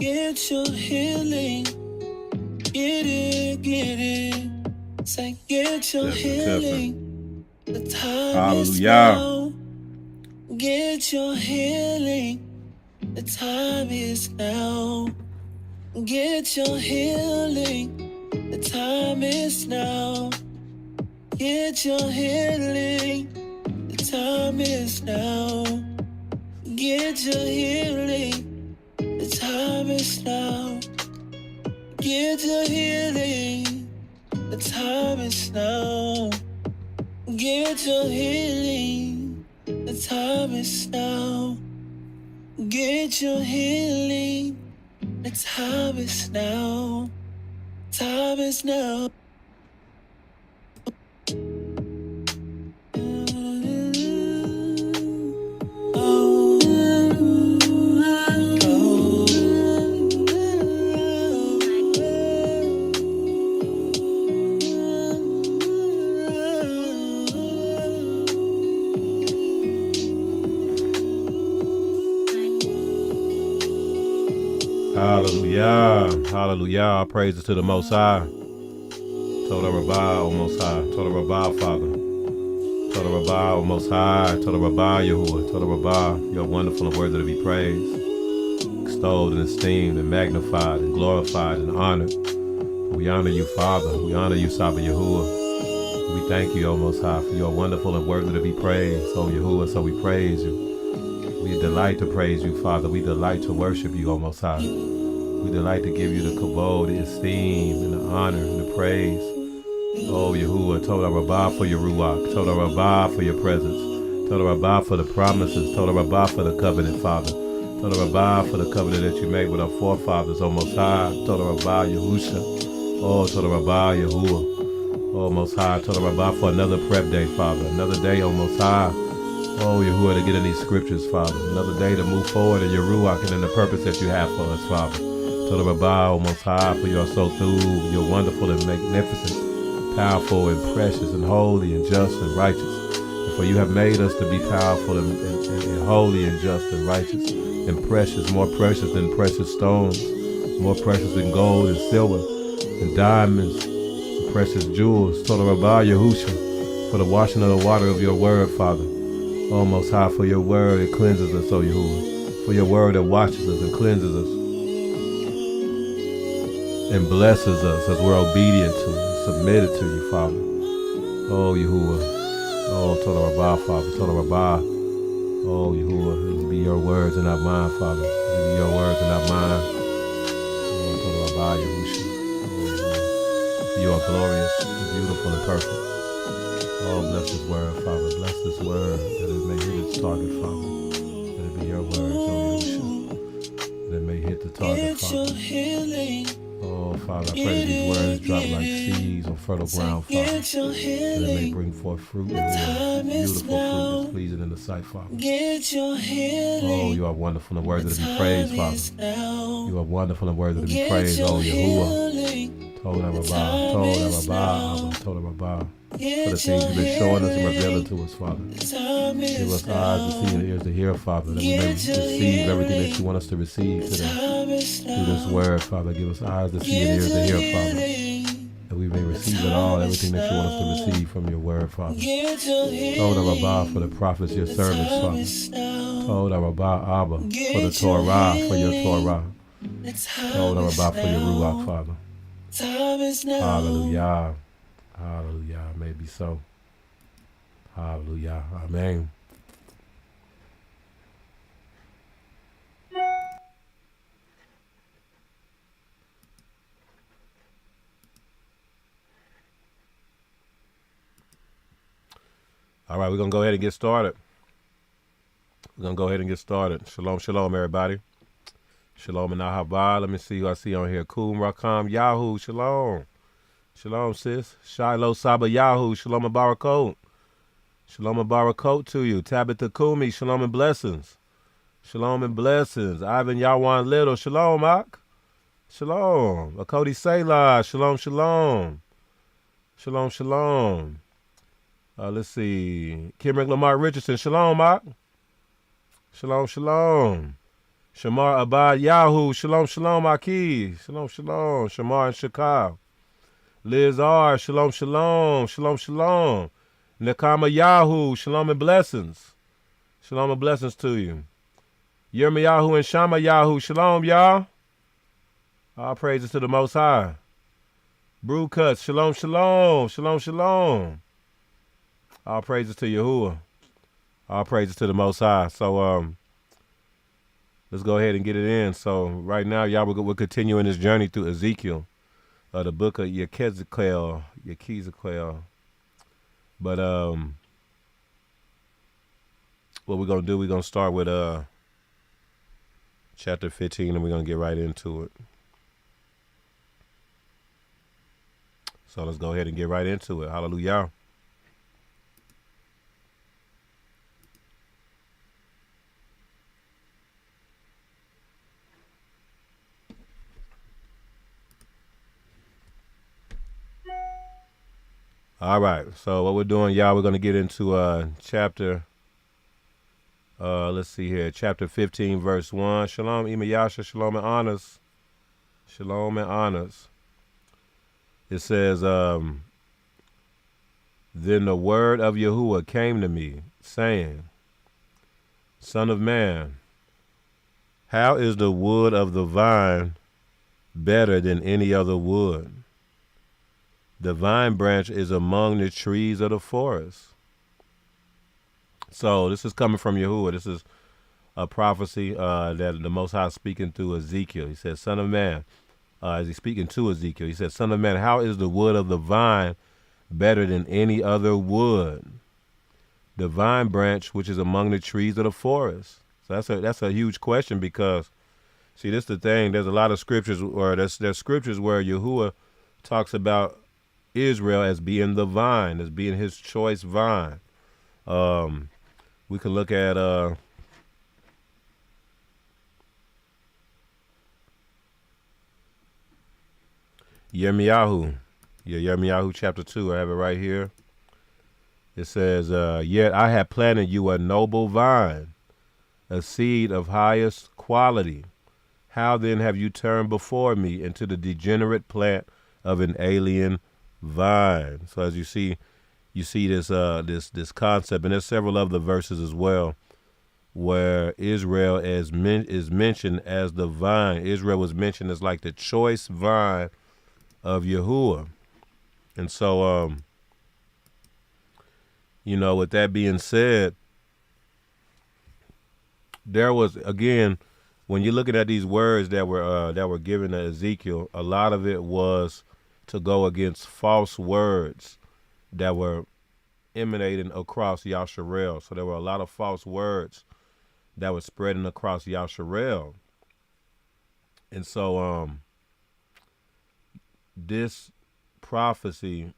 Get your healing. Get it. Say, get your healing. The time is now. Get your healing. The time is now. Get your healing. The time is now. Get your healing. The time is now. Get your healing. The time is now. Get your healing. The time is now. Get your healing. The time is now. Get your healing. The time is now. Time is now. Hallelujah. Hallelujah. Praises to the Most High. Toda Rabbah, O Most High. Toda Rabbah, Father. Toda Rabbah, O Most High. Toda Rabbah, Yahuwah. Toda Rabbah, you're wonderful and worthy to be praised, extolled and esteemed and magnified and glorified and honored. We honor you, Father. We honor you, Saba Yahuwah. We thank you, O Most High, for you are wonderful and worthy to be praised, O Yahuwah, so we praise you. We delight to praise you, Father. We delight to worship you, O Most High. We delight to give you the kavod, the esteem, and the honor, and the praise. Oh, Yahuwah, Toda Rabbah for your ruach, Toda Rabbah for your presence, Toda Rabbah for the promises, Toda Rabbah for the covenant, Father. Toda Rabbah for the covenant that you made with our forefathers, O Most High. Toda Rabbah Yahusha. Oh, Toda Rabbah Yahuwah. Oh, Most High. Toda Rabbah for another prep day, Father. Another day, O Most High. Oh, Yahuwah, to get in these scriptures, Father. Another day to move forward in your ruach and in the purpose that you have for us, Father. Toda Rabbah, O Most High, for you are so through. You're wonderful and magnificent, powerful and precious and holy and just and righteous. And for you have made us to be powerful and holy and just and righteous and precious, more precious than precious stones, more precious than gold and silver and diamonds and precious jewels. Toda Rabbah, Yahusha, for the washing of the water of your word, Father. O Most High, for your word that cleanses us, O Yahuwah. For your word that washes us and cleanses us and blesses us as we're obedient to and submitted to you, Father. Oh, Yahuwah. Oh, Toda Rabbah, Father. Toda Rabbah. Oh, Yahuwah. It be your words and not mine, Father. It be your words and not mine. Oh, Toda Rabbah, Yahusha. Oh, Yahuwah. You are glorious and beautiful and perfect. Oh, bless this word, Father. Bless this word, that it may hit its target, Father. That it be your words, oh Yahushua. That it may hit the target, Father. Oh, Father, I pray that these words drop like seeds on fertile ground, Father. That it may bring forth fruit, and beautiful fruit that's pleasing in the sight, Father. Oh, you are wonderful and worthy to be praised, Father. You are wonderful and worthy to be praised, oh Yahuwah. Toda Rabbah, Toda Rabbah, Toda Rabbah. For the things you've been showing us and revealing to us, Father. Give us eyes to see and ears to hear, Father, that we may receive everything that you want us to receive today. Through this word, Father, give us eyes to see and ears to hear, Father, that we may receive it all, everything that you want us to receive from your word, Father. Toda Rabbah for the prophets, your servants, Father. Toda Rabbah, Abba, for the Torah, for your Torah. Toda Rabbah for your Ruach, Father. Hallelujah. Hallelujah. May it be so. Hallelujah. Amen. All right, we're going to go ahead and get started. Shalom, shalom, everybody. Shalom and Ahabah. Let me see who I see on here. Kum Rakam Yahoo. Shalom. Shalom, sis. Shiloh Saba Yahoo. Shalom and Barakot. Shalom and Barakot to you. Tabitha Kumi. Shalom and blessings. Shalom and blessings. Ivan Yawan Little. Shalom, Ak. Shalom. Akodi Selah. Shalom, shalom. Shalom, shalom. Let's see. Kimrick Lamar Richardson. Shalom, Ak. Shalom, shalom. Shamar Abad Yahoo. Shalom, shalom, Aki. Shalom, shalom. Shamar and Shakab. Liz R. Shalom, shalom. Shalom, shalom. Nakama Yahoo. Shalom and blessings. Shalom and blessings to you. Yirmiyahu and Shama Yahoo. Shalom, y'all. All praises to the Most High. Brew Cuts. Shalom, shalom. Shalom, shalom. All praises to Yahuwah. All praises to the Most High. So, let's go ahead and get it in. So, right now, y'all, we're continuing this journey through Ezekiel, the book of Yechezq'El. But, what we're going to do, we're going to start with chapter 15, and we're going to get right into it. So let's go ahead and get right into it. Hallelujah. All right. So what we're doing, y'all, we're going to get into chapter, let's see here, chapter 15, verse 1. Shalom, Imayasha, shalom and honors. Shalom and honors. It says, then the word of Yahuwah came to me, saying, Son of man, how is the wood of the vine better than any other wood? The vine branch is among the trees of the forest. So this is coming from Yahuwah. This is a prophecy that the Most High is speaking through Ezekiel. He says, Son of man, as he's speaking to Ezekiel, he said, Son of man, how is the wood of the vine better than any other wood? The vine branch, which is among the trees of the forest. So that's a huge question because, see, this is the thing. There's a lot of scriptures, or there's scriptures where Yahuwah talks about Israel as being the vine, as being his choice vine. We can look at Yirmiyahu. Yirmiyahu chapter 2. I have it right here. It says, yet I have planted you a noble vine, a seed of highest quality. How then have you turned before me into the degenerate plant of an alien vine? So as you see this this concept, and there's several other verses as well where Israel is mentioned as the vine. Israel was mentioned as like the choice vine of Yahuwah. And so with that being said, there was, again, when you're looking at these words that were given to Ezekiel, a lot of it was to go against false words that were emanating across Yasharel. So there were a lot of false words that were spreading across Yasharel. And so this prophecy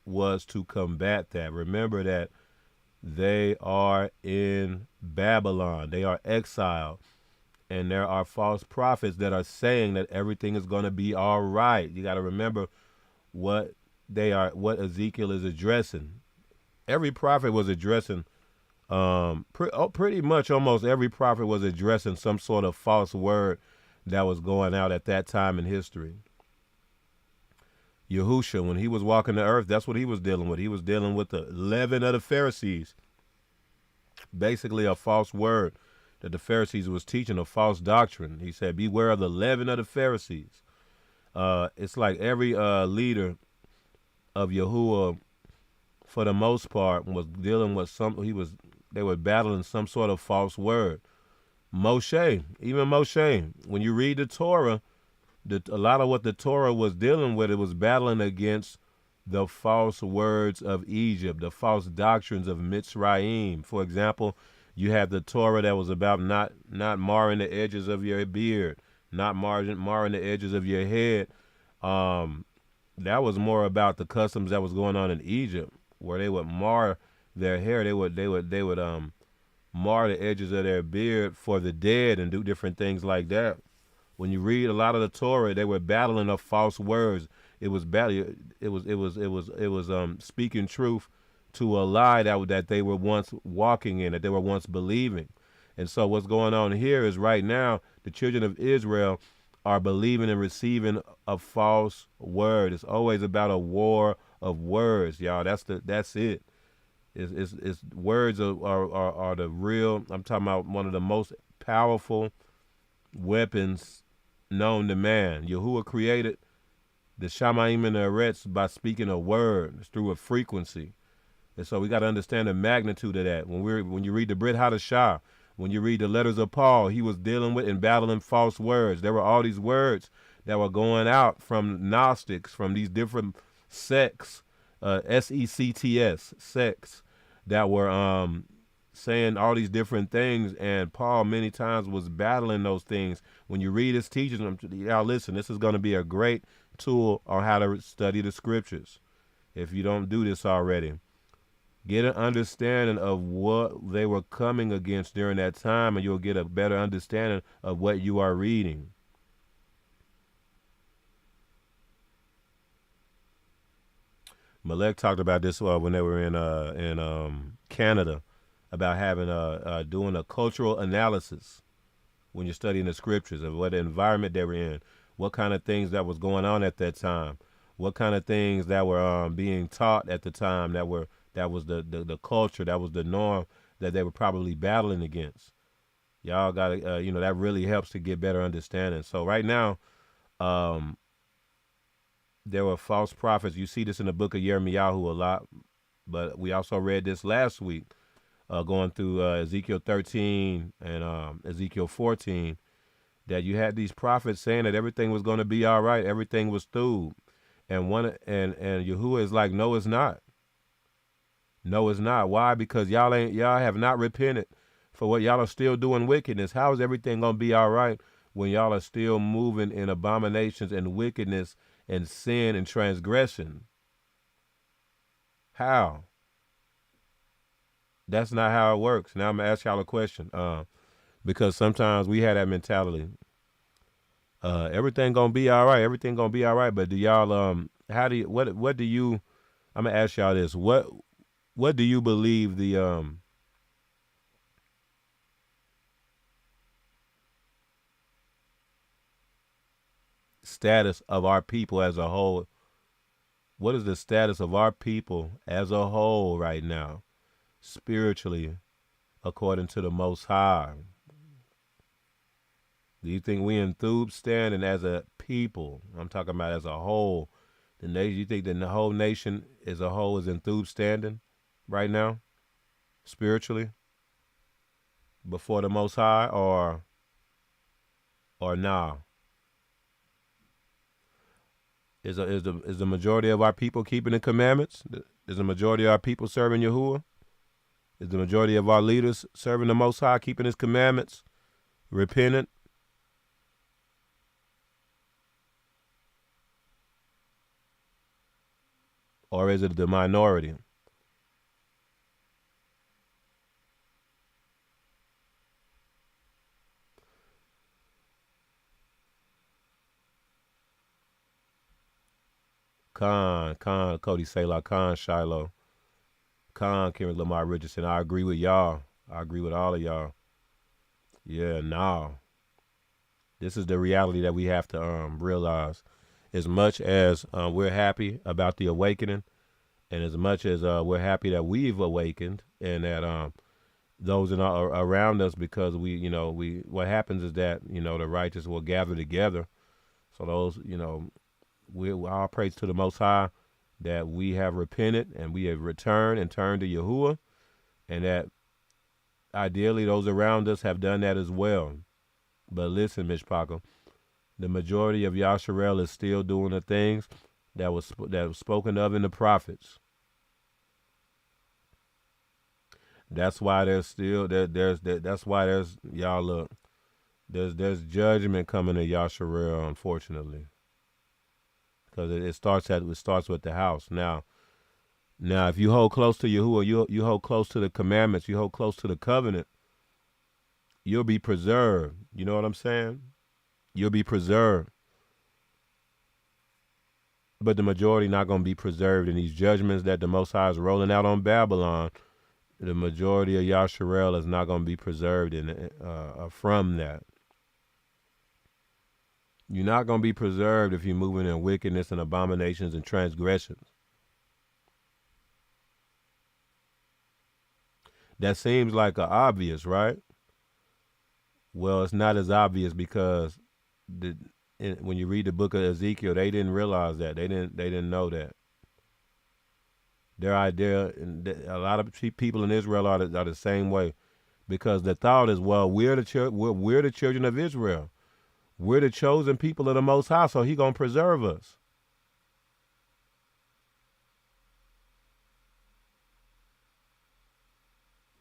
was to combat that. Remember that they are in Babylon. They are exiled. And there are false prophets that are saying that everything is going to be all right. You got to remember what Ezekiel is addressing. Every prophet was addressing, pretty much almost every prophet was addressing some sort of false word that was going out at that time in history. Yahusha, when he was walking the earth, that's what he was dealing with. He was dealing with the leaven of the Pharisees. Basically a false word that the Pharisees was teaching, a false doctrine. He said, beware of the leaven of the Pharisees. It's like every leader of Yahuwah, for the most part, was dealing with they were battling some sort of false word. Moshe, when you read the Torah, a lot of what the Torah was dealing with, it was battling against the false words of Egypt, the false doctrines of Mitzrayim. For example, you have the Torah that was about not marring the edges of your beard, not marring the edges of your head. That was more about the customs that was going on in Egypt, where they would mar their hair. They would mar the edges of their beard for the dead and do different things like that. When you read a lot of the Torah, they were battling of false words. It was speaking truth to a lie that they were once walking in, that they were once believing. And so what's going on here is right now the children of Israel are believing and receiving a false word. It's always about a war of words, y'all. That's it. It's words are the real. I'm talking about one of the most powerful weapons known to man. Yahuwah created the Shamayim and the Arets by speaking a word. It's through a frequency. And so we got to understand the magnitude of that. When you read the Brit Hadashah, when you read the letters of Paul, he was dealing with and battling false words. There were all these words that were going out from Gnostics, from these different sects, sects, sects that were saying all these different things. And Paul many times was battling those things. When you read his teachings, y'all listen, this is going to be a great tool on how to study the scriptures. If you don't do this already, get an understanding of what they were coming against during that time, and you'll get a better understanding of what you are reading. Malek talked about this when they were in Canada, about having doing a cultural analysis when you're studying the scriptures of what environment they were in, what kind of things that was going on at that time, what kind of things that were being taught at the time that was the culture, that was the norm that they were probably battling against. Y'all got to, that really helps to get better understanding. So right now, there were false prophets. You see this in the book of Yirmiyahu a lot, but we also read this last week, going through Ezekiel 13 and Ezekiel 14, that you had these prophets saying that everything was going to be all right, everything was through, and Yahuwah is like, no, it's not. No, it's not. Why? Because y'all have not repented for what y'all are still doing wickedness. How is everything gonna be all right when y'all are still moving in abominations and wickedness and sin and transgression? How? That's not how it works. Now I'm gonna ask y'all a question, because sometimes we had that mentality. Everything gonna be all right. Everything gonna be all right. But do y'all what do you? I'm gonna ask y'all this. What do you believe the status of our people as a whole? What is the status of our people as a whole right now, spiritually, according to the Most High? Do you think we in Thub standing as a people? I'm talking about as a whole. The nation. You think that the whole nation as a whole is in Thub standing right now, spiritually, before the Most High, or nah? Is the majority of our people keeping the commandments? Is the majority of our people serving Yahuwah? Is the majority of our leaders serving the Most High, keeping His commandments, repentant? Or is it the minority? Khan, Cody Selah, Khan, Shiloh, Khan, Karen Lamar Richardson. I agree with y'all. I agree with all of y'all. Yeah, nah. This is the reality that we have to realize. As much as we're happy about the awakening, and as much as we're happy that we've awakened, and that those around us, because what happens is that the righteous will gather together. So those we all praise to the Most High that we have repented and we have returned and turned to Yahuwah, and that ideally those around us have done that as well. But listen, Mishpaka, the majority of Yechezq'El is still doing the things that was spoken of in the prophets. That's why there's still that's why there's y'all look. There's judgment coming to Yechezq'El, unfortunately. Because it starts with the house. Now, if you hold close to Yahuwah, you hold close to the commandments, you hold close to the covenant, you'll be preserved. You know what I'm saying? You'll be preserved. But the majority not going to be preserved in these judgments that the Most High is rolling out on Babylon. The majority of Yechezq'El is not going to be preserved from that. You're not going to be preserved if you're moving in wickedness and abominations and transgressions. That seems like obvious, right? Well, it's not as obvious because when you read the book of Ezekiel, they didn't realize that. They didn't know that. Their idea, and a lot of people in Israel are the same way, because the thought is, well, we're the children of Israel. We're the chosen people of the Most High, so He gonna preserve us.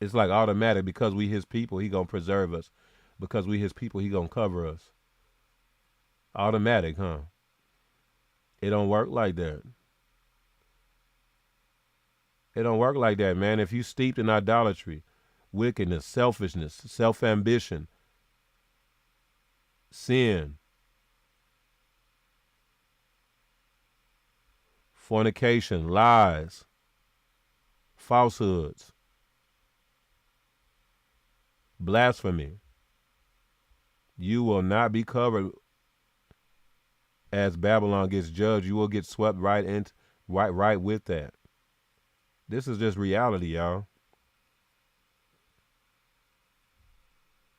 It's like automatic, because we His people, He gonna preserve us. Because we His people, He gonna cover us. Automatic, huh? It don't work like that. It don't work like that, man. If you steeped in idolatry, wickedness, selfishness, self-ambition, sin, fornication, lies, falsehoods, blasphemy, you will not be covered as Babylon gets judged. You will get swept right with that. This is just reality, y'all.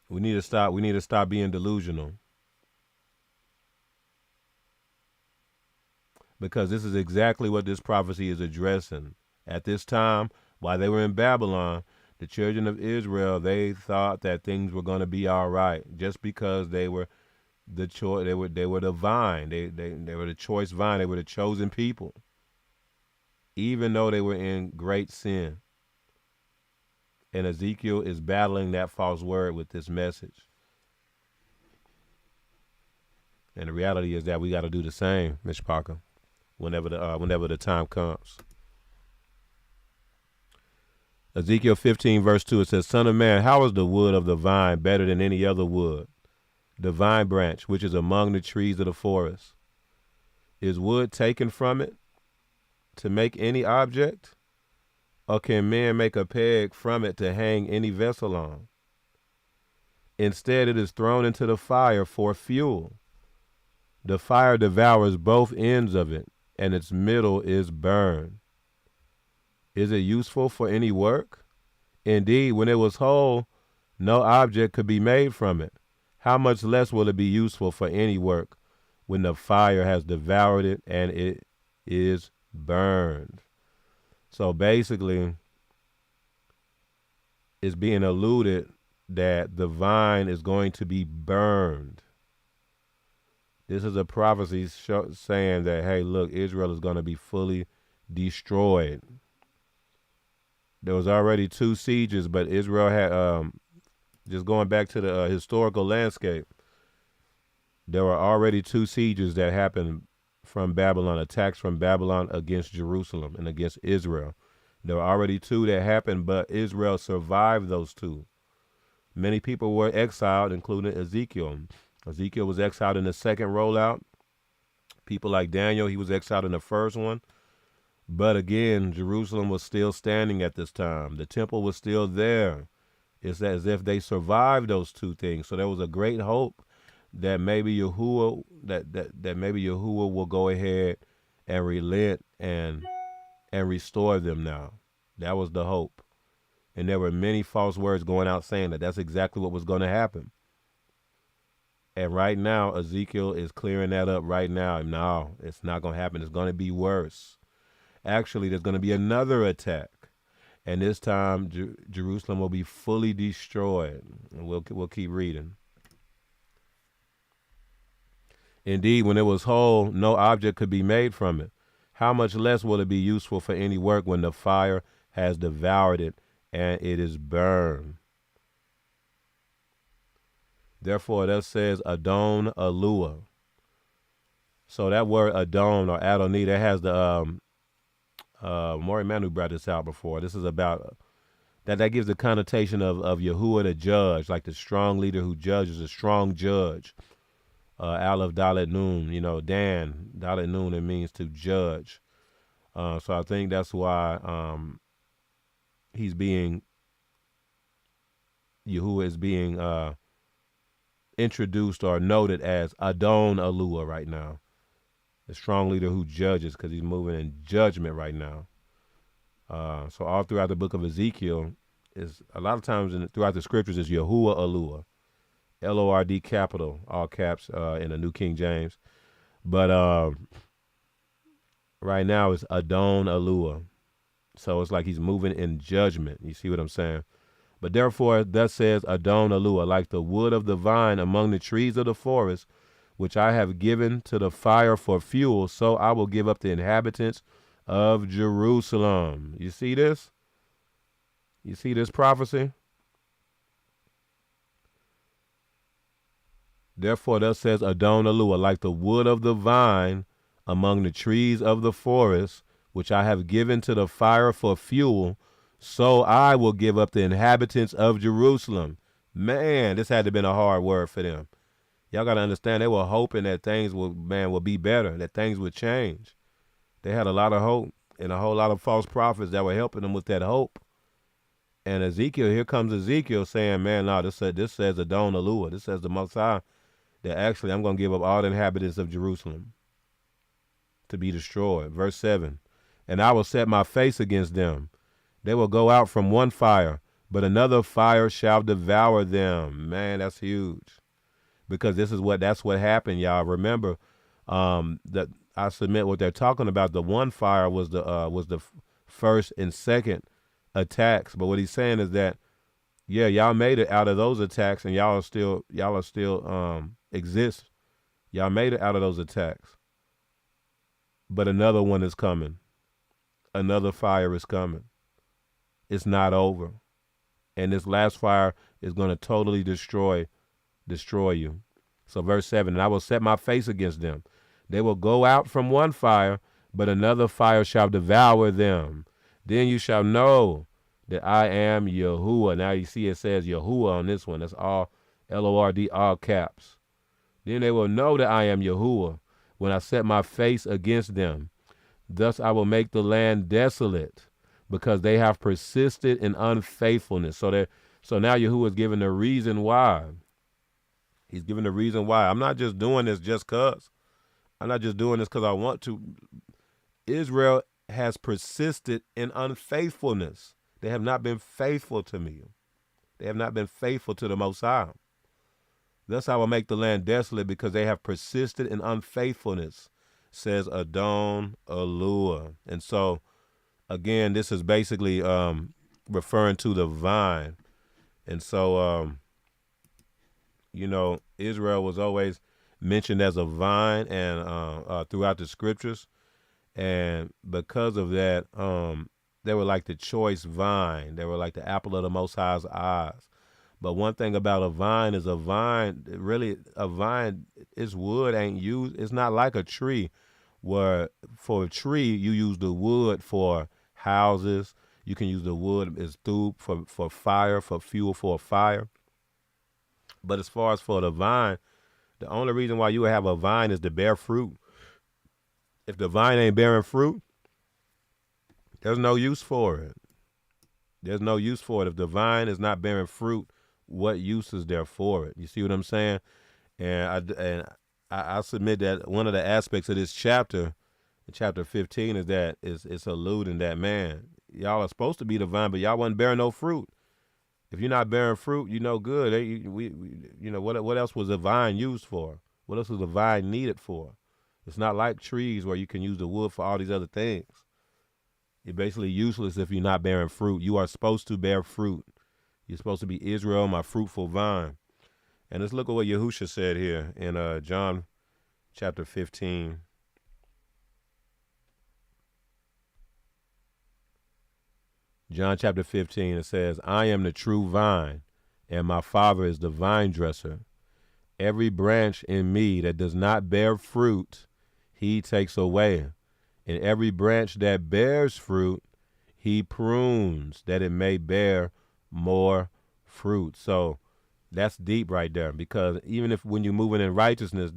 We need to stop. We need to stop being delusional. Because this is exactly what this prophecy is addressing. At this time, while they were in Babylon, the children of Israel, they thought that things were going to be all right, just because they were the they were the vine. They were the choice vine. They were the chosen people. Even though they were in great sin. And Ezekiel is battling that false word with this message. And the reality is that we got to do the same, Mr. Parker, whenever the time comes. Ezekiel 15, verse 2, it says, Son of man, how is the wood of the vine better than any other wood? The vine branch, which is among the trees of the forest. Is wood taken from it to make any object? Or can men make a peg from it to hang any vessel on? Instead, it is thrown into the fire for fuel. The fire devours both ends of it, and its middle is burned. Is it useful for any work? Indeed, when it was whole, no object could be made from it. How much less will it be useful for any work when the fire has devoured it and it is burned? So basically, it's being alluded that the vine is going to be burned. This is a prophecy saying that, hey, look, Israel is going to be fully destroyed. There was already 2 sieges, but Israel had, just going back to the historical landscape, there were already 2 sieges that happened from Babylon, attacks from Babylon against Jerusalem and against Israel. There were already 2 that happened, but Israel survived those 2. Many people were exiled, including Ezekiel. Ezekiel was exiled in the second rollout. People like Daniel, he was exiled in the first one. But again, Jerusalem was still standing at this time. The temple was still there. It's as if they survived those 2 things. So there was a great hope that maybe Yahuwah will go ahead and relent and restore them now. That was the hope. And there were many false words going out saying that that's exactly what was going to happen. And right now, Ezekiel is clearing that up right now. No, it's not going to happen. It's going to be worse. Actually, there's going to be another attack. And this time, Jerusalem will be fully destroyed. And we'll keep reading. Indeed, when it was whole, no object could be made from it. How much less will it be useful for any work when the fire has devoured it and it is burned? Therefore, that says Adon Aluah. So that word Adon or Adoni, that has the Maury Manu brought this out before. This is about that gives the connotation of Yahuwah the judge, like the strong leader who judges, a strong judge. Aleph Dalet Nun, Dan Dalet Nun, it means to judge. So I think that's why Yahuwah is being introduced or noted as Adon Aluah right now. The strong leader who judges, because he's moving in judgment right now. So all throughout the book of Ezekiel, is a lot of times throughout the scriptures is Yahuwah Aluah, Lord capital, all caps in the New King James. But right now it's Adon Aluah. So it's like he's moving in judgment. You see what I'm saying? But therefore, thus says Adon Aluah, like the wood of the vine among the trees of the forest, which I have given to the fire for fuel, so I will give up the inhabitants of Jerusalem. You see this? You see this prophecy? Therefore, thus says Adon Aluah, like the wood of the vine among the trees of the forest, which I have given to the fire for fuel, so I will give up the inhabitants of Jerusalem. Man, this had to have been a hard word for them. Y'all got to understand, they were hoping that things would be better, that things would change. They had a lot of hope and a whole lot of false prophets that were helping them with that hope. And Ezekiel, here comes Ezekiel saying, man, no, this says Adon Aluah. This says the Most High, that actually I'm going to give up all the inhabitants of Jerusalem to be destroyed. Verse 7, and I will set my face against them. They will go out from one fire, but another fire shall devour them. Man, that's huge. Because that's what happened, y'all. Remember that I submit what they're talking about. The one fire was the first and second attacks. But what he's saying is that, yeah, y'all made it out of those attacks, and y'all are still exist. Y'all made it out of those attacks. But another one is coming. Another fire is coming. It's not over. And this last fire is going to totally destroy you. So verse 7, and I will set my face against them. They will go out from one fire, but another fire shall devour them. Then you shall know that I am Yahuwah. Now you see it says Yahuwah on this one. That's all Lord, all caps. Then they will know that I am Yahuwah when I set my face against them. Thus I will make the land desolate, because they have persisted in unfaithfulness. So now Yahuwah is giving the reason why. He's giving the reason why. I'm not just doing this just because. I'm not just doing this because I want to. Israel has persisted in unfaithfulness. They have not been faithful to me. They have not been faithful to the Most High. Thus I will make the land desolate, because they have persisted in unfaithfulness, says Adon Aluah. And so, again, this is basically referring to the vine. And so, Israel was always mentioned as a vine and throughout the scriptures. And because of that, they were like the choice vine. They were like the apple of the Most High's eyes. But one thing about a vine is a vine, its wood ain't used. It's not like a tree, where for a tree, you use the wood for houses. You can use the wood as stoop for fire, for fuel for a fire. But as far as for the vine, the only reason why you would have a vine is to bear fruit. If the vine ain't bearing fruit, there's no use for it. There's no use for it. If the vine is not bearing fruit, what use is there for it? You see what I'm saying? And I submit that one of the aspects of this chapter, chapter 15, is that it's alluding that, man, y'all are supposed to be the vine, but y'all wasn't bearing no fruit. If you're not bearing fruit, you no good. What else was a vine used for? What else was a vine needed for? It's not like trees where you can use the wood for all these other things. You're basically useless if you're not bearing fruit. You are supposed to bear fruit. You're supposed to be Israel, my fruitful vine. And let's look at what Yahusha said here in John chapter 15. John chapter 15, it says, I am the true vine, and my Father is the vine dresser. Every branch in me that does not bear fruit, he takes away. And every branch that bears fruit, he prunes, that it may bear more fruit. So that's deep right there, because even if when you're moving in righteousness,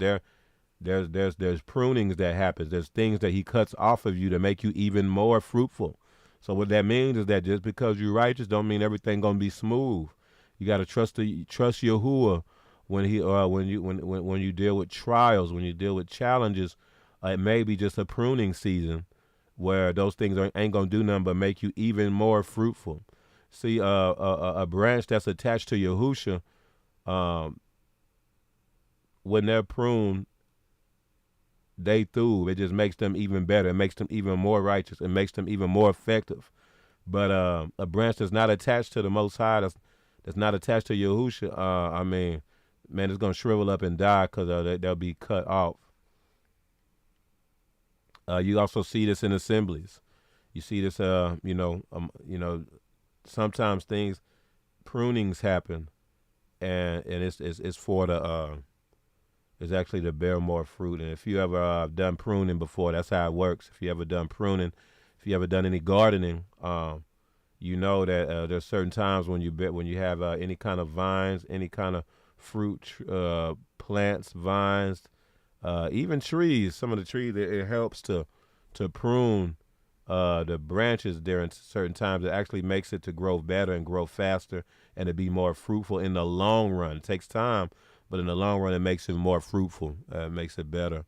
there's prunings that happens. There's things that he cuts off of you to make you even more fruitful. So what that means is that just because you're righteous don't mean everything gonna be smooth. You gotta trust Yahuwah when when you deal with trials, when you deal with challenges. It may be just a pruning season where those things ain't gonna do nothing but make you even more fruitful. See, a branch that's attached to Yahusha, when they're pruned, they through. It just makes them even better. It makes them even more righteous. It makes them even more effective. But a branch that's not attached to the Most High, that's not attached to Yahusha, I mean, man, it's gonna shrivel up and die because they'll be cut off. You also see this in assemblies. You see this, sometimes prunings happen, and it's for the is actually to bear more fruit. And if you ever done pruning before, that's how it works. If you ever done pruning, if you ever done any gardening, you know that there's certain times when you have any kind of vines, any kind of fruit, plants, vines, even trees. Some of the trees, it helps to prune the branches there in certain times. It actually makes it to grow better and grow faster and to be more fruitful in the long run. It takes time, but in the long run, it makes it more fruitful. It makes it better.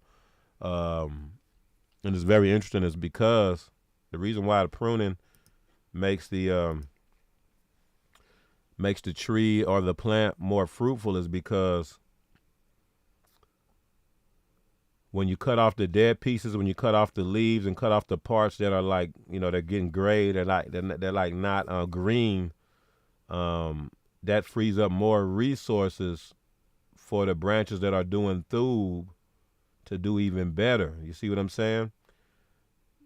And it's very interesting is because the reason why the pruning makes the tree or the plant more fruitful is because when you cut off the dead pieces, when you cut off the leaves and cut off the parts that are like, they're getting gray, they're like not green, that frees up more resources for the branches that are doing thub to do even better. You see what I'm saying?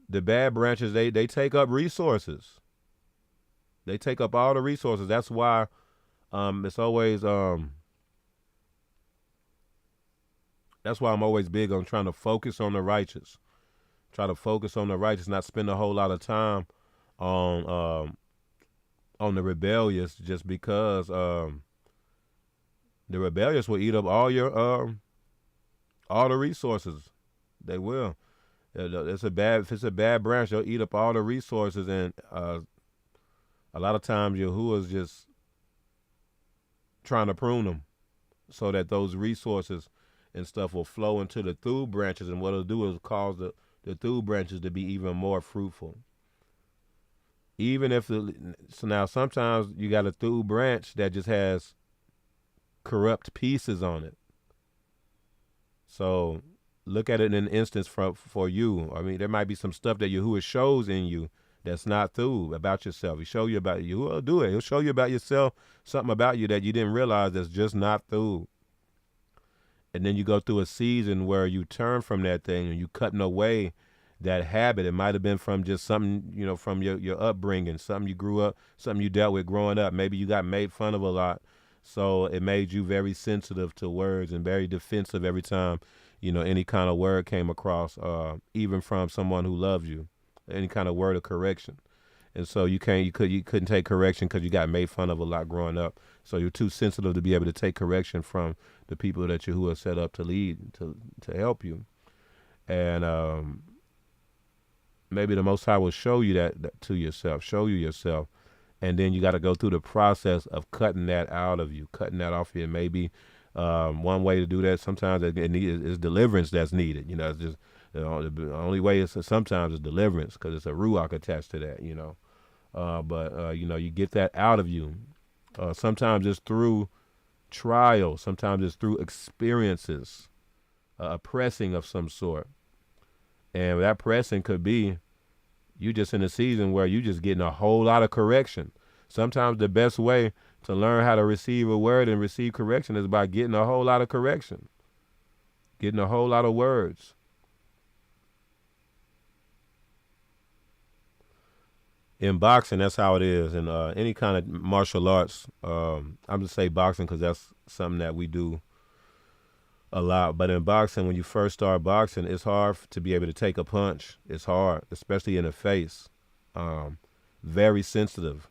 The bad branches, they take up resources. They take up all the resources. That's why it's always that's why I'm always big on trying to focus on the righteous. Try to focus on the righteous, not spend a whole lot of time on the rebellious, just because the rebellious will eat up all the resources. They will. If it's a bad branch, they'll eat up all the resources, and a lot of times Yahuwah's just trying to prune them so that those resources and stuff will flow into the thub branches, and what it'll do is cause the thub branches to be even more fruitful. Even if so now sometimes you got a thub branch that just has corrupt pieces on it. So look at it in an instance for you. I mean, there might be some stuff that Yahuwah shows in you that's not thub about yourself. He show you about you. He'll do it. He'll show you about yourself, something about you that you didn't realize that's just not thub. And then you go through a season where you turn from that thing and you cutting away that habit. It might have been from just something, from your upbringing, something you grew up, something you dealt with growing up. Maybe you got made fun of a lot. So it made you very sensitive to words and very defensive every time, any kind of word came across, even from someone who loves you, any kind of word of correction. And so you couldn't take correction because you got made fun of a lot growing up. So you're too sensitive to be able to take correction from the people that Yahuwah set up to lead, to help you. And maybe the Most High will show you that to yourself, show you yourself. And then you got to go through the process of cutting that out of you, cutting that off you. And maybe one way to do that sometimes is deliverance that's needed. It's just the only way is sometimes is deliverance because it's a ruach attached to that, But you get that out of you. Sometimes it's through trials. Sometimes it's through experiences, a pressing of some sort. And that pressing could be you just in a season where you just getting a whole lot of correction. Sometimes the best way to learn how to receive a word and receive correction is by getting a whole lot of correction, getting a whole lot of words. In boxing, that's how it is. In any kind of martial arts, I'm going to say boxing because that's something that we do a lot. But in boxing, when you first start boxing, it's hard to be able to take a punch. It's hard, especially in the face. Very sensitive.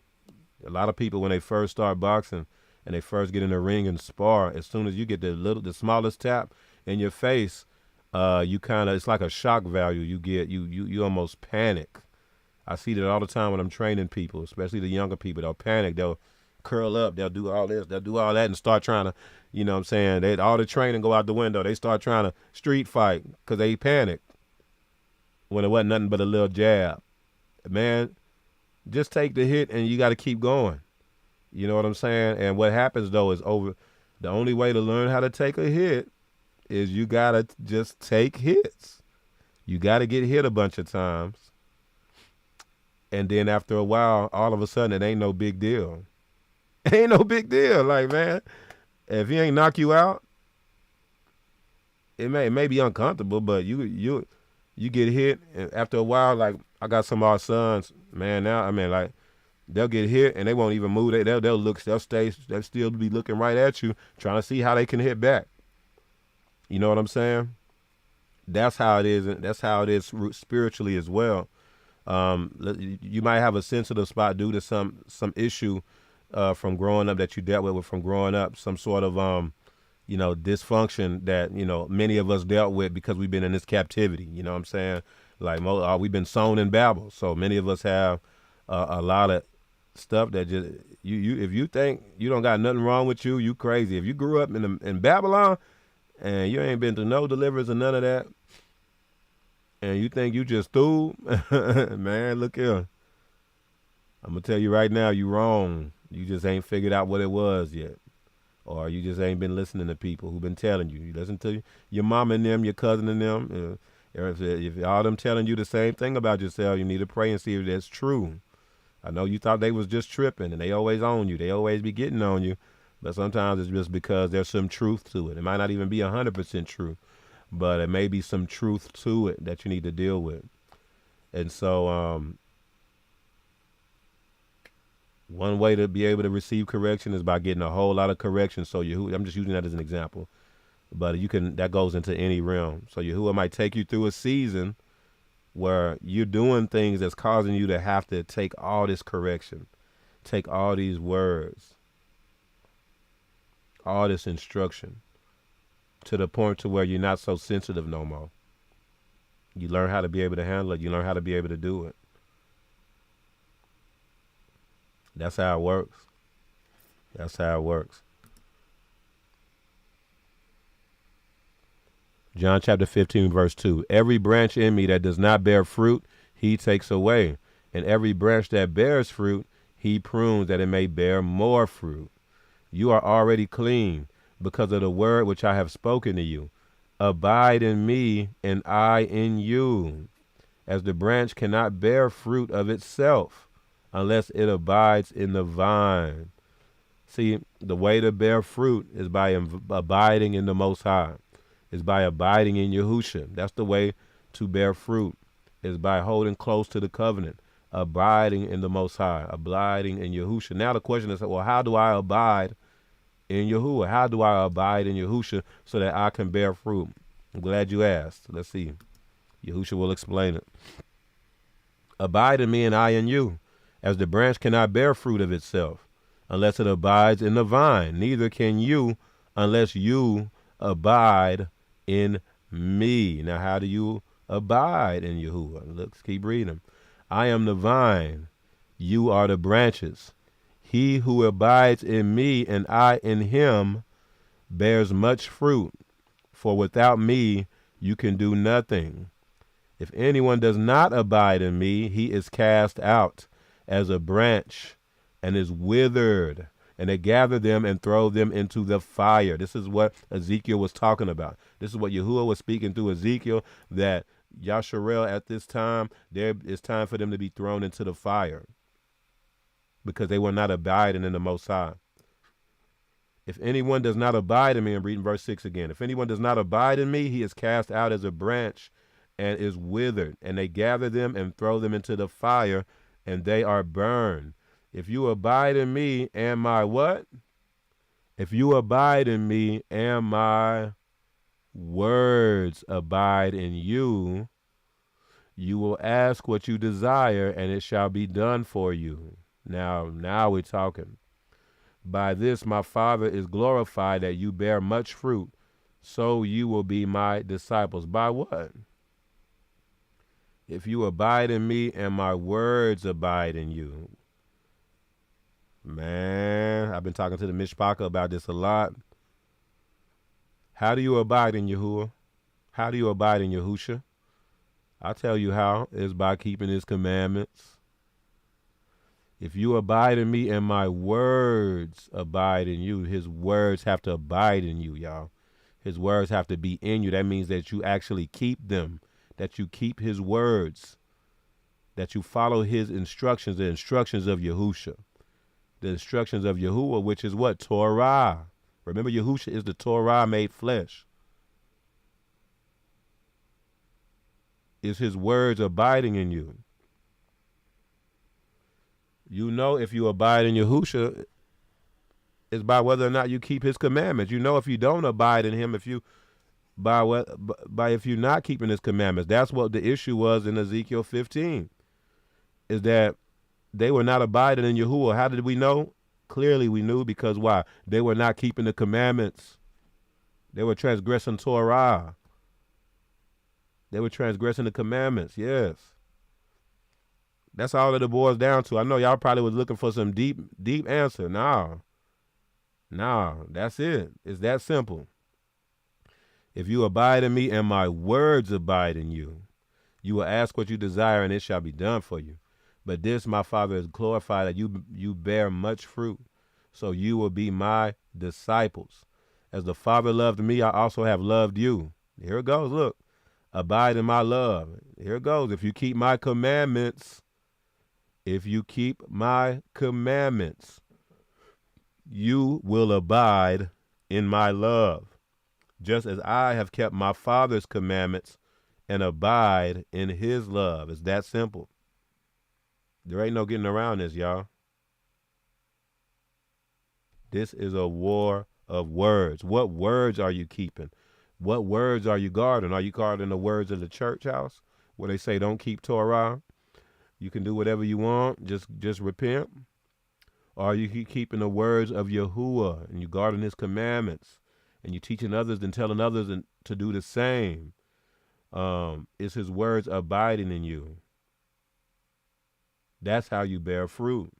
A lot of people, when they first start boxing and they first get in the ring and spar, as soon as you get the smallest tap in your face, it's like a shock value. You almost panic. I see that all the time when I'm training people, especially the younger people. They'll panic. They'll curl up. They'll do all this. They'll do all that and start trying to, you know what I'm saying? All the training go out the window. They start trying to street fight because they panic when it wasn't nothing but a little jab. Man, just take the hit and you got to keep going. You know what I'm saying? And what happens, though, is the only way to learn how to take a hit is you got to just take hits. You got to get hit a bunch of times. And then after a while, all of a sudden, it ain't no big deal. It ain't no big deal. Like, man, if he ain't knock you out, it may be uncomfortable, but you get hit. And after a while, like, I got some of our sons, man, now, I mean, like, they'll get hit and they won't even move. They'll still be looking right at you, trying to see how they can hit back. You know what I'm saying? That's how it is. That's how it is spiritually as well. You might have a sensitive spot due to some issue from growing up that you dealt with from growing up, some sort of dysfunction that many of us dealt with because we've been in this captivity. You know what I'm saying? Like we've been sown in Babel, so many of us have a lot of stuff that just you if you think you don't got nothing wrong with you, you crazy. If you grew up in Babylon and you ain't been to no deliverance or none of that, and you think you just through, man, look here. I'm going to tell you right now, you wrong. You just ain't figured out what it was yet. Or you just ain't been listening to people who've been telling you. You listen to your mom and them, your cousin and them. If all them telling you the same thing about yourself, you need to pray and see if that's true. I know you thought they was just tripping and they always own you. They always be getting on you. But sometimes it's just because there's some truth to it. It might not even be 100% true. But it may be some truth to it that you need to deal with. And so one way to be able to receive correction is by getting a whole lot of correction. So I'm just using that as an example. But that goes into any realm. So Yahuwah might take you through a season where you're doing things that's causing you to have to take all this correction, take all these words, all this instruction, to the point to where you're not so sensitive no more. You learn how to be able to handle it. You learn how to be able to do it. That's how it works. That's how it works. John chapter 15, verse 2. Every branch in me that does not bear fruit, he takes away. And every branch that bears fruit, he prunes that it may bear more fruit. You are already clean because of the word which I have spoken to you. Abide in me, and I in you. As the branch cannot bear fruit of itself unless it abides in the vine. See, the way to bear fruit is by abiding in the Most High. Is by abiding in Yahusha. That's the way to bear fruit, is by holding close to the covenant, abiding in the Most High, abiding in Yahusha. Now the question is, well, how do I abide in Yahuwah? How do I abide in Yahusha so that I can bear fruit? I'm glad you asked. Let's see. Yahusha will explain it. Abide in me and I in you, as the branch cannot bear fruit of itself unless it abides in the vine. Neither can you unless you abide in me. Now, how do you abide in Yahuwah? Let's keep reading. I am the vine. You are the branches. He who abides in me and I in him bears much fruit, for without me you can do nothing. If anyone does not abide in me, he is cast out as a branch and is withered, and they gather them and throw them into the fire. This is what Ezekiel was talking about. This is what Yahuwah was speaking through Ezekiel, that Yechezq'El at this time, it's time for them to be thrown into the fire because they were not abiding in the Most High. If anyone does not abide in me, I'm reading verse 6 again. If anyone does not abide in me, he is cast out as a branch and is withered, and they gather them and throw them into the fire, and they are burned. If you abide in me and my what? If you abide in me and my words abide in you, you will ask what you desire and it shall be done for you. Now we're talking. By this my Father is glorified, that you bear much fruit, so you will be my disciples. By what? If you abide in me and my words abide in you. Man, I've been talking to the Mishpaka about this a lot. How do you abide in Yahuwah? How do you abide in Yahusha? I'll tell you how. Is by keeping his commandments. If you abide in me and my words abide in you, his words have to abide in you, y'all. His words have to be in you. That means that you actually keep them, that you keep his words, that you follow his instructions, the instructions of Yahusha, the instructions of Yahuwah, which is what? Torah. Remember, Yahusha is the Torah made flesh. Is his words abiding in you? You know, if you abide in Yahusha, it's by whether or not you keep his commandments. You know, if you don't abide in him, if you're not keeping his commandments. That's what the issue was in Ezekiel 15, is that they were not abiding in Yahuwah. How did we know? Clearly we knew, because why? They were not keeping the commandments. They were transgressing Torah. They were transgressing the commandments, yes. That's all that it boils down to. I know y'all probably was looking for some deep answer. No, that's it. It's that simple. If you abide in me and my words abide in you, you will ask what you desire and it shall be done for you. But this, my Father, is glorified, that you bear much fruit, so you will be my disciples. As the Father loved me, I also have loved you. Here it goes. Look, abide in my love. Here it goes. If you keep my commandments, you will abide in my love, just as I have kept my Father's commandments and abide in his love. It's that simple. There ain't no getting around this, y'all. This is a war of words. What words are you keeping? What words are you guarding? Are you guarding the words of the church house, where they say don't keep Torah? You can do whatever you want, just repent? Or are you keeping the words of Yahuwah, and you guarding his commandments, and you teaching others and telling others to do the same? Is his words abiding in you? That's how you bear fruit.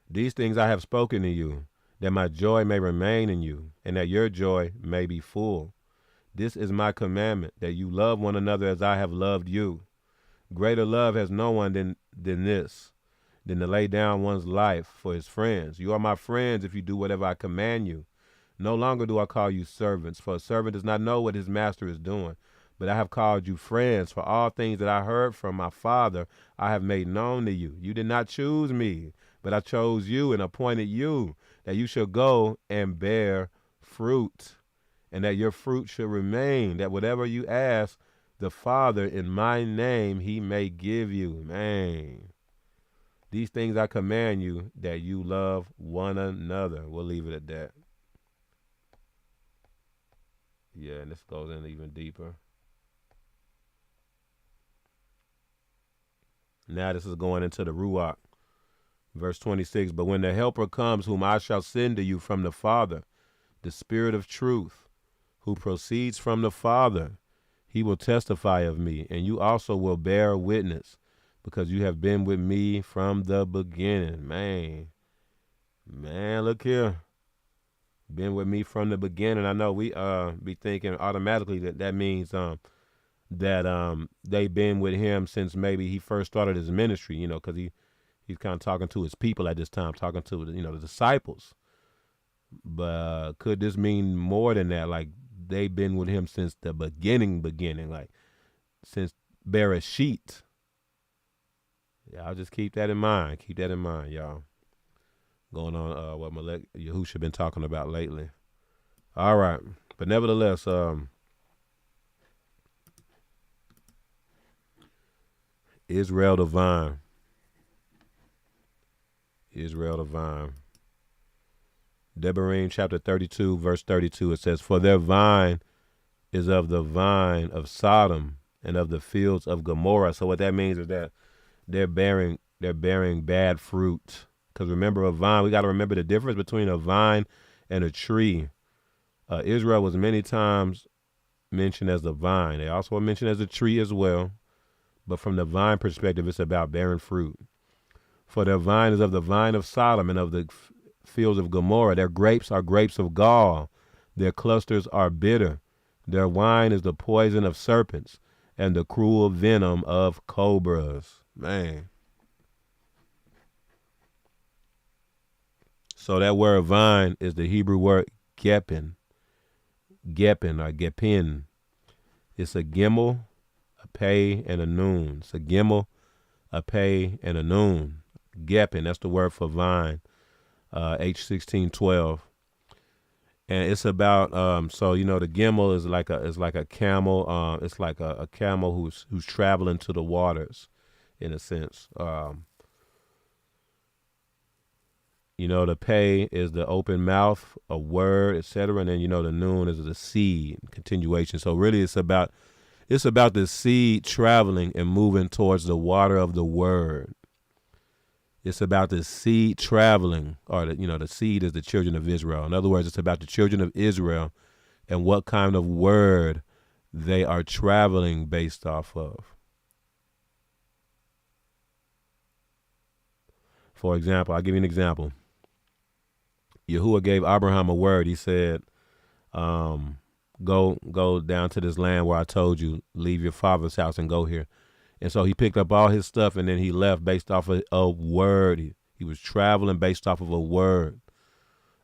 These things I have spoken to you, that my joy may remain in you, and that your joy may be full. This is my commandment, that you love one another as I have loved you. Greater love has no one than this, than to lay down one's life for his friends. You are my friends if you do whatever I command you. No longer do I call you servants, for a servant does not know what his master is doing. But I have called you friends, for all things that I heard from my Father I have made known to you. You did not choose me, but I chose you and appointed you, that you shall go and bear fruit, and that your fruit should remain, that whatever you ask the Father in my name, he may give you. Man, these things I command you, that you love one another. We'll leave it at that. Yeah, and this goes in even deeper. Now this is going into the Ruach. Verse 26, but when the Helper comes, whom I shall send to you from the Father, the Spirit of truth, who proceeds from the Father, he will testify of me, and you also will bear witness, because you have been with me from the beginning. Man, look here. Been with me from the beginning. I know we be thinking automatically that means that they've been with him since maybe he first started his ministry, because he's kind of talking to his people at this time, talking to the disciples. But could this mean more than that? Like they've been with him since the beginning, like since Bereshit. Yeah, I'll just keep that in mind. Keep that in mind, y'all. Going on what Malek Yahusha been talking about lately. All right. But nevertheless, Israel the vine. Israel the vine. Devarim chapter 32, verse 32, it says, for their vine is of the vine of Sodom and of the fields of Gomorrah. So what that means is that they're bearing bad fruit. Because remember, a vine, we got to remember the difference between a vine and a tree. Israel was many times mentioned as the vine. They also are mentioned as a tree as well. But from the vine perspective, it's about bearing fruit. For their vine is of the vine of Sodom and of the fields of Gomorrah. Their grapes are grapes of gall. Their clusters are bitter. Their wine is the poison of serpents and the cruel venom of cobras. Man. So that word vine is the Hebrew word gepin. Gepin or gepin. It's a gimel, a pei, and a nun. It's a gimel, a pei, and a nun. Gepin, that's the word for vine. H1612. And it's about so you know the gimel is like a camel. It's like a camel who's traveling to the waters, in a sense. You know, the pei is the open mouth, a word, etc. And then, you know, the nun is the seed, continuation. So really it's about the seed traveling and moving towards the water of the word. It's about the seed traveling, or the seed is the children of Israel. In other words, it's about the children of Israel and what kind of word they are traveling based off of. For example, I'll give you an example. Yahuwah gave Abraham a word. He said, go down to this land where I told you, leave your father's house and go here. And so he picked up all his stuff and then he left based off of a word. He was traveling based off of a word.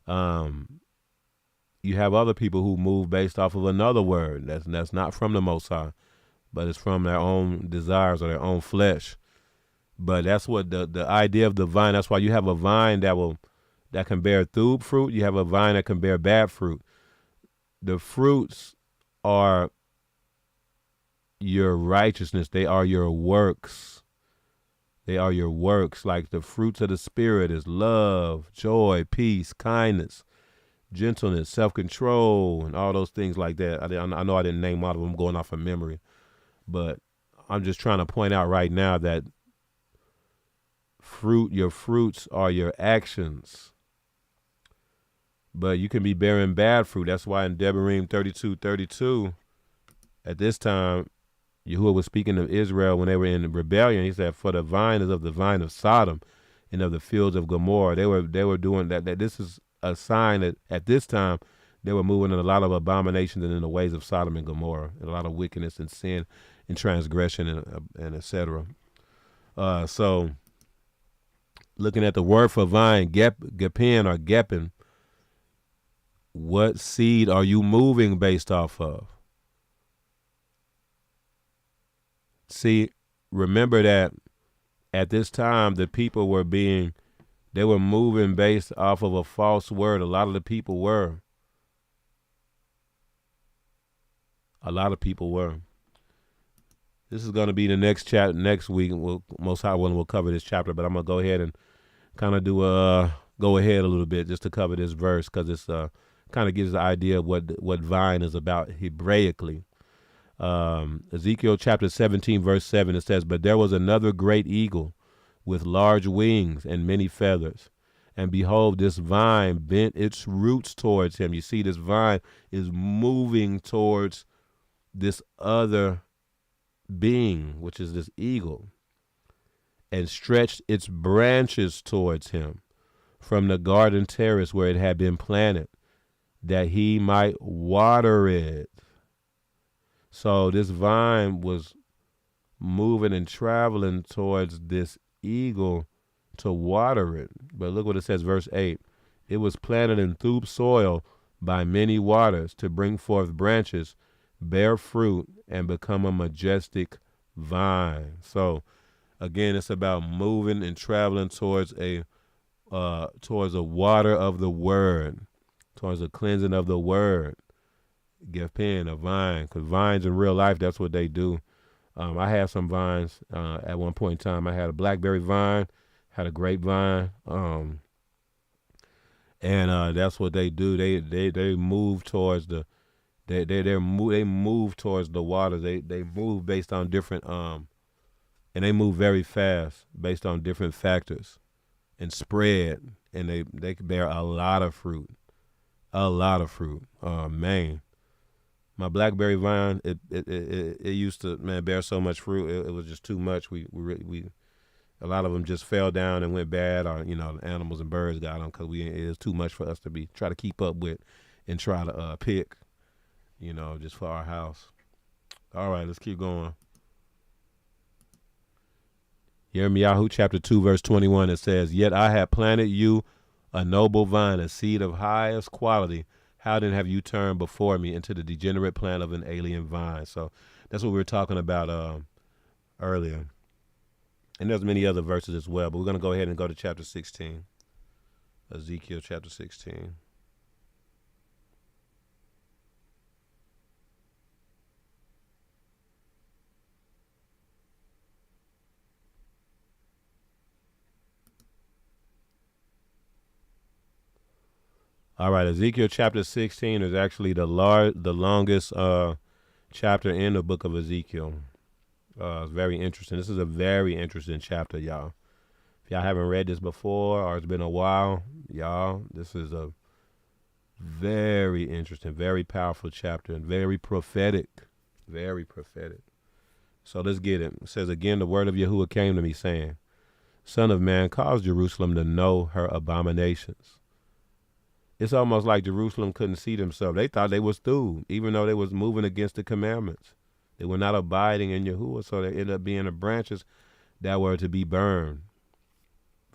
You have other people who move based off of another word that's not from the Most High, but it's from their own desires or their own flesh. But that's what the idea of the vine. That's why you have a vine that can bear thub fruit. You have a vine that can bear bad fruit. The fruits are your righteousness. They are your works. They are your works. Like the fruits of the Spirit is love, joy, peace, kindness, gentleness, self-control, and all those things like that. I know I didn't name all of them, going off of memory, but I'm just trying to point out right now that your fruits are your actions. But you can be bearing bad fruit. That's why in Devarim 32:32, at this time, Yahuwah was speaking of Israel when they were in rebellion. He said, "For the vine is of the vine of Sodom, and of the fields of Gomorrah." They were doing that. That this is a sign that at this time they were moving in a lot of abominations and in the ways of Sodom and Gomorrah, and a lot of wickedness and sin and transgression and etc. So, looking at the word for vine, gepin or gepin. What seed are you moving based off of? See, remember that at this time, the people they were moving based off of a false word. A lot of the people were. A lot of people were. This is going to be the next chapter next week. Most High willing, we'll cover this chapter, but I'm going to go ahead and kind of go ahead a little bit just to cover this verse, because it's kind of gives the idea of what vine is about Hebraically. Ezekiel chapter 17, verse 7, it says, "But there was another great eagle with large wings and many feathers. And behold, this vine bent its roots towards him." You see, this vine is moving towards this other being, which is this eagle, and stretched its branches towards him from the garden terrace where it had been planted, that he might water it. So this vine was moving and traveling towards this eagle to water it. But look what it says, verse 8. "It was planted in thub soil by many waters to bring forth branches, bear fruit, and become a majestic vine." So again, it's about moving and traveling towards a water of the word, towards a cleansing of the word. Give pen a vine, because vines in real life, that's what they do. I had some vines at one point in time. I had a blackberry vine, had a grapevine, and that's what they do. They move towards the they move towards the water. They move based on different and they move very fast based on different factors and spread, and they can bear a lot of fruit. A lot of fruit. Man. My blackberry vine, it used to, man, bear so much fruit. It was just too much. We a lot of them just fell down and went bad, or the animals and birds got them because it was too much for us to try to keep up with and try to pick, just for our house. All right, let's keep going. Yirmiyahu chapter 2 verse 21, it says, "Yet I have planted you a noble vine, a seed of highest quality. How then have you turned before me into the degenerate plant of an alien vine?" So that's what we were talking about earlier. And there's many other verses as well, but we're going to go ahead and go to chapter 16. Ezekiel chapter 16. All right, Ezekiel chapter 16 is actually the longest chapter in the book of Ezekiel. It's very interesting. This is a very interesting chapter, y'all. If y'all haven't read this before or it's been a while, y'all, this is a very interesting, very powerful chapter and very prophetic. Very prophetic. So let's get it. It says, "Again, the word of Yahuwah came to me, saying, Son of man, cause Jerusalem to know her abominations." It's almost like Jerusalem couldn't see themselves. They thought they was through, even though they was moving against the commandments. They were not abiding in Yahuwah, so they ended up being the branches that were to be burned.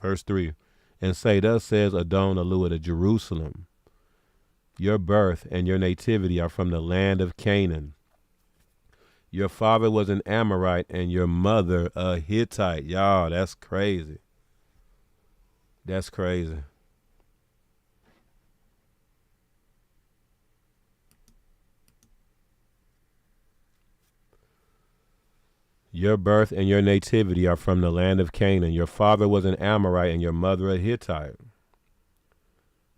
Verse 3, "And say, thus says Adon Aluah to Jerusalem, your birth and your nativity are from the land of Canaan. Your father was an Amorite and your mother a Hittite." Y'all, that's crazy. That's crazy. Your birth and your nativity are from the land of Canaan. Your father was an Amorite and your mother a Hittite.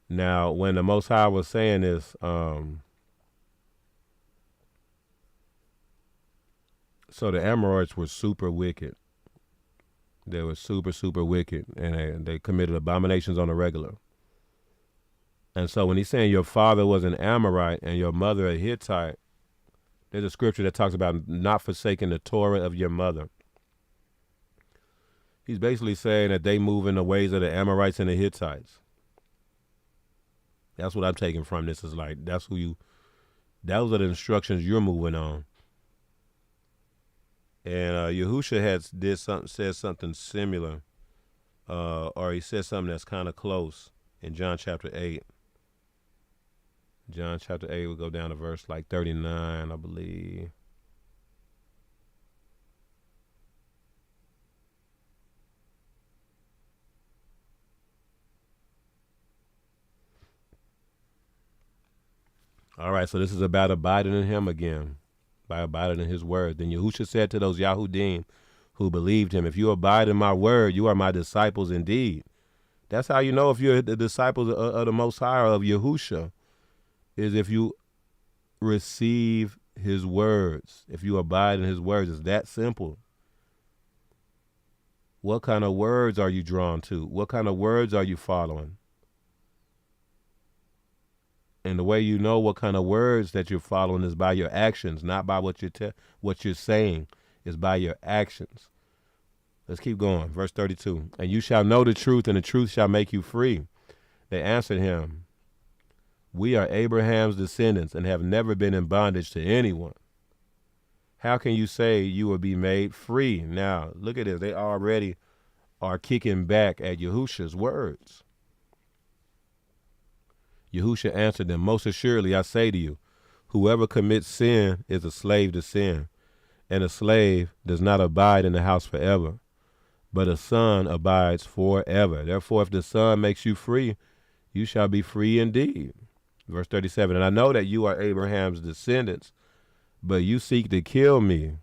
Now, when the Most High was saying this, so the Amorites were super wicked. They were super, super wicked, and they committed abominations on the regular. And so when he's saying your father was an Amorite and your mother a Hittite, there's a scripture that talks about not forsaking the Torah of your mother. He's basically saying that they move in the ways of the Amorites and the Hittites. That's what I'm taking from this. Is like, those are the instructions you're moving on. And Yahusha said something similar, or he said something that's kind of close in John chapter 8. John chapter 8, we'll go down to verse like 39, I believe. All right, so this is about abiding in him again, by abiding in his word. Then Yahusha said to those Yahudim who believed him, "If you abide in my word, you are my disciples indeed." That's how you know if you're the disciples of the Most High, or of Yahusha, is if you receive his words. If you abide in his words, it's that simple. What kind of words are you drawn to? What kind of words are you following? And the way you know what kind of words that you're following is by your actions, not by what you're saying. Is by your actions. Let's keep going. Verse 32. "And you shall know the truth, and the truth shall make you free." They answered him, "We are Abraham's descendants and have never been in bondage to anyone. How can you say you will be made free?" Now, look at this. They already are kicking back at Yahusha's words. Yahusha answered them, "Most assuredly I say to you, whoever commits sin is a slave to sin, and a slave does not abide in the house forever, but a son abides forever. Therefore, if the Son makes you free, you shall be free indeed." Verse 37, "And I know that you are Abraham's descendants, but you seek to kill me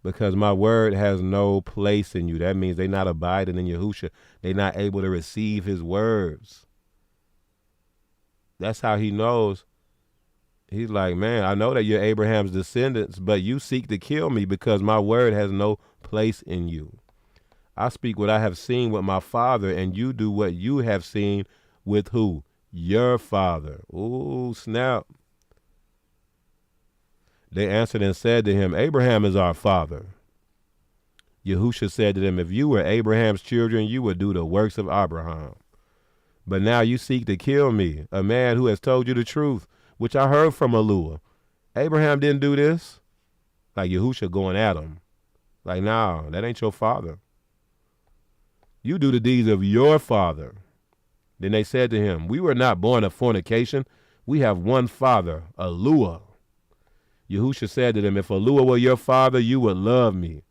because my word has no place in you." That means they're not abiding in Yahusha. They're not able to receive his words. That's how he knows. He's like, man, I know that you're Abraham's descendants, but you seek to kill me because my word has no place in you. I speak what I have seen with my father, and you do what you have seen with who? your father. Ooh, snap. They answered and said to him, Abraham is our father. Yahusha said to them, if you were Abraham's children, you would do the works of Abraham. But now you seek to kill me, a man who has told you the truth, which I heard from Aluah. Abraham didn't do this. Like Yahusha going at him. Like, no, that ain't your father. You do the deeds of your father. Then they said to him, we were not born of fornication. We have one father, Aluah. Yahusha said to them, if Aluah were your father, you would love me.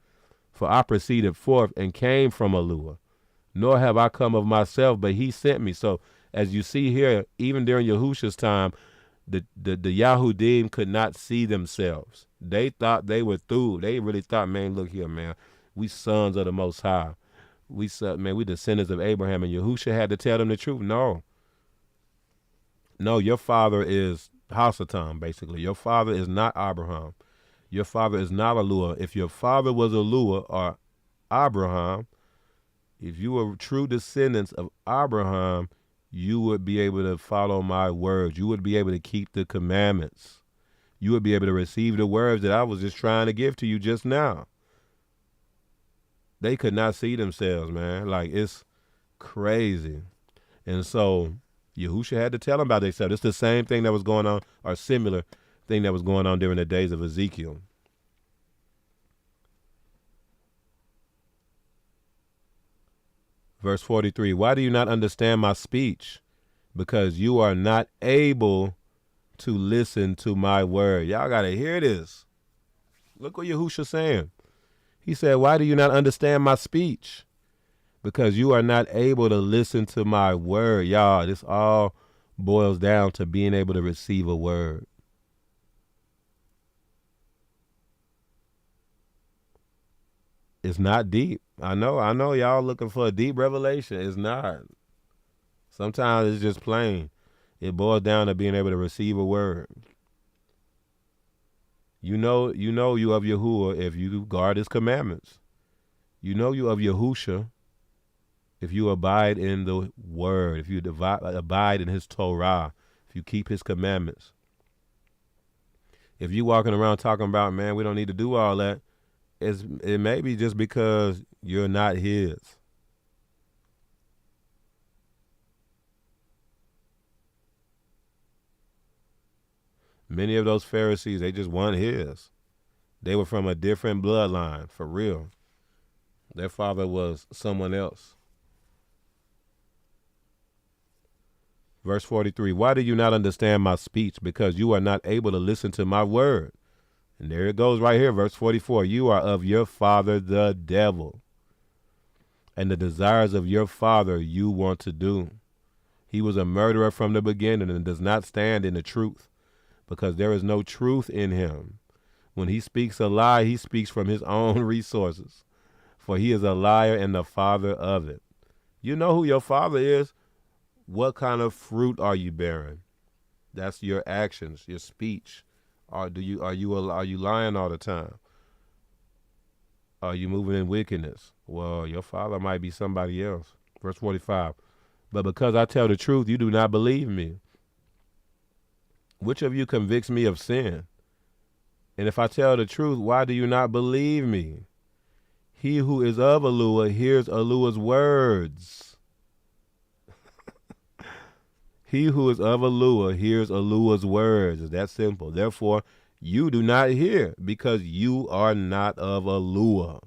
For I proceeded forth and came from Aluah. Nor have I come of myself, but he sent me. So as you see here, even during Yahusha's time, the Yahudim could not see themselves. They thought they were through. They really thought, man, look here, man. We sons of the Most High. We descendants of Abraham. And Yahusha had to tell them the truth. No, your father is Hasatan, basically. Your father is not Abraham. Your father is not Aluah. If your father was Aluah or Abraham, if you were true descendants of Abraham, you would be able to follow my words. You would be able to keep the commandments. You would be able to receive the words that I was just trying to give to you just now. They could not see themselves, man. Like, it's crazy. And so Yahusha had to tell them about themselves. It's the same thing that was going on, or similar thing that was going on during the days of Ezekiel. Verse 43, why do you not understand my speech? Because you are not able to listen to my word. Y'all got to hear this. Look what Yahusha's saying. He said, why do you not understand my speech? Because you are not able to listen to my word. Y'all, this all boils down to being able to receive a word. It's not deep. I know y'all looking for a deep revelation. It's not. Sometimes it's just plain. It boils down to being able to receive a word. You know you of Yahuwah if you guard his commandments. You know you of Yahusha if you abide in the word, if you abide in his Torah, if you keep his commandments. If you walking around talking about, man, we don't need to do all that, it may be just because you're not his. Many of those Pharisees, they just weren't his. They were from a different bloodline, for real. Their father was someone else. Verse 43, why do you not understand my speech? Because you are not able to listen to my word. And there it goes right here, verse 44. You are of your father, the devil, and the desires of your father you want to do. He was a murderer from the beginning and does not stand in the truth, because there is no truth in him. When he speaks a lie, he speaks from his own resources, for he is a liar and the father of it. You know who your father is. What kind of fruit are you bearing? That's your actions, your speech. Are you lying all the time? Are you moving in wickedness? Well, your father might be somebody else. Verse 45. But because I tell the truth, you do not believe me. Which of you convicts me of sin? And if I tell the truth, why do you not believe me? He who is of Aluah hears Aluah's words. He who is of Aluah hears Aluah's words. It's that simple. Therefore, you do not hear, because you are not of Aluah.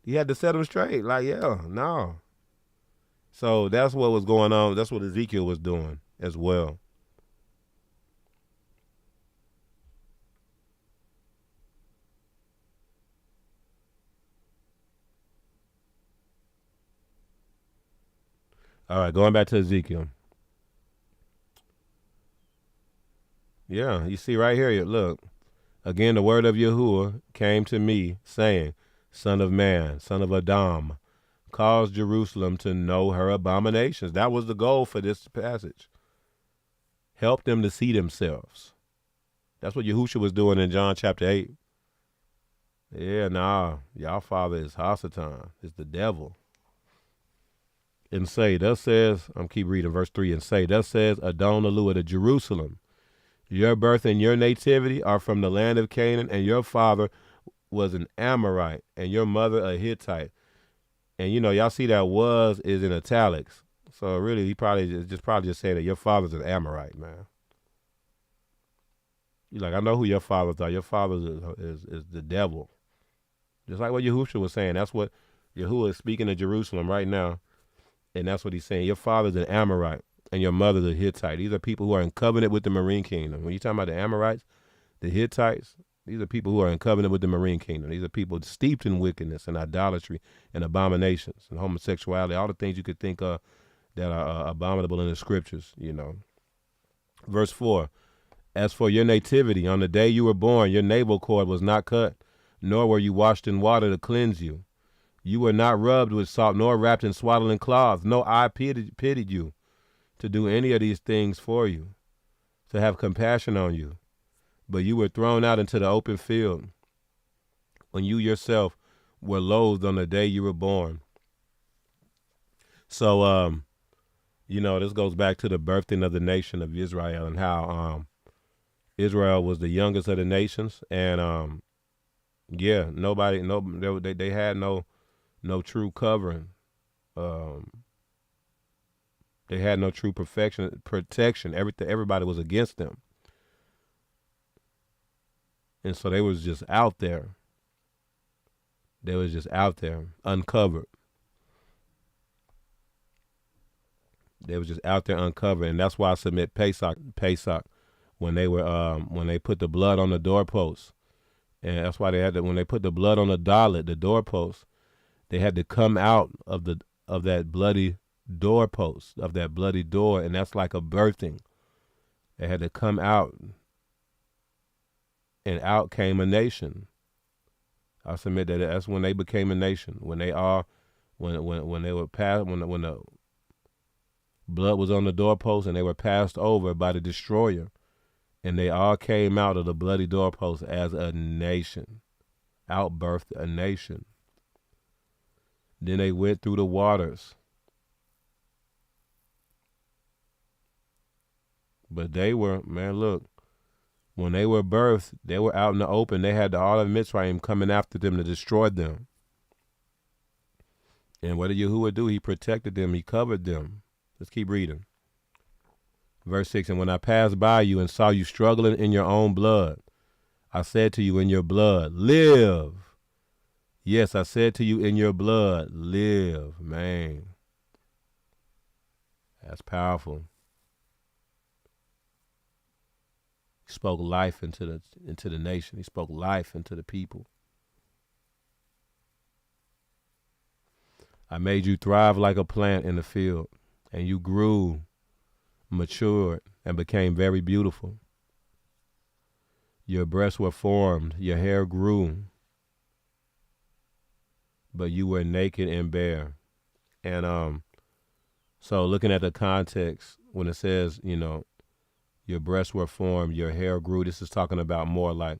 He had to set them straight. Like, yeah, no. So that's what was going on. That's what Ezekiel was doing as well. All right, going back to Ezekiel. Yeah, you see right here, look. Again, the word of Yahuwah came to me, saying, Son of man, son of Adam, cause Jerusalem to know her abominations. That was the goal for this passage. Help them to see themselves. That's what Yahusha was doing in John chapter 8. Yeah, nah, y'all father is Hasatan, is the devil. and say, thus says, I'm keep reading verse 3, and say, thus says Adon Aluah to Jerusalem, your birth and your nativity are from the land of Canaan, and your father was an Amorite, and your mother a Hittite. And y'all see that was is in italics. So really, he probably just say that your father's an Amorite, man. You're like, I know who your fathers are. Your father is the devil. Just like what Yahushua was saying. That's what Yahuwah is speaking to Jerusalem right now. And that's what he's saying. Your father's an Amorite and your mother's a Hittite. These are people who are in covenant with the marine kingdom. When you're talking about the Amorites, the Hittites, these are people who are in covenant with the marine kingdom. These are people steeped in wickedness and idolatry and abominations and homosexuality, all the things you could think of that are abominable in the scriptures, Verse 4, as for your nativity, on the day you were born, your navel cord was not cut, nor were you washed in water to cleanse you. You were not rubbed with salt, nor wrapped in swaddling cloths. No eye pitied you to do any of these things for you, to have compassion on you. But you were thrown out into the open field when you yourself were loathed on the day you were born. So, this goes back to the birthing of the nation of Israel and how Israel was the youngest of the nations. And, they had no true covering. They had no true protection. Everybody was against them. And so they was just out there. They was just out there, uncovered. They was just out there uncovered. And that's why I submit Pesach, when they put the blood on the doorposts. And that's why they had to, when they put the blood on the dalet, the doorpost, they had to come out of that bloody doorpost, of that bloody door, and that's like a birthing. They had to come out, and out came a nation. I submit that's when they became a nation. When they were passed, when the blood was on the doorpost, and they were passed over by the destroyer, and they all came out of the bloody doorpost as a nation, outbirthed a nation. Then they went through the waters. But they were, man, look, when they were birthed, they were out in the open. They had the all of Mitzrayim coming after them to destroy them. And what did Yahuwah do? He protected them. He covered them. Let's keep reading. Verse 6, and when I passed by you and saw you struggling in your own blood, I said to you in your blood, live. Yes, I said to you in your blood, live. Man, that's powerful. He spoke life into the nation. He spoke life into the people. I made you thrive like a plant in the field, and you grew, matured, and became very beautiful. Your breasts were formed, your hair grew, but you were naked and bare. And so looking at the context, when it says, your breasts were formed, your hair grew, this is talking about more like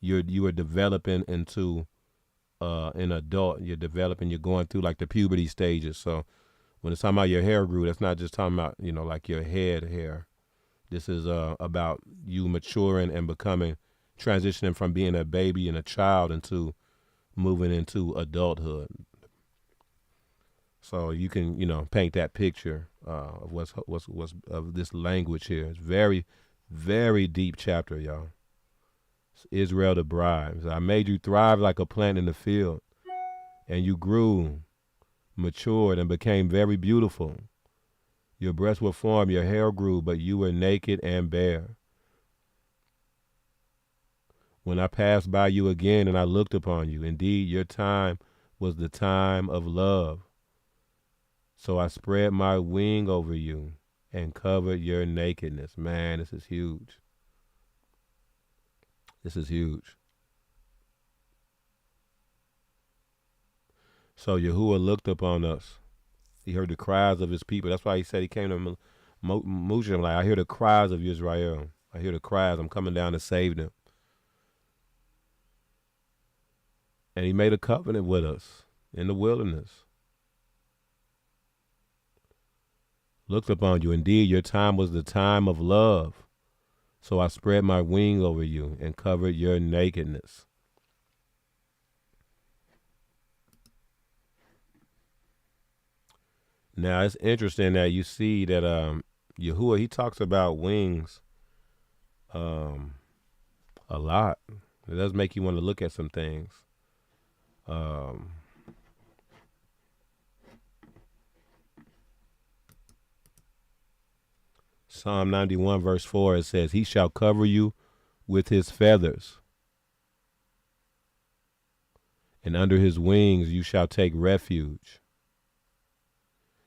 you were developing into an adult. You're developing, you're going through like the puberty stages. So when it's talking about your hair grew, that's not just talking about, like your head hair. This is about you maturing and transitioning from being a baby and a child into moving into adulthood. So you can, paint that picture of what's of this language here. It's very, very deep chapter, y'all. It's Israel the bride. So I made you thrive like a plant in the field, and you grew, matured, and became very beautiful. Your breasts were formed, your hair grew, but you were naked and bare. When I passed by you again and I looked upon you, indeed your time was the time of love. So I spread my wing over you and covered your nakedness. Man, this is huge. This is huge. So Yahuwah looked upon us. He heard the cries of his people. That's why he said he came to Moshe, like, I hear the cries of Israel. I hear the cries. I'm coming down to save them. And he made a covenant with us in the wilderness. looked upon you. Indeed, your time was the time of love. So I spread my wing over you and covered your nakedness. Now, it's interesting that you see that Yahuwah, he talks about wings a lot. It does make you want to look at some things. Psalm 91 verse 4, it says, he shall cover you with his feathers, and under his wings you shall take refuge.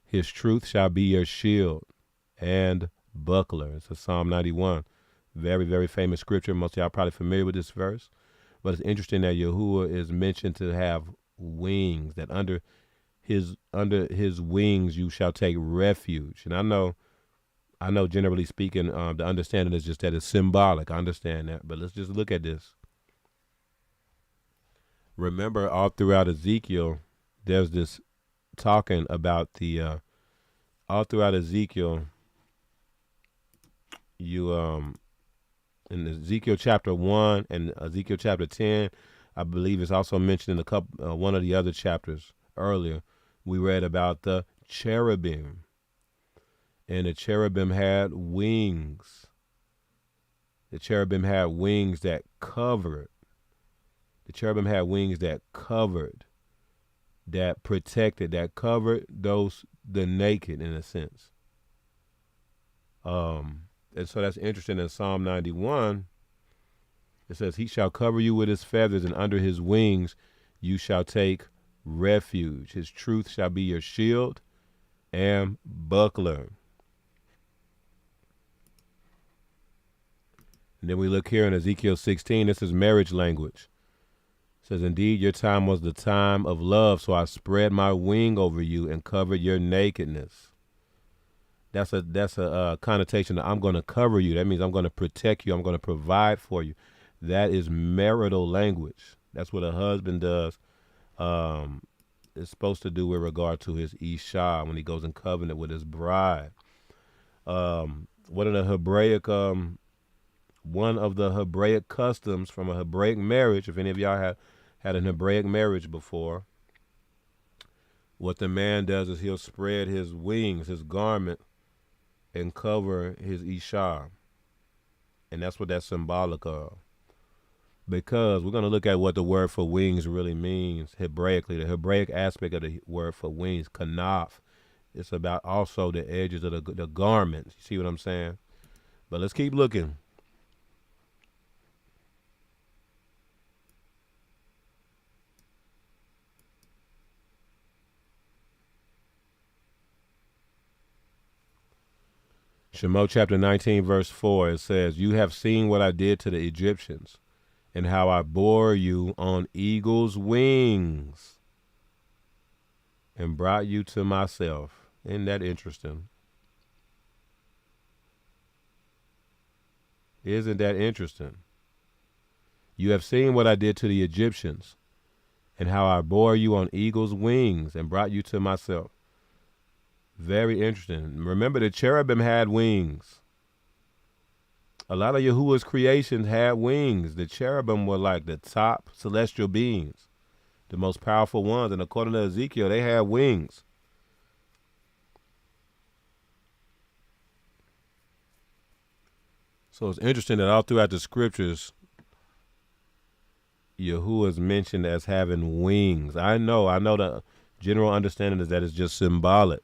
His truth shall be your shield and buckler. It's a Psalm 91. Very, very famous scripture. Most of y'all are probably familiar with this verse. But it's interesting that Yahuwah is mentioned to have wings, that under his wings you shall take refuge. And I know generally speaking, the understanding is just that it's symbolic. I understand that. But let's just look at this. Remember, all throughout Ezekiel, there's this talking about the all throughout Ezekiel, you in Ezekiel chapter 1 and Ezekiel chapter 10, I believe it's also mentioned in one of the other chapters earlier. We read about the cherubim, and the cherubim had wings. The cherubim had wings that covered. The cherubim had wings that covered, that protected, that covered the naked in a sense. And so that's interesting. In Psalm 91, it says, he shall cover you with his feathers, and under his wings you shall take refuge. His truth shall be your shield and buckler. And then we look here in Ezekiel 16. This is marriage language. It says, indeed, your time was the time of love, so I spread my wing over you and covered your nakedness. That's a connotation that I'm going to cover you. That means I'm going to protect you. I'm going to provide for you. That is marital language. That's what a husband does. Is supposed to do with regard to his Isha when he goes in covenant with his bride. One of the Hebraic customs from a Hebraic marriage, if any of y'all have had an Hebraic marriage before, what the man does is he'll spread his wings, his garment, and cover his Isha. And that's what that's symbolic of. Because we're going to look at what the word for wings really means Hebraically. The Hebraic aspect of the word for wings, kanaf, it's about also the edges of the garments. You see what I'm saying? But let's keep looking. Shemot chapter 19 verse 4, it says, you have seen what I did to the Egyptians, and how I bore you on eagle's wings and brought you to myself. Isn't that interesting? Isn't that interesting? You have seen what I did to the Egyptians, and how I bore you on eagle's wings and brought you to myself. Very interesting. Remember, the cherubim had wings. A lot of Yahuwah's creations had wings. The cherubim were like the top celestial beings, the most powerful ones. And according to Ezekiel, they had wings. So it's interesting that all throughout the scriptures, Yahuwah is mentioned as having wings. I know the general understanding is that it's just symbolic.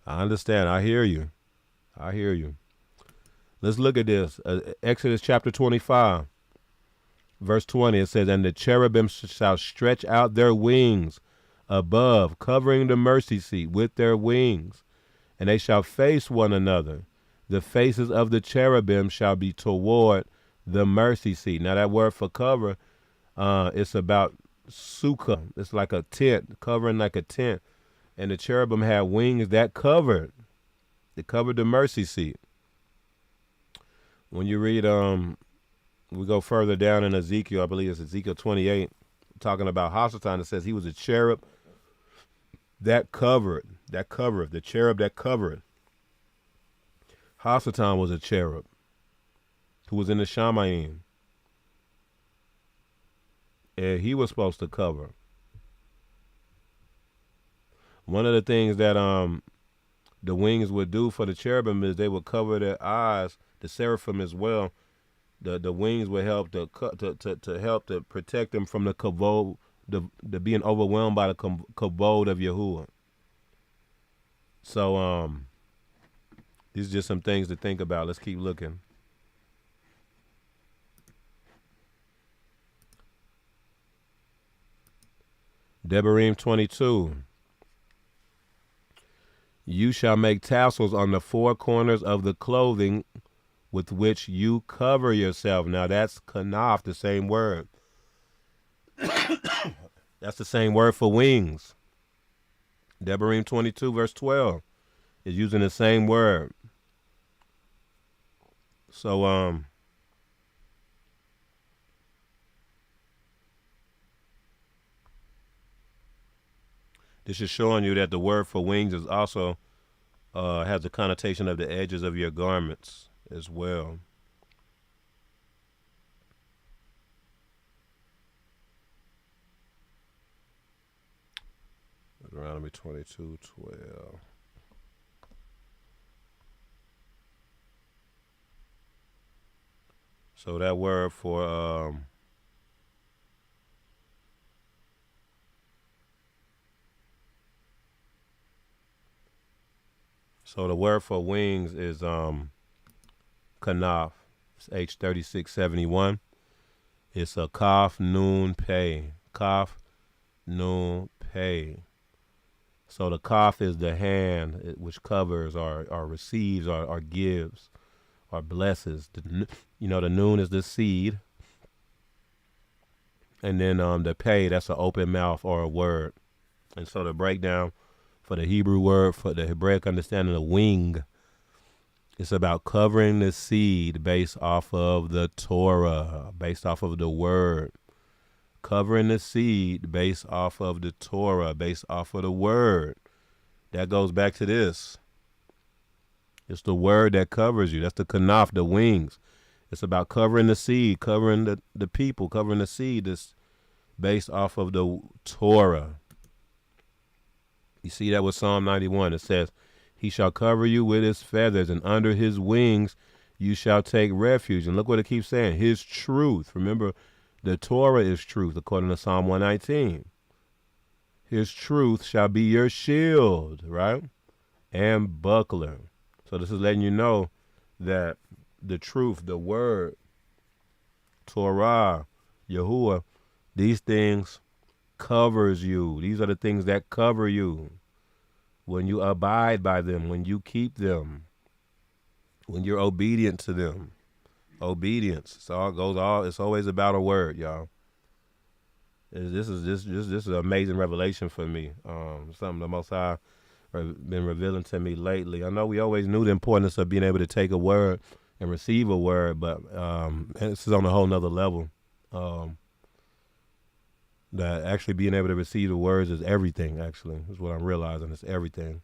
I understand. I hear you. Let's look at this. Exodus chapter 25, verse 20. It says, and the cherubim shall stretch out their wings above, covering the mercy seat with their wings, and they shall face one another. The faces of the cherubim shall be toward the mercy seat. Now that word for cover, it's about sukkah. It's like a tent, covering like a tent. And the cherubim had wings that covered. They covered the mercy seat. When you read, we go further down in Ezekiel, I believe it's Ezekiel 28, talking about Hasatan, it says he was a cherub that covered, the cherub that covered. Hasatan was a cherub who was in the Shamayim. And he was supposed to cover. One of the things that the wings would do for the cherubim is they would cover their eyes, the seraphim as well. The wings would help to help to protect them from the kavod, the being overwhelmed by the kavod of Yahuwah. So these are just some things to think about. Let's keep looking. Devarim 22. You shall make tassels on the four corners of the clothing with which you cover yourself. Now that's kanaf, the same word. That's the same word for wings. Devarim 22 verse 12 is using the same word. So this is showing you that the word for wings is also has the connotation of the edges of your garments as well. Deuteronomy 22:12. So that word for so the word for wings is kanaf. It's H3671. It's a kaf nun pei. Kaf nun pei. So the kaf is the hand which covers or receives or gives or blesses. The nun is the seed. And then the pei, that's an open mouth or a word. And so the breakdown for the Hebrew word, for the Hebraic understanding of wing, it's about covering the seed based off of the Torah, based off of the word. Covering the seed based off of the Torah, based off of the word. That goes back to this. It's the word that covers you. That's the kanaf, the wings. It's about covering the seed, covering the people, covering the seed that's based off of the Torah. You see that with Psalm 91. It says, he shall cover you with his feathers, and under his wings you shall take refuge. And look what it keeps saying. His truth. Remember, the Torah is truth, according to Psalm 119. His truth shall be your shield, right? And buckler. So this is letting you know that the truth, the word, Torah, Yahuwah, these things covers you. These are the things that cover you. When you abide by them, when you keep them, when you're obedient to them. Obedience. It's always about a word, y'all. This is an amazing revelation for me. Something the Most High been revealing to me lately. I know we always knew the importance of being able to take a word and receive a word, but this is on a whole nother level. That actually being able to receive the words is everything, actually, is what I'm realizing. It's everything.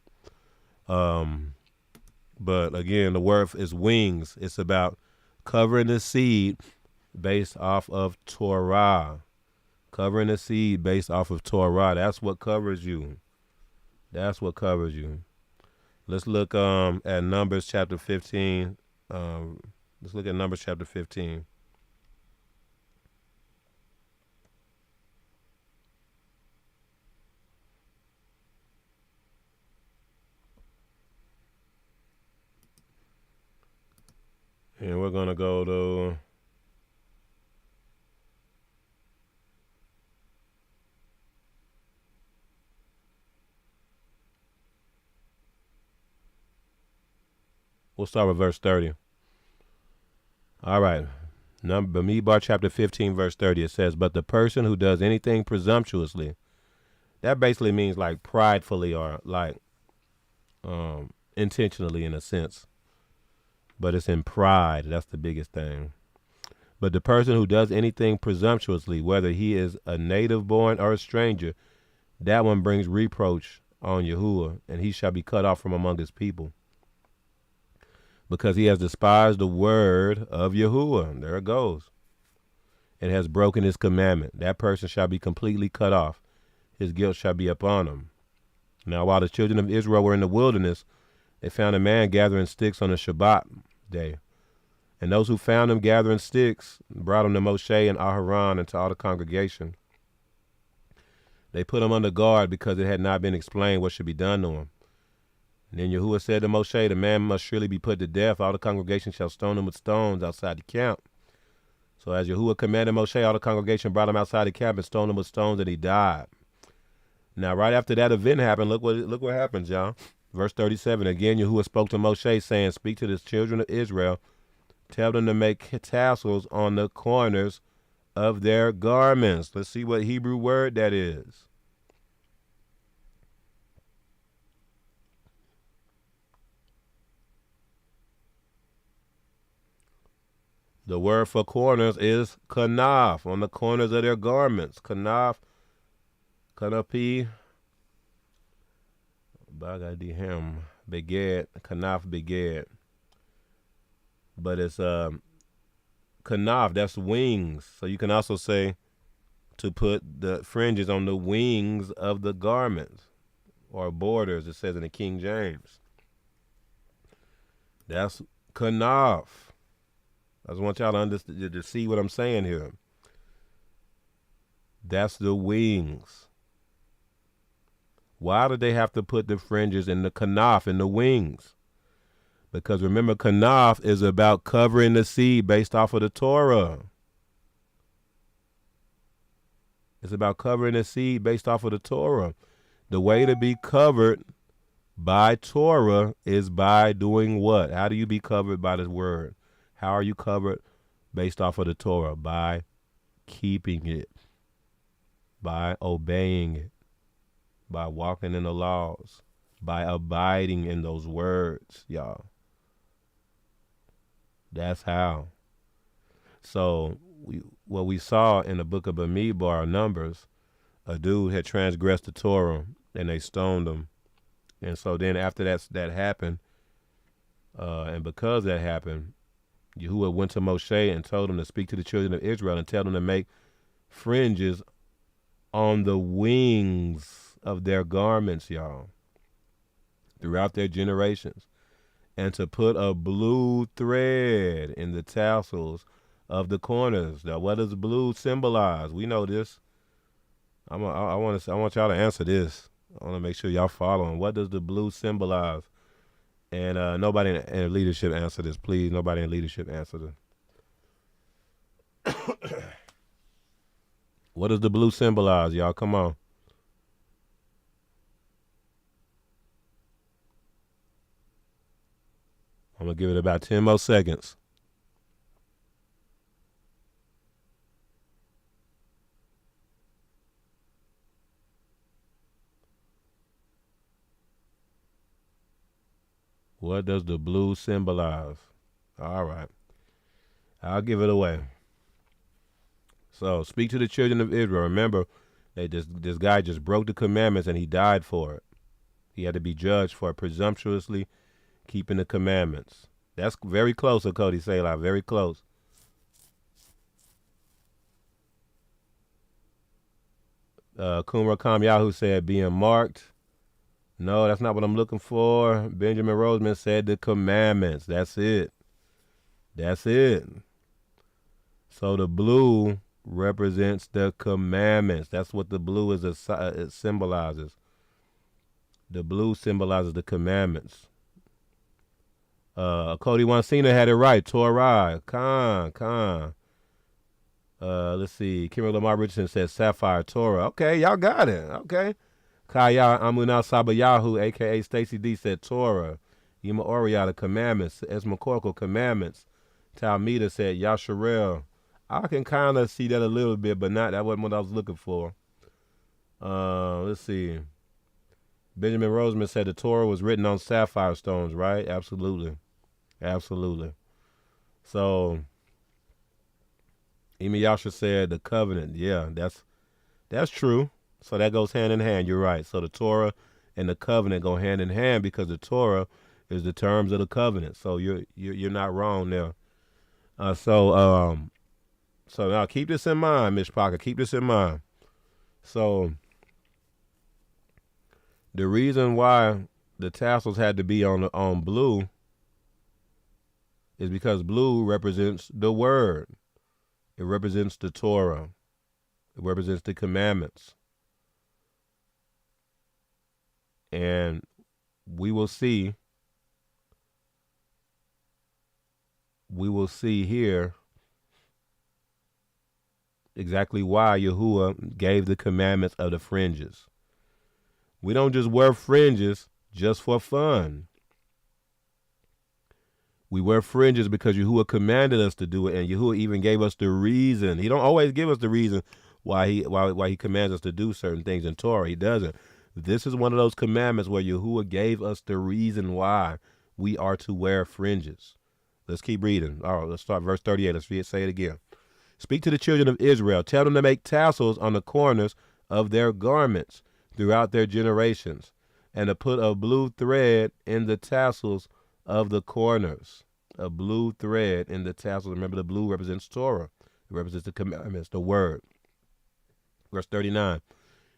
But again, the word is wings. It's about covering the seed based off of Torah. Covering the seed based off of Torah. That's what covers you. That's what covers you. Let's look at Numbers chapter 15. Let's look at Numbers chapter 15. And we're going to go to we'll start with verse 30. All right. Bamidbar chapter 15, verse 30. It says, but the person who does anything presumptuously, that basically means like pridefully or like intentionally in a sense. But it's in pride. That's the biggest thing. But the person who does anything presumptuously, whether he is a native born or a stranger, that one brings reproach on Yahuwah, and he shall be cut off from among his people. because he has despised the word of Yahuwah. There it goes. And has broken his commandment. That person shall be completely cut off. His guilt shall be upon him. Now, while the children of Israel were in the wilderness, they found a man gathering sticks on the Shabbat day. And those who found him gathering sticks brought him to Moshe and Aharon and to all the congregation. They put him under guard because it had not been explained what should be done to him. And then Yahuwah said to Moshe, the man must surely be put to death. All the congregation shall stone him with stones outside the camp. So as Yahuwah commanded Moshe, all the congregation brought him outside the camp and stoned him with stones, and he died. Now, right after that event happened, look what happens, y'all. Verse 37, again, Yahuwah spoke to Moshe, saying, speak to the children of Israel. Tell them to make tassels on the corners of their garments. Let's see what Hebrew word that is. The word for corners is kanaf, on the corners of their garments. Kanaf, kanapi, bagadihem, beged, kanaf beged. But it's kanaf, that's wings. So you can also say to put the fringes on the wings of the garments, or borders, it says in the King James. That's kanaf. I just want y'all to understand, to see what I'm saying here. That's the wings. Why did they have to put the fringes in the kanaf, in the wings? Because remember, kanaf is about covering the seed based off of the Torah. It's about covering the seed based off of the Torah. The way to be covered by Torah is by doing what? How do you be covered by this word? How are you covered based off of the Torah? By keeping it, by obeying it, by walking in the laws, by abiding in those words, y'all. That's how. So what we saw in the book of Bamidbar, Numbers, a dude had transgressed the Torah and they stoned him. And so then after that happened, and because that happened, Yahuwah went to Moshe and told him to speak to the children of Israel and tell them to make fringes on the wings of their garments, y'all, throughout their generations, and to put a blue thread in the tassels of the corners. Now, what does blue symbolize? We know this. I want y'all to answer this. I want to make sure y'all following. What does the blue symbolize? And nobody in leadership answer this, please. Nobody in leadership answer this. What does the blue symbolize, y'all? Come on. I'm going to give it about 10 more seconds. What does the blue symbolize? All right. I'll give it away. So, speak to the children of Israel. Remember, this guy just broke the commandments and he died for it. He had to be judged for presumptuously keeping the commandments. That's very close, Cody Selah, very close. Kumra Kamyahu said being marked. No, that's not what I'm looking for. Benjamin Roseman said the commandments. That's it. That's it. So the blue represents the commandments. That's what the blue is. It symbolizes. The blue symbolizes the commandments. Cody Wansina had it right. Torah. Khan. Let's see. Kimberly Lamar Richardson said sapphire Torah. Okay, y'all got it. Okay. Kaya Amunal Sabayahu, a.k.a. Stacy D, said Torah. Yima Oriata, commandments. Esma Korko, commandments. Talmida said Yasharel. I can kind of see that a little bit, but that wasn't what I was looking for. Let's see. Benjamin Roseman said the Torah was written on sapphire stones, right? Absolutely. So, Imi Yasha said the covenant. Yeah, that's true. So that goes hand in hand. You're right. So the Torah and the covenant go hand in hand because the Torah is the terms of the covenant. So you're not wrong there. So now keep this in mind, Miss Parker. Keep this in mind. So the reason why the tassels had to be on blue is because blue represents the word. It represents the Torah. It represents the commandments. And we will see here exactly why Yahuwah gave the commandments of the fringes. We don't just wear fringes just for fun. We wear fringes because Yahuwah commanded us to do it, and Yahuwah even gave us the reason. He don't always give us the reason why he commands us to do certain things in Torah. He doesn't. This is one of those commandments where Yahuwah gave us the reason why we are to wear fringes. Let's keep reading. All right, let's start verse 38. Let's say it again. Speak to the children of Israel. Tell them to make tassels on the corners of their garments throughout their generations, and to put a blue thread in the tassels of the corners. A blue thread in the tassels. Remember, the blue represents Torah. It represents the commandments, the word. Verse 39.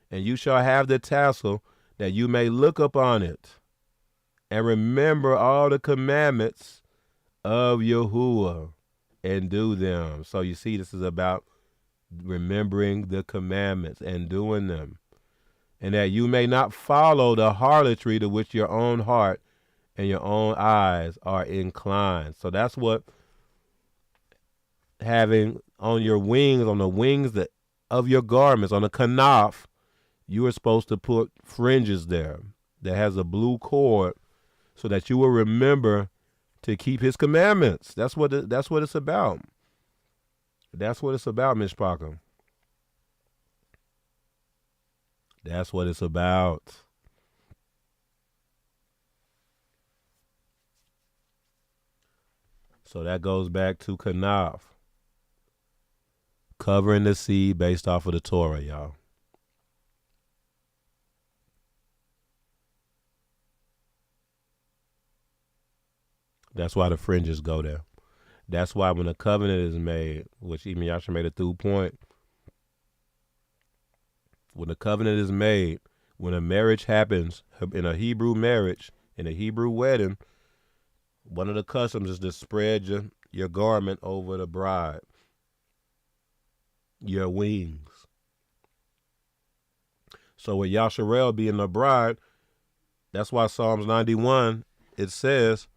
And you shall have the tassel that you may look upon it and remember all the commandments of Yahuwah and do them. So you see, this is about remembering the commandments and doing them. And that you may not follow the harlotry to which your own heart and your own eyes are inclined. So that's what having on your wings, on the wings of your garments, on the kanaf, you are supposed to put fringes there that has a blue cord so that you will remember to keep his commandments. That's what it's about. That's what it's about, Miss Parker. That's what it's about. So that goes back to kanaf. Covering the seed based off of the Torah, y'all. That's why the fringes go there. That's why when a covenant is made, which even Yasha made a through point, when a covenant is made, when a marriage happens, in a Hebrew marriage, in a Hebrew wedding, one of the customs is to spread your garment over the bride, your wings. So with Yasharel being the bride, that's why Psalms 91, it says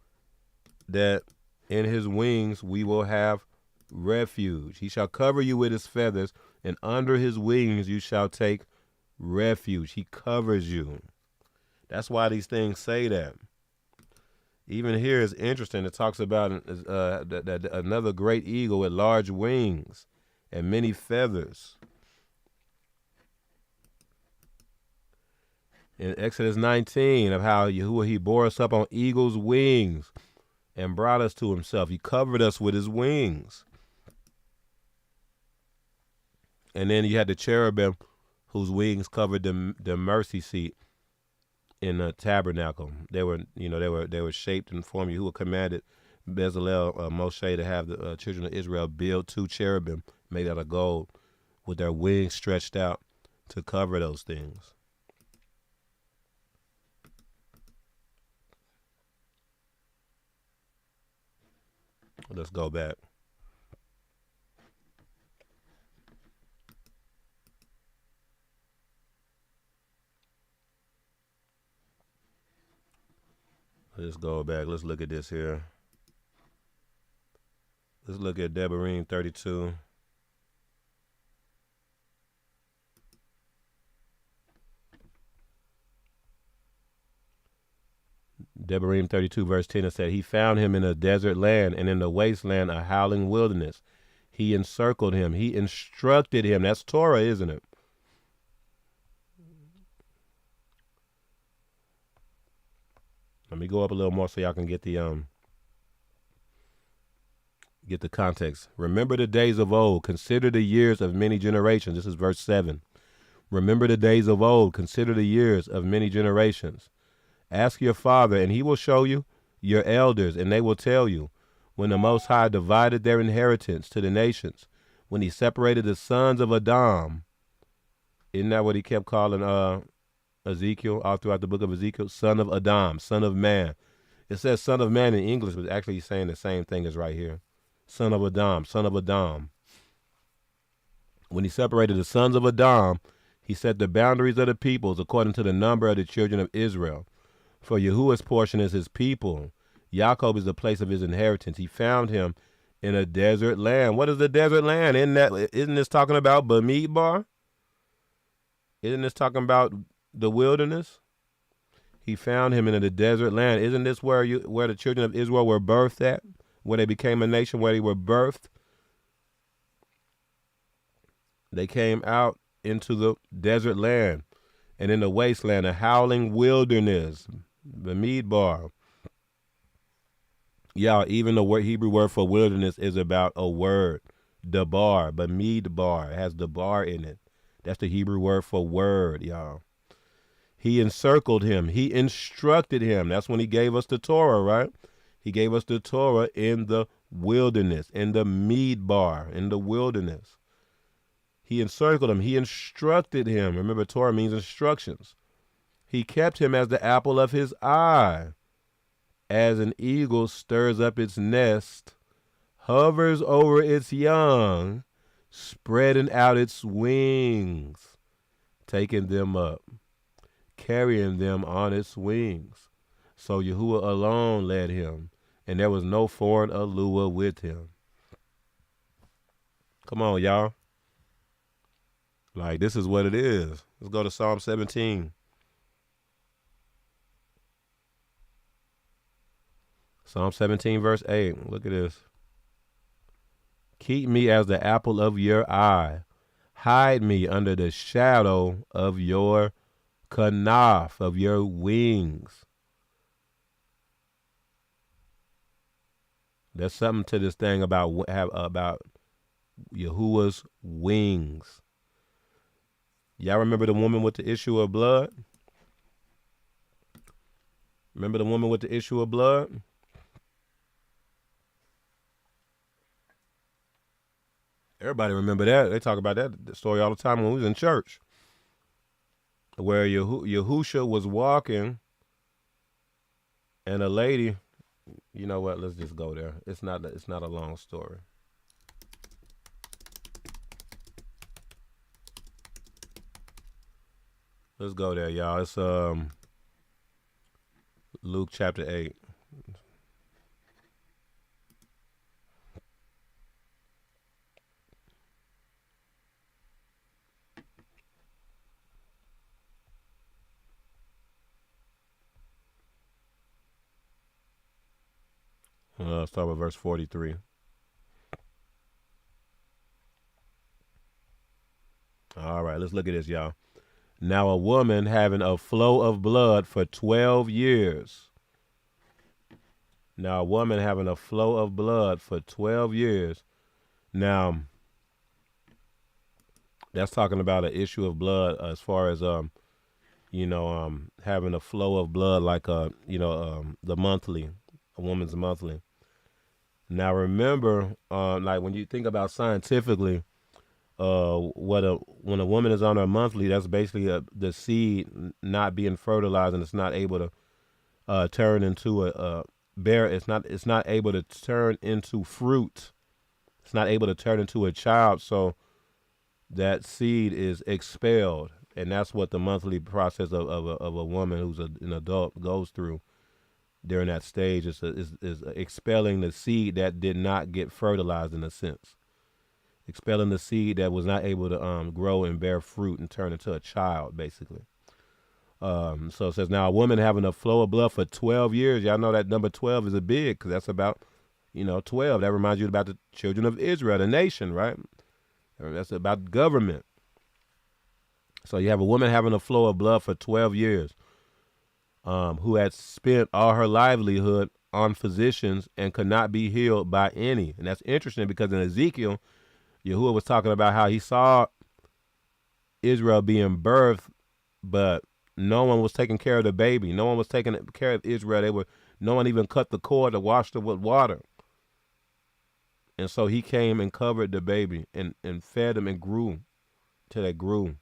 that in his wings we will have refuge. He shall cover you with his feathers, and under his wings you shall take refuge. He covers you. That's why these things say that. Even here is interesting. It talks about that another great eagle with large wings and many feathers. In Exodus 19, of how Yahuwah, he bore us up on eagle's wings and brought us to himself. He covered us with his wings. And then you had the cherubim whose wings covered the mercy seat in the tabernacle. They were shaped and formed. Yahuwah commanded Bezalel, Moshe, to have the children of Israel build 2 cherubim made out of gold with their wings stretched out to cover those things. Let's go back. Let's go back. Let's look at this here. Let's look at Devarim 32. Devarim 32 verse 10, it said, he found him in a desert land and in the wasteland a howling wilderness. He encircled him. He instructed him. That's Torah, isn't it? Let me go up a little more so y'all can get the context. Remember the days of old. Consider the years of many generations. This is verse 7. Remember the days of old. Consider the years of many generations. Ask your father, and he will show you, your elders, and they will tell you, when the Most High divided their inheritance to the nations, when he separated the sons of Adam, isn't that what he kept calling Ezekiel all throughout the book of Ezekiel? Son of Adam, son of man. It says son of man in English, but actually he's saying the same thing as right here. Son of Adam, son of Adam. When he separated the sons of Adam, he set the boundaries of the peoples according to the number of the children of Israel. For Yahuwah's portion is his people. Jacob is the place of his inheritance. He found him in a desert land. What is the desert land? Isn't this talking about Bamidbar? Isn't this talking about the wilderness? He found him in the desert land. Isn't this where the children of Israel were birthed at? Where they became a nation, where they were birthed? They came out into the desert land and in the wasteland, a howling wilderness, Bamidbar. Y'all, even the Hebrew word for wilderness is about a word, dabar, Bamidbar. It has dabar in it. That's the Hebrew word for word, y'all. He encircled him. He instructed him. That's when he gave us the Torah, right? He gave us the Torah in the wilderness, in the Midbar, in the wilderness. He encircled him. He instructed him. Remember, Torah means instructions. He kept him as the apple of his eye. As an eagle stirs up its nest, hovers over its young, spreading out its wings, taking them up, carrying them on its wings. So Yahuwah alone led him, and there was no foreign Aluah with him. Come on, y'all. Like, this is what it is. Let's go to Psalm 17. Psalm 17, verse 8. Look at this. Keep me as the apple of your eye. Hide me under the shadow of your kanaf, of your wings. There's something to this thing about Yahuwah's wings. Y'all remember the woman with the issue of blood? Remember the woman with the issue of blood? Everybody remember that. They talk about that story all the time when we was in church. Where Yahusha was walking and a lady, you know what, let's just go there. It's not a long story. Let's go there, y'all. It's Luke chapter 8. Start with verse 43. All right, let's look at this, y'all. Now a woman having a flow of blood for 12 years. Now a woman having a flow of blood for 12 years. Now, that's talking about an issue of blood as far as, having a flow of blood like, the monthly, a woman's monthly. Now remember, like when you think about scientifically, when a woman is on her monthly, that's basically the seed not being fertilized and it's not able to turn into a bear. It's not able to turn into fruit. It's not able to turn into a child. So that seed is expelled, and that's what the monthly process of a woman who's an adult goes through during that stage is expelling the seed that did not get fertilized, in a sense. Expelling the seed that was not able to grow and bear fruit and turn into a child, basically. So it says, now a woman having a flow of blood for 12 years. Y'all know that number 12 is a big, because that's about, 12. That reminds you about the children of Israel, the nation, right? That's about government. So you have a woman having a flow of blood for 12 years. Who had spent all her livelihood on physicians and could not be healed by any. And that's interesting because in Ezekiel, Yahuwah was talking about how he saw Israel being birthed, but no one was taking care of the baby. No one was taking care of Israel. No one even cut the cord to wash it with water. And so he came and covered the baby and fed him and grew till it grew.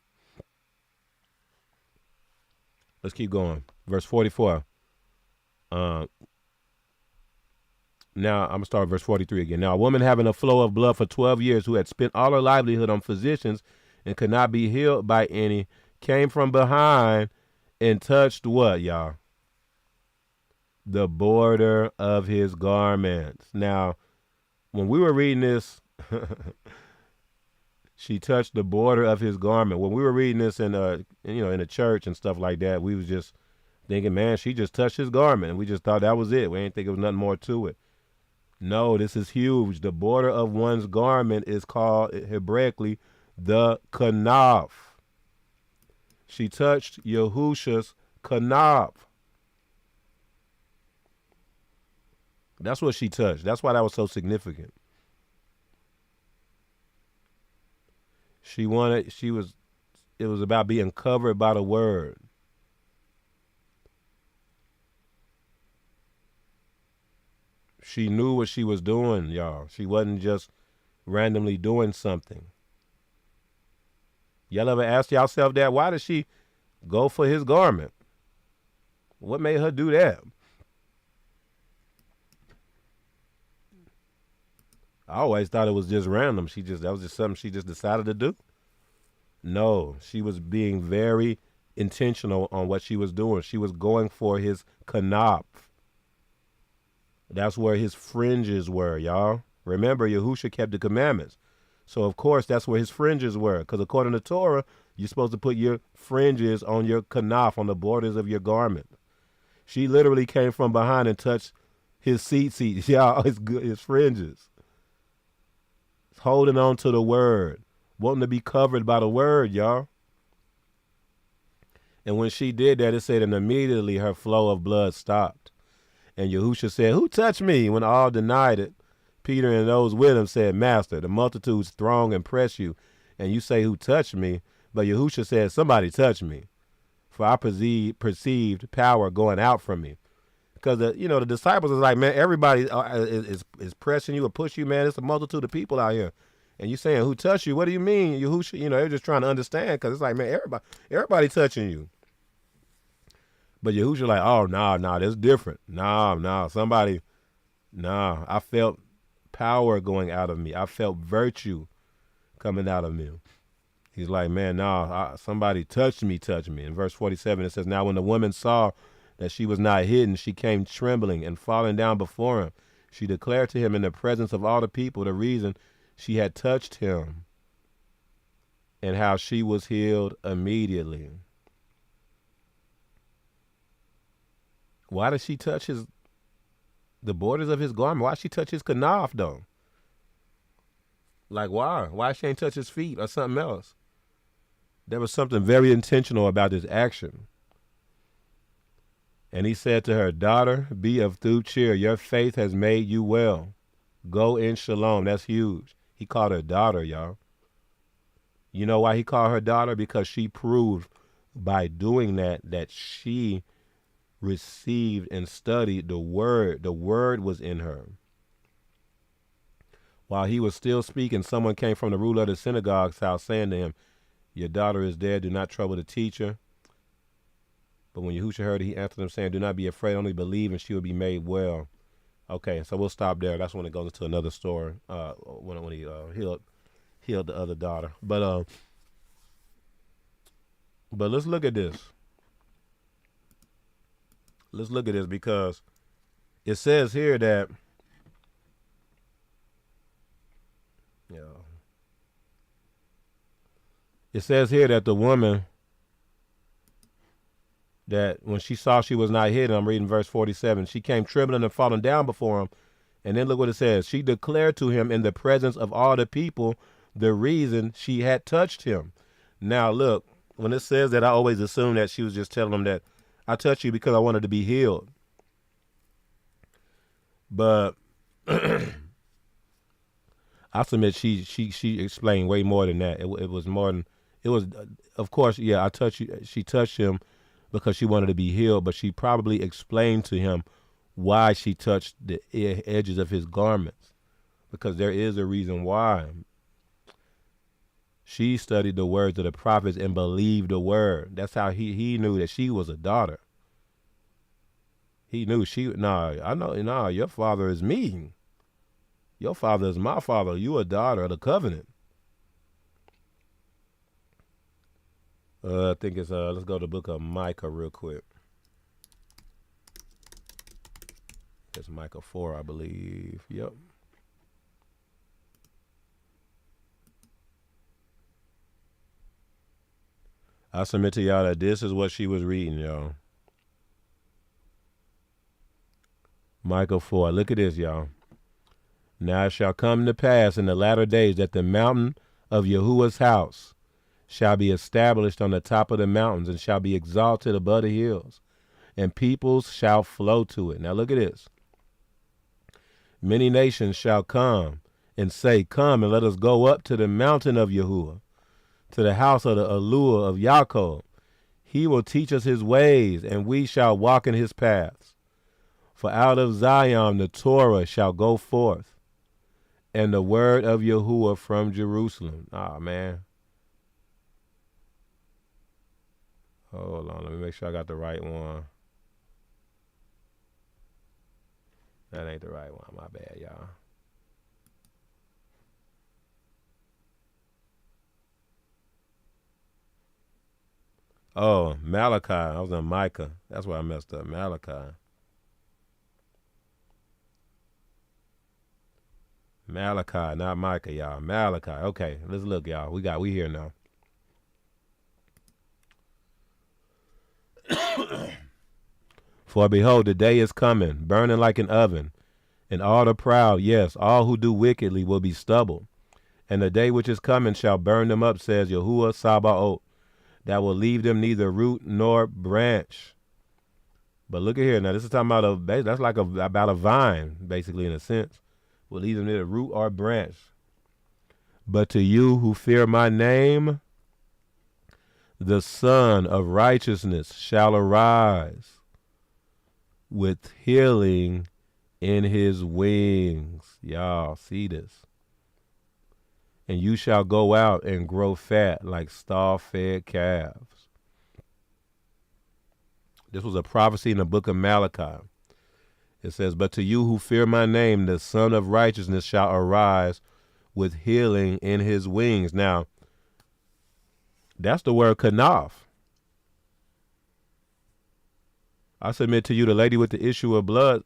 Let's keep going. Verse 44. Now, I'm going to start verse 43 again. Now, a woman having a flow of blood for 12 years who had spent all her livelihood on physicians and could not be healed by any, came from behind and touched what, y'all? The border of his garments. Now, when we were reading this, she touched the border of his garment. When we were reading this in a church and stuff like that, we was just thinking, man, she just touched his garment. And we just thought that was it. We didn't think there was nothing more to it. No, this is huge. The border of one's garment is called Hebraically the kanaf. She touched Yahusha's kanaf. That's what she touched. That's why that was so significant. It was about being covered by the word. She knew what she was doing, y'all. She wasn't just randomly doing something. Y'all ever ask yourself that? Why did she go for his garment? What made her do that? I always thought it was just random. That was just something she just decided to do. No, she was being very intentional on what she was doing. She was going for his kanaf. That's where his fringes were, y'all. Remember, Yahusha kept the commandments. So, of course, that's where his fringes were. Because according to Torah, you're supposed to put your fringes on your kanaf, on the borders of your garment. She literally came from behind and touched his seat, y'all, his fringes. Holding on to the word. Wanting to be covered by the word, y'all. And when she did that, it said, and immediately her flow of blood stopped. And Yahusha said, who touched me? When all denied it, Peter and those with him said, Master, the multitudes throng and press you, and you say, who touched me? But Yahusha said, somebody touched me, for I perceived power going out from me. Because the disciples is like, man, everybody is pressing you or push you, man. It's a multitude of people out here. And you saying, who touched you? What do you mean? Yahusha, they're just trying to understand, because it's like, man, everybody touching you. But Yahusha like, oh, nah, that's different. Nah, somebody, I felt power going out of me. I felt virtue coming out of me. He's like, man, somebody touched me. In verse 47, it says, now when the woman saw that she was not hidden, she came trembling and falling down before him. She declared to him in the presence of all the people the reason she had touched him and how she was healed immediately. Why did she touch the borders of his garment? Why did she touch his kanaf, though? Like, why? Why she ain't touch his feet or something else? There was something very intentional about this action. And he said to her, daughter, be of good cheer. Your faith has made you well. Go in shalom. That's huge. He called her daughter, y'all. You know why he called her daughter? Because she proved by doing that she received and studied the word. The word was in her. While he was still speaking, someone came from the ruler of the synagogue's house saying to him, your daughter is dead. Do not trouble the teacher. But when Yahusha heard it, he answered them saying, do not be afraid, only believe and she will be made well. Okay, so we'll stop there. That's when it goes into another story, when he healed the other daughter. But let's look at this. Let's look at this, because it says here that it says here that the woman, that when she saw she was not hidden, I'm reading verse 47, she came trembling and falling down before him. And then look what it says. She declared to him in the presence of all the people the reason she had touched him. Now, look, when it says that, I always assume that she was just telling him that I touched you because I wanted to be healed. But I submit she explained way more than that. It was more than, it was, of course, yeah, I touched you. She touched him because she wanted to be healed, but she probably explained to him why she touched the edges of his garments, because there is a reason why. She studied the words of the prophets and believed the word. That's how he knew that she was a daughter. He knew your father is me. Your father is my father. You a daughter of the covenant. I think it's let's go to the book of Micah real quick. It's Micah 4, I believe. Yep. I submit to y'all that this is what she was reading, y'all. Micah 4. Look at this, y'all. Now it shall come to pass in the latter days that the mountain of Yahuwah's house shall be established on the top of the mountains and shall be exalted above the hills, and peoples shall flow to it. Now look at this. Many nations shall come and say, come and let us go up to the mountain of Yahuwah, to the house of the Aluah of Yaakov. He will teach us his ways, and we shall walk in his paths. For out of Zion the Torah shall go forth, and the word of Yahuwah from Jerusalem. Man. Hold on, let me make sure I got the right one. That ain't the right one. My bad, y'all. Oh, Malachi. I was in Micah. That's why I messed up. Malachi. Malachi, not Micah, y'all. Malachi. Okay, let's look, y'all. We here now. For behold, the day is coming, burning like an oven, and all the proud, yes, all who do wickedly will be stubble. And the day which is coming shall burn them up, says Yahuwah Sabaoth, that will leave them neither root nor branch. But look at here. Now, this is talking about that's like about a vine, basically, in a sense. Will leave them neither root or branch. But to you who fear my name, the Son of Righteousness shall arise with healing in his wings. Y'all see this. And you shall go out and grow fat like stall-fed calves. This was a prophecy in the book of Malachi. It says, but to you who fear my name, the Son of Righteousness shall arise with healing in his wings. Now, that's the word kanaf. I submit to you, the lady with the issue of blood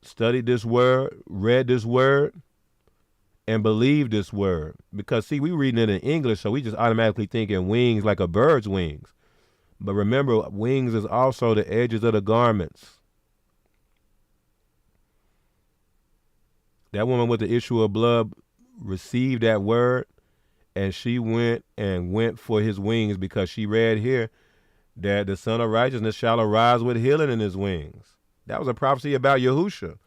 studied this word, read this word, and believed this word. Because, see, we reading it in English, so we just automatically thinking wings like a bird's wings. But remember, wings is also the edges of the garments. That woman with the issue of blood received that word, and she went for his wings, because she read here that the Son of Righteousness shall arise with healing in his wings. That was a prophecy about Yahusha,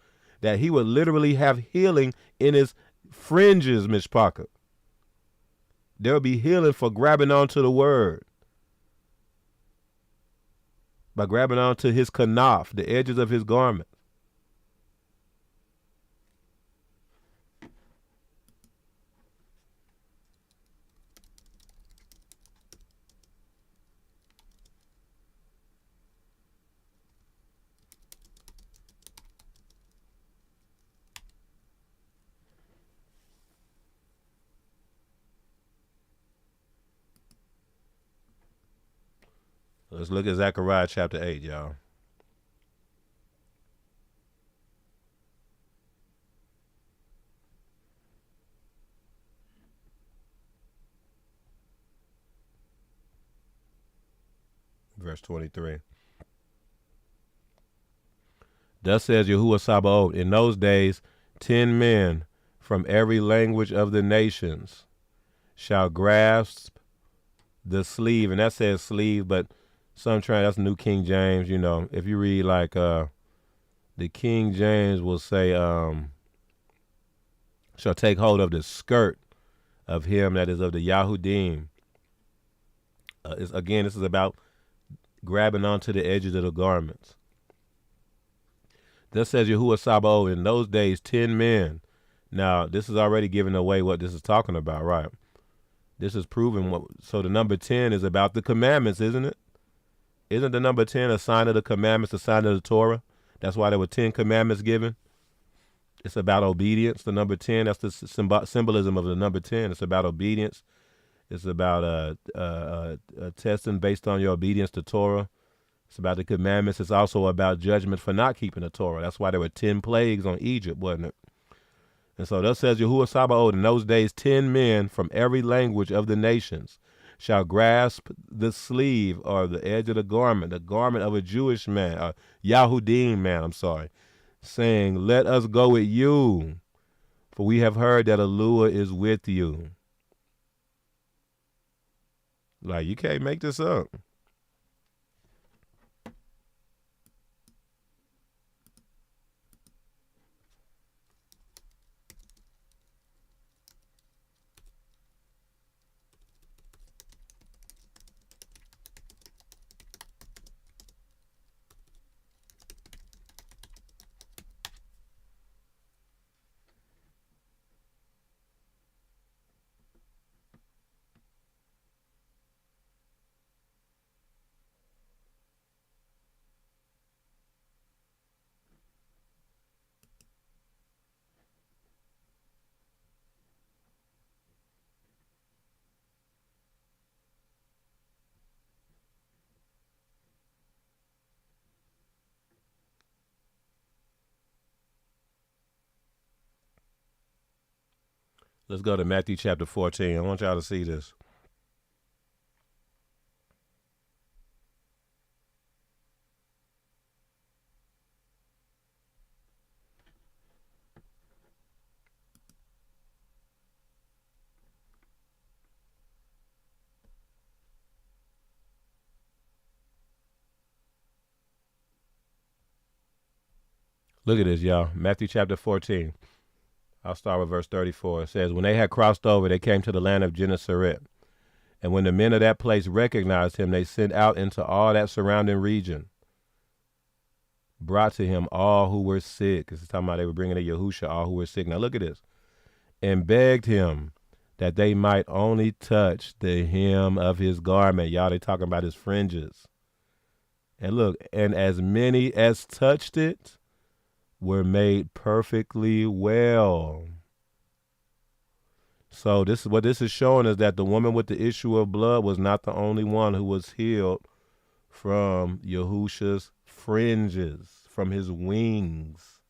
that he would literally have healing in his fringes, Mishpaka. There will be healing for grabbing onto the word. By grabbing onto his kanaf, the edges of his garment. Let's look at Zechariah chapter 8, y'all. Verse 23. Thus says Yahuwah Sabaoth, in those days 10 men from every language of the nations shall grasp the sleeve. And that says sleeve, but some try, that's New King James, you know. If you read like the King James will say, shall take hold of the skirt of him that is of the Yahudim. This is about grabbing onto the edges of the garments. Thus says Yahuwah Sabaoth, in those days 10 men. Now, this is already giving away what this is talking about, right? This is proving what. So the number 10 is about the commandments, isn't it? Isn't the number 10 a sign of the commandments, a sign of the Torah? That's why there were 10 commandments given. It's about obedience. The number 10, that's the symbolism of the number 10. It's about obedience. It's about testing based on your obedience to Torah. It's about the commandments. It's also about judgment for not keeping the Torah. That's why there were 10 plagues on Egypt, wasn't it? And so thus says Yahuwah Sabaoth, in those days 10 men from every language of the nations shall grasp the sleeve or the edge of the garment of a Jewish man, a Yahudim man, saying, let us go with you, for we have heard that Aluah is with you. Like, you can't make this up. Let's go to Matthew chapter 14. I want y'all to see this. Look at this, y'all. Matthew chapter 14. I'll start with verse 34. It says, when they had crossed over, they came to the land of Gennesaret. And when the men of that place recognized him, they sent out into all that surrounding region, brought to him all who were sick. This is talking about they were bringing to Yahusha all who were sick. Now look at this. And begged him that they might only touch the hem of his garment. Y'all, they talking about his fringes. And look, and as many as touched it were made perfectly well. So this is what this is showing us, that the woman with the issue of blood was not the only one who was healed from Yahusha's fringes, from his wings.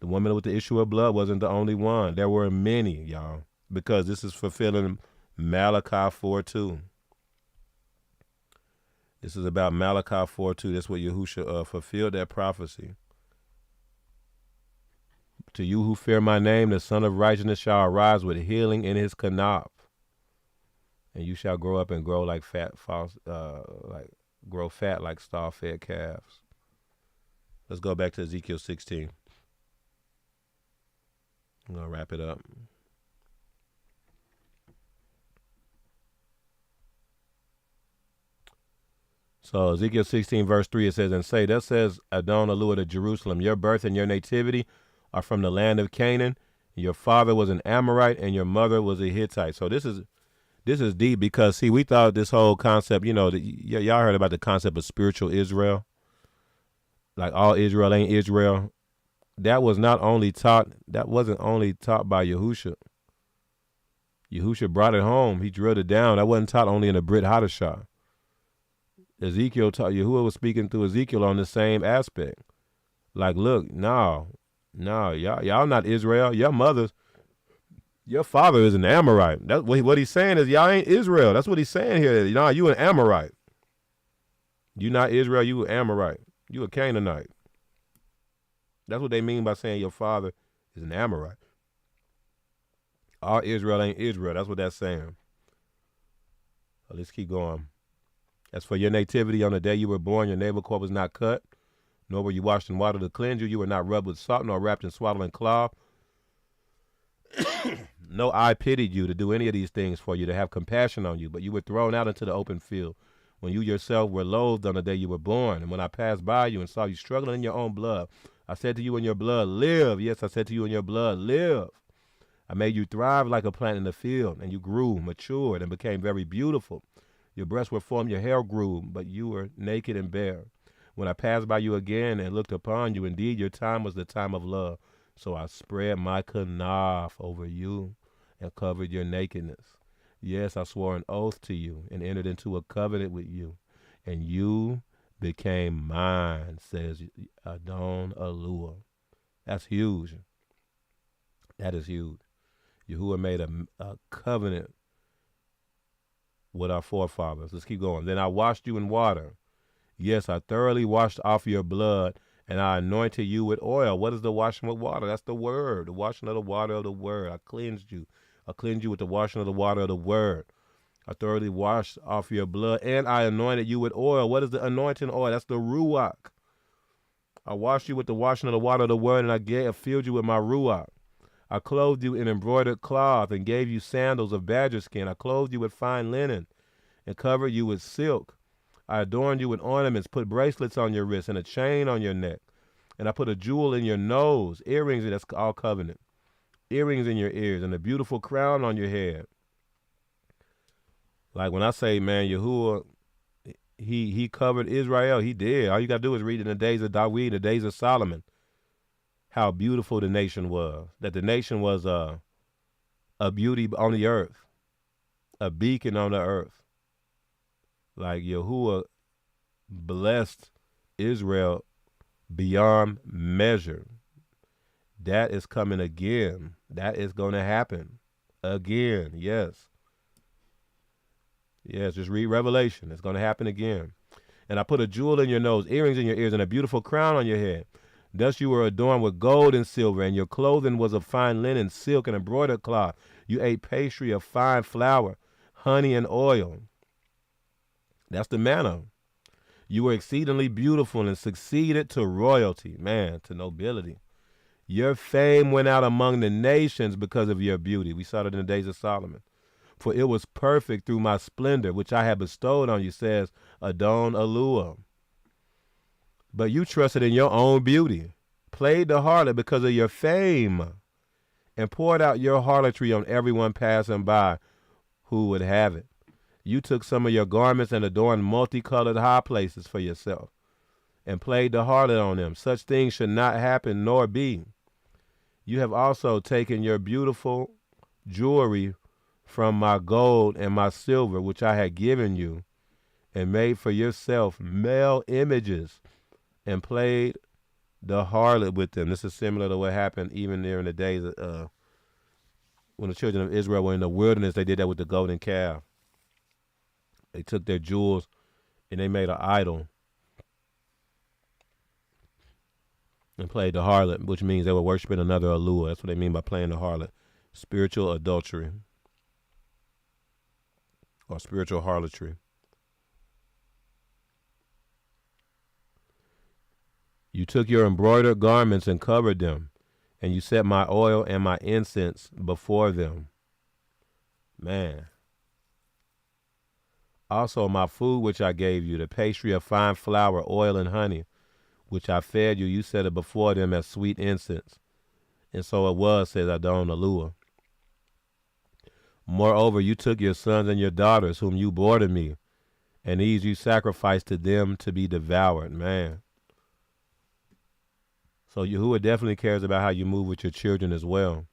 The woman with the issue of blood wasn't the only one. There were many, y'all, because this is fulfilling Malachi 4:2. This is about Malachi 4:2. That's what Yahusha fulfilled that prophecy. To you who fear my name, the Son of Righteousness shall arise with healing in his kanaf, and you shall grow up and grow like grow fat like stall-fed calves. Let's go back to Ezekiel 16. I'm gonna wrap it up. So Ezekiel 16 verse 3, it says, and say, thus says Adon Aluah to Jerusalem, your birth and your nativity are from the land of Canaan. Your father was an Amorite and your mother was a Hittite. So this is deep, because see, we thought this whole concept, y'all heard about the concept of spiritual Israel. Like all Israel ain't Israel. That wasn't only taught by Yahusha. Yahusha brought it home. He drilled it down. That wasn't taught only in the Brit Hadashah. Ezekiel taught, Yahuwah was speaking through Ezekiel on the same aspect. Like, look, no, y'all not Israel. Your father is an Amorite. That's what he's saying is y'all ain't Israel. That's what he's saying here. Nah, you an Amorite. You not Israel, you an Amorite. You a Canaanite. That's what they mean by saying your father is an Amorite. All Israel ain't Israel. That's what that's saying. So let's keep going. As for your nativity, on the day you were born, your navel cord was not cut, nor were you washed in water to cleanse you. You were not rubbed with salt, nor wrapped in swaddling cloth. No eye pitied you to do any of these things for you, to have compassion on you, but you were thrown out into the open field when you yourself were loathed on the day you were born. And when I passed by you and saw you struggling in your own blood, I said to you in your blood, live. Yes, I said to you in your blood, live. I made you thrive like a plant in the field, and you grew, matured, and became very beautiful. Your breasts were formed, your hair grew, but you were naked and bare. When I passed by you again and looked upon you, indeed your time was the time of love. So I spread my kanaf over you and covered your nakedness. Yes, I swore an oath to you and entered into a covenant with you, and you became mine, says Adon Aluah. That's huge. That is huge. Yahuwah made a covenant with our forefathers. Let's keep going. Then I washed you in water. Yes, I thoroughly washed off your blood, and I anointed you with oil. What is the washing with water? That's the word, the washing of the water of the word. I cleansed you. I cleansed you with the washing of the water of the word. I thoroughly washed off your blood, and I anointed you with oil. What is the anointing oil? That's the ruach. I washed you with the washing of the water of the word, and I filled you with my ruach. I clothed you in embroidered cloth and gave you sandals of badger skin. I clothed you with fine linen and covered you with silk. I adorned you with ornaments, put bracelets on your wrists and a chain on your neck. And I put a jewel in your nose, earrings, that's all covenant, earrings in your ears, and a beautiful crown on your head. Like when I say, man, Yahuwah, he covered Israel. He did. All you got to do is read in the days of Dawid, the days of Solomon, how beautiful the nation was. That the nation was a beauty on the earth, a beacon on the earth. Like Yahuwah blessed Israel beyond measure. That is coming again. That is going to happen again. Yes. Yes, just read Revelation. It's going to happen again. And I put a jewel in your nose, earrings in your ears, and a beautiful crown on your head. Thus you were adorned with gold and silver, and your clothing was of fine linen, silk, and embroidered cloth. You ate pastry of fine flour, honey, and oil. That's the manna. You were exceedingly beautiful and succeeded to royalty, man, to nobility. Your fame went out among the nations because of your beauty. We saw it in the days of Solomon. For it was perfect through my splendor, which I have bestowed on you, says Adon Aluah. But you trusted in your own beauty, played the harlot because of your fame, and poured out your harlotry on everyone passing by who would have it. You took some of your garments and adorned multicolored high places for yourself, and played the harlot on them. Such things should not happen nor be. You have also taken your beautiful jewelry from my gold and my silver, which I had given you, and made for yourself male images, and played the harlot with them. This is similar to what happened even there in the days of, when the children of Israel were in the wilderness. They did that with the golden calf. They took their jewels and they made an idol and played the harlot, which means they were worshiping another Aluah. That's what they mean by playing the harlot. Spiritual adultery or spiritual harlotry. You took your embroidered garments and covered them, and you set my oil and my incense before them. Man. Also my food which I gave you, the pastry of fine flour, oil, and honey, which I fed you, you set it before them as sweet incense. And so it was, says Adon Aluah. Moreover, you took your sons and your daughters, whom you bore to me, and these you sacrificed to them to be devoured. Man. So Yahuwah definitely cares about how you move with your children as well.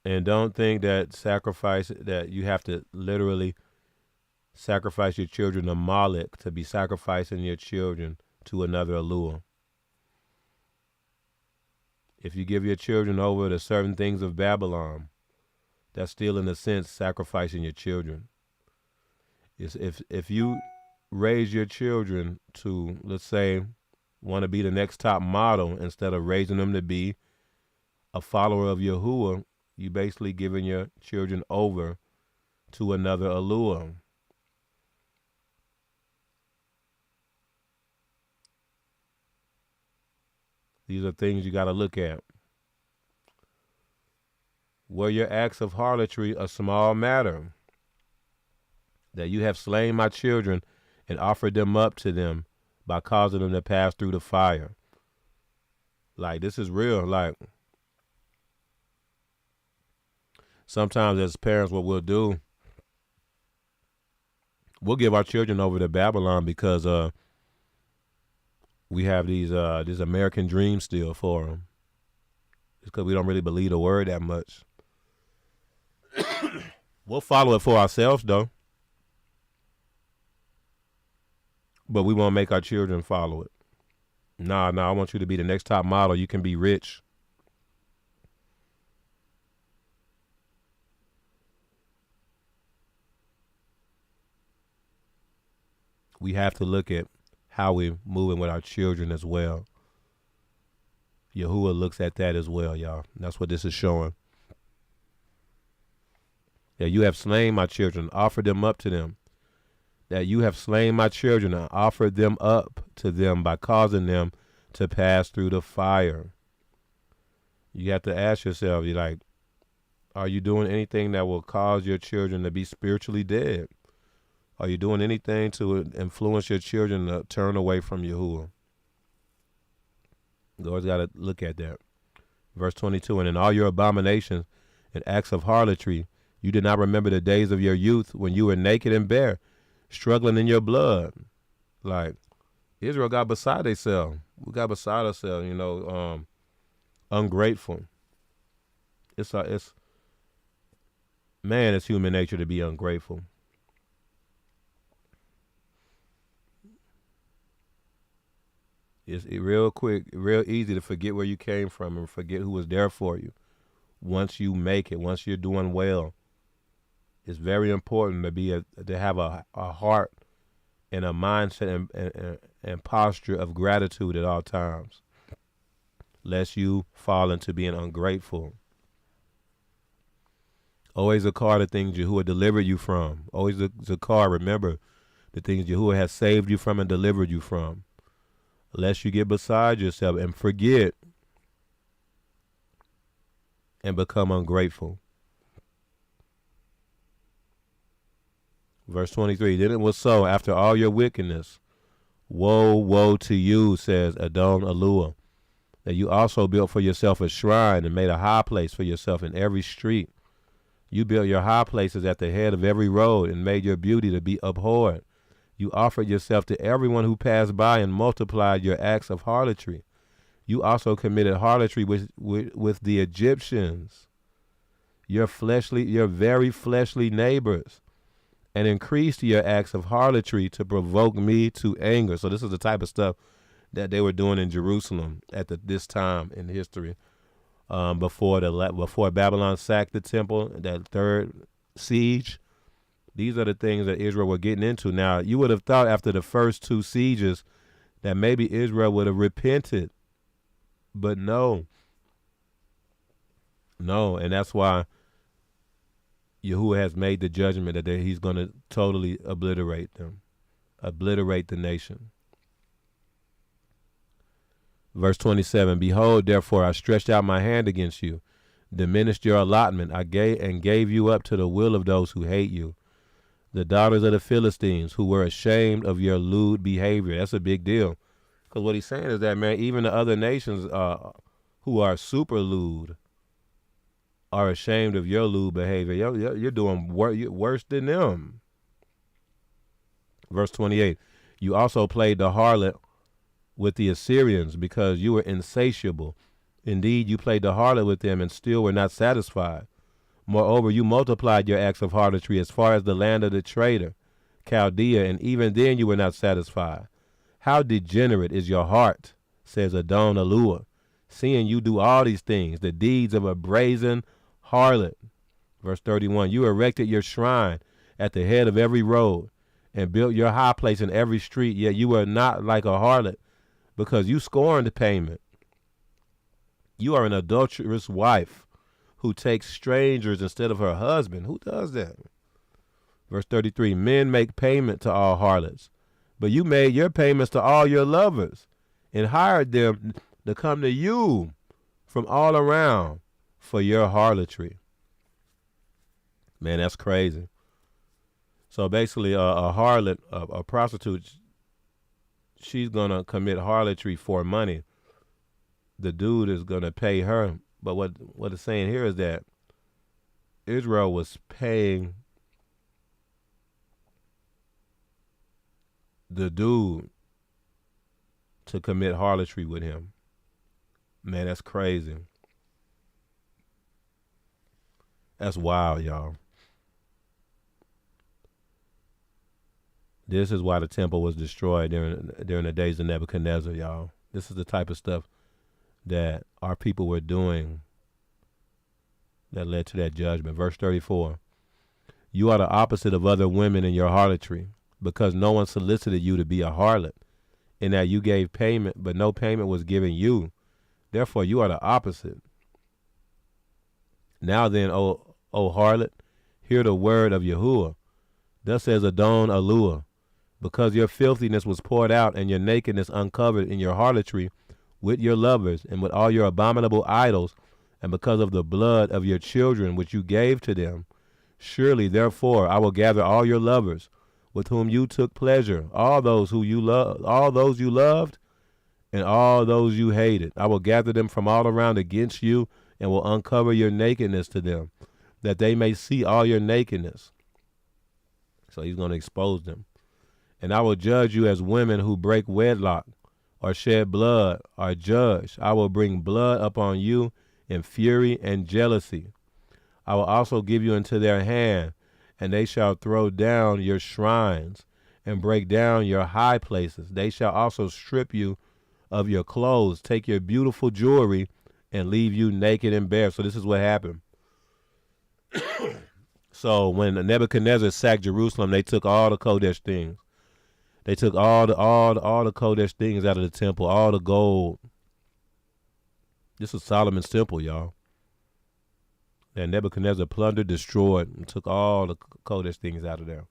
And don't think that that you have to literally sacrifice your children to Moloch to be sacrificing your children to another Aluah. If you give your children over to certain things of Babylon, that's still in a sense sacrificing your children. If you raise your children to, let's say, want to be the next top model instead of raising them to be a follower of Yahuwah, you basically giving your children over to another Aluah. These are things you got to look at. Were your acts of harlotry a small matter, that you have slain my children and offered them up to them by causing them to pass through the fire? Like, this is real. Like, sometimes as parents, what we'll do, we'll give our children over to Babylon because we have these this American dream still for them. It's because we don't really believe the word that much. We'll follow it for ourselves, though. But we won't make our children follow it. Nah, I want you to be the next top model. You can be rich. We have to look at how we're moving with our children as well. Yahuwah looks at that as well, y'all. That's what this is showing. That you have slain my children, offered them up to them. That you have slain my children and offered them up to them by causing them to pass through the fire. You have to ask yourself, you're like, are you doing anything that will cause your children to be spiritually dead? Are you doing anything to influence your children to turn away from Yahuwah? You always got to look at that. Verse 22, and in all your abominations and acts of harlotry, you did not remember the days of your youth when you were naked and bare, struggling in your blood. Like, Israel got beside themselves. We got beside ourselves, ungrateful. It's human nature to be ungrateful. It's real quick, real easy to forget where you came from and forget who was there for you. Once you make it, once you're doing well, it's very important to have a heart and a mindset and posture of gratitude at all times, lest you fall into being ungrateful. Always Zakar the things Yahuwah delivered you from. Always Zakar, remember the things Yahuwah has saved you from and delivered you from. Lest you get beside yourself and forget and become ungrateful. Verse 23, then it was so after all your wickedness, woe to you, says Adon Aluah, that you also built for yourself a shrine and made a high place for yourself in every street. You built your high places at the head of every road and made your beauty to be abhorred. You offered yourself to everyone who passed by and multiplied your acts of harlotry. You also committed harlotry with the Egyptians, your very fleshly neighbors, and increased your acts of harlotry to provoke me to anger. So this is the type of stuff that they were doing in Jerusalem at this time in history, before Babylon sacked the temple, that third siege. These are the things that Israel were getting into. Now, you would have thought after the first two sieges that maybe Israel would have repented, but no, and that's why Yahuwah has made the judgment that he's going to totally obliterate them, obliterate the nation. Verse 27, behold, therefore, I stretched out my hand against you, diminished your allotment, I gave you up to the will of those who hate you, the daughters of the Philistines, who were ashamed of your lewd behavior. That's a big deal. Because what he's saying is that, man, even the other nations who are super lewd are ashamed of your lewd behavior. You're doing worse than them. Verse 28, you also played the harlot with the Assyrians because you were insatiable. Indeed, you played the harlot with them and still were not satisfied. Moreover, you multiplied your acts of harlotry as far as the land of the traitor, Chaldea, and even then you were not satisfied. How degenerate is your heart, says Adon Aluah, seeing you do all these things, the deeds of a brazen harlot. Verse 31, you erected your shrine at the head of every road and built your high place in every street, yet you were not like a harlot because you scorned payment. You are an adulterous wife who takes strangers instead of her husband. Who does that? Verse 33, men make payment to all harlots, but you made your payments to all your lovers and hired them to come to you from all around for your harlotry. Man, that's crazy. So basically, a harlot, a prostitute, she's going to commit harlotry for money. The dude is going to pay her. But what it's saying here is that Israel was paying the dude to commit harlotry with him. Man, that's crazy. That's wild, y'all. This is why the temple was destroyed during the days of Nebuchadnezzar, y'all. This is the type of stuff that our people were doing that led to that judgment. Verse 34. You are the opposite of other women in your harlotry, because no one solicited you to be a harlot, in that you gave payment, but no payment was given you. Therefore, you are the opposite. Now then, O harlot, hear the word of Yahuwah. Thus says Adon Aluah, because your filthiness was poured out and your nakedness uncovered in your harlotry with your lovers and with all your abominable idols, and because of the blood of your children which you gave to them. Surely, therefore, I will gather all your lovers with whom you took pleasure, all those you loved, and all those you hated. I will gather them from all around against you, and will uncover your nakedness to them, that they may see all your nakedness. So he's going to expose them. And I will judge you as women who break wedlock, or shed blood, are judged. I will bring blood upon you in fury and jealousy. I will also give you into their hand, and they shall throw down your shrines and break down your high places. They shall also strip you of your clothes, take your beautiful jewelry, and leave you naked and bare. So this is what happened. So when Nebuchadnezzar sacked Jerusalem, they took all the Kodesh things. They took all the Kodesh things out of the temple, all the gold. This is Solomon's temple, y'all. And Nebuchadnezzar plundered, destroyed, and took all the Kodesh things out of there.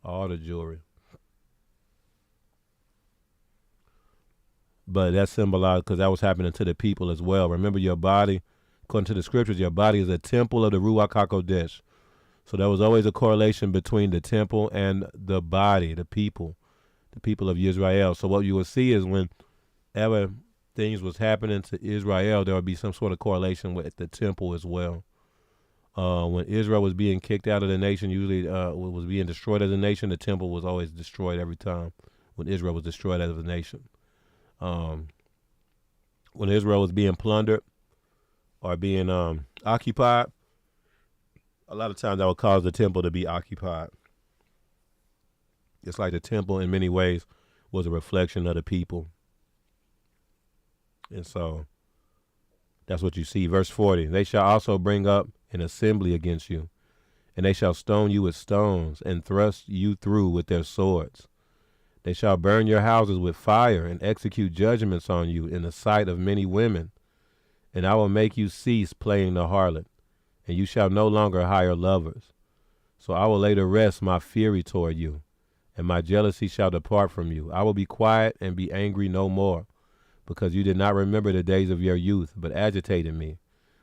All the jewelry. But that symbolized, because that was happening to the people as well. Remember, your body, according to the scriptures, your body is a temple of the Ruach HaKodesh. So there was always a correlation between the temple and the body, the people of Israel. So what you will see is whenever things was happening to Israel, there would be some sort of correlation with the temple as well. When Israel was being kicked out of the nation, usually was being destroyed as a nation, the temple was always destroyed every time when Israel was destroyed as a nation. When Israel was being plundered or being occupied, a lot of times that would cause the temple to be occupied. It's like the temple in many ways was a reflection of the people. And so that's what you see. Verse 40, they shall also bring up an assembly against you, and they shall stone you with stones and thrust you through with their swords. They shall burn your houses with fire and execute judgments on you in the sight of many women. And I will make you cease playing the harlot, and you shall no longer hire lovers. So I will lay to rest my fury toward you, and my jealousy shall depart from you. I will be quiet and be angry no more, because you did not remember the days of your youth, but agitated me.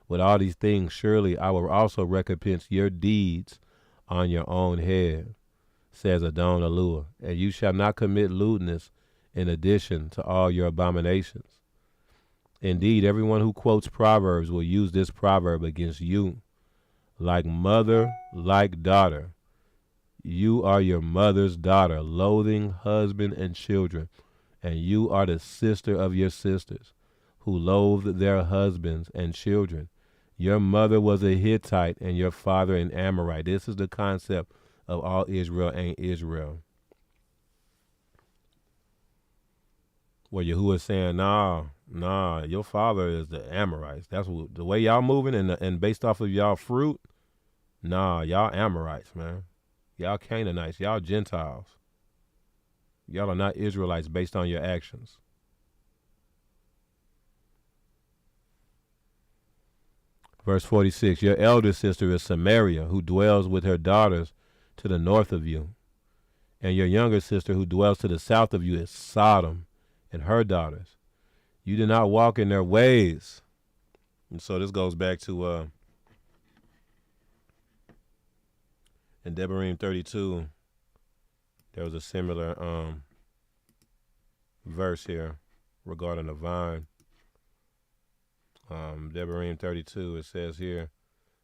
With all these things, surely I will also recompense your deeds on your own head, says Adon Aluah, and you shall not commit lewdness in addition to all your abominations. Indeed, everyone who quotes Proverbs will use this proverb against you. Like mother, like daughter. You are your mother's daughter, loathing husband and children, and you are the sister of your sisters, who loathed their husbands and children. Your mother was a Hittite and your father an Amorite. This is the concept of all Israel ain't Israel. Where Yahuwah is saying, nah, your father is the Amorites. That's what, the way y'all moving and based off of y'all fruit, nah, y'all Amorites, man. Y'all Canaanites, y'all Gentiles. Y'all are not Israelites based on your actions. Verse 46, your elder sister is Samaria, who dwells with her daughters to the north of you. And your younger sister who dwells to the south of you is Sodom and her daughters. You did not walk in their ways. And so this goes back to In Devarim 32, there was a similar verse here regarding the vine. Devarim 32, it says here,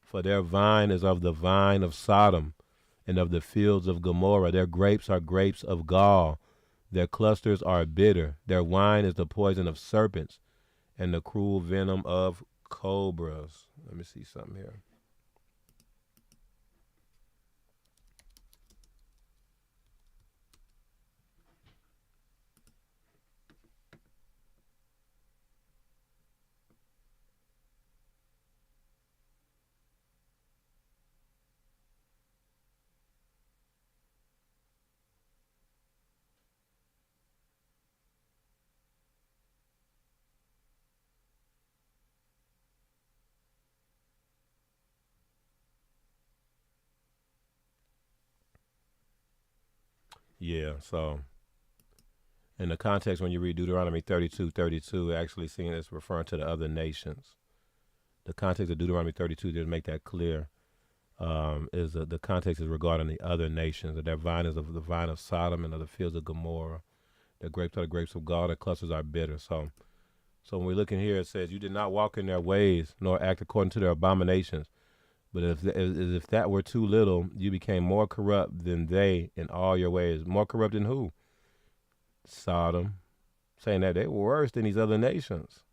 for their vine is of the vine of Sodom and of the fields of Gomorrah. Their grapes are grapes of gall. Their clusters are bitter. Their wine is the poison of serpents and the cruel venom of cobras. Let me see something here. Yeah, so in the context when you read Deuteronomy 32:32, actually seeing it's referring to the other nations. The context of Deuteronomy 32, just make that clear, the context is regarding the other nations. That their vine is of the vine of Sodom and of the fields of Gomorrah. Their grapes are the grapes of God. Their clusters are bitter. So when we look in here, it says, you did not walk in their ways, nor act according to their abominations. But if that were too little, you became more corrupt than they in all your ways. More corrupt than who? Sodom. Saying that they were worse than these other nations.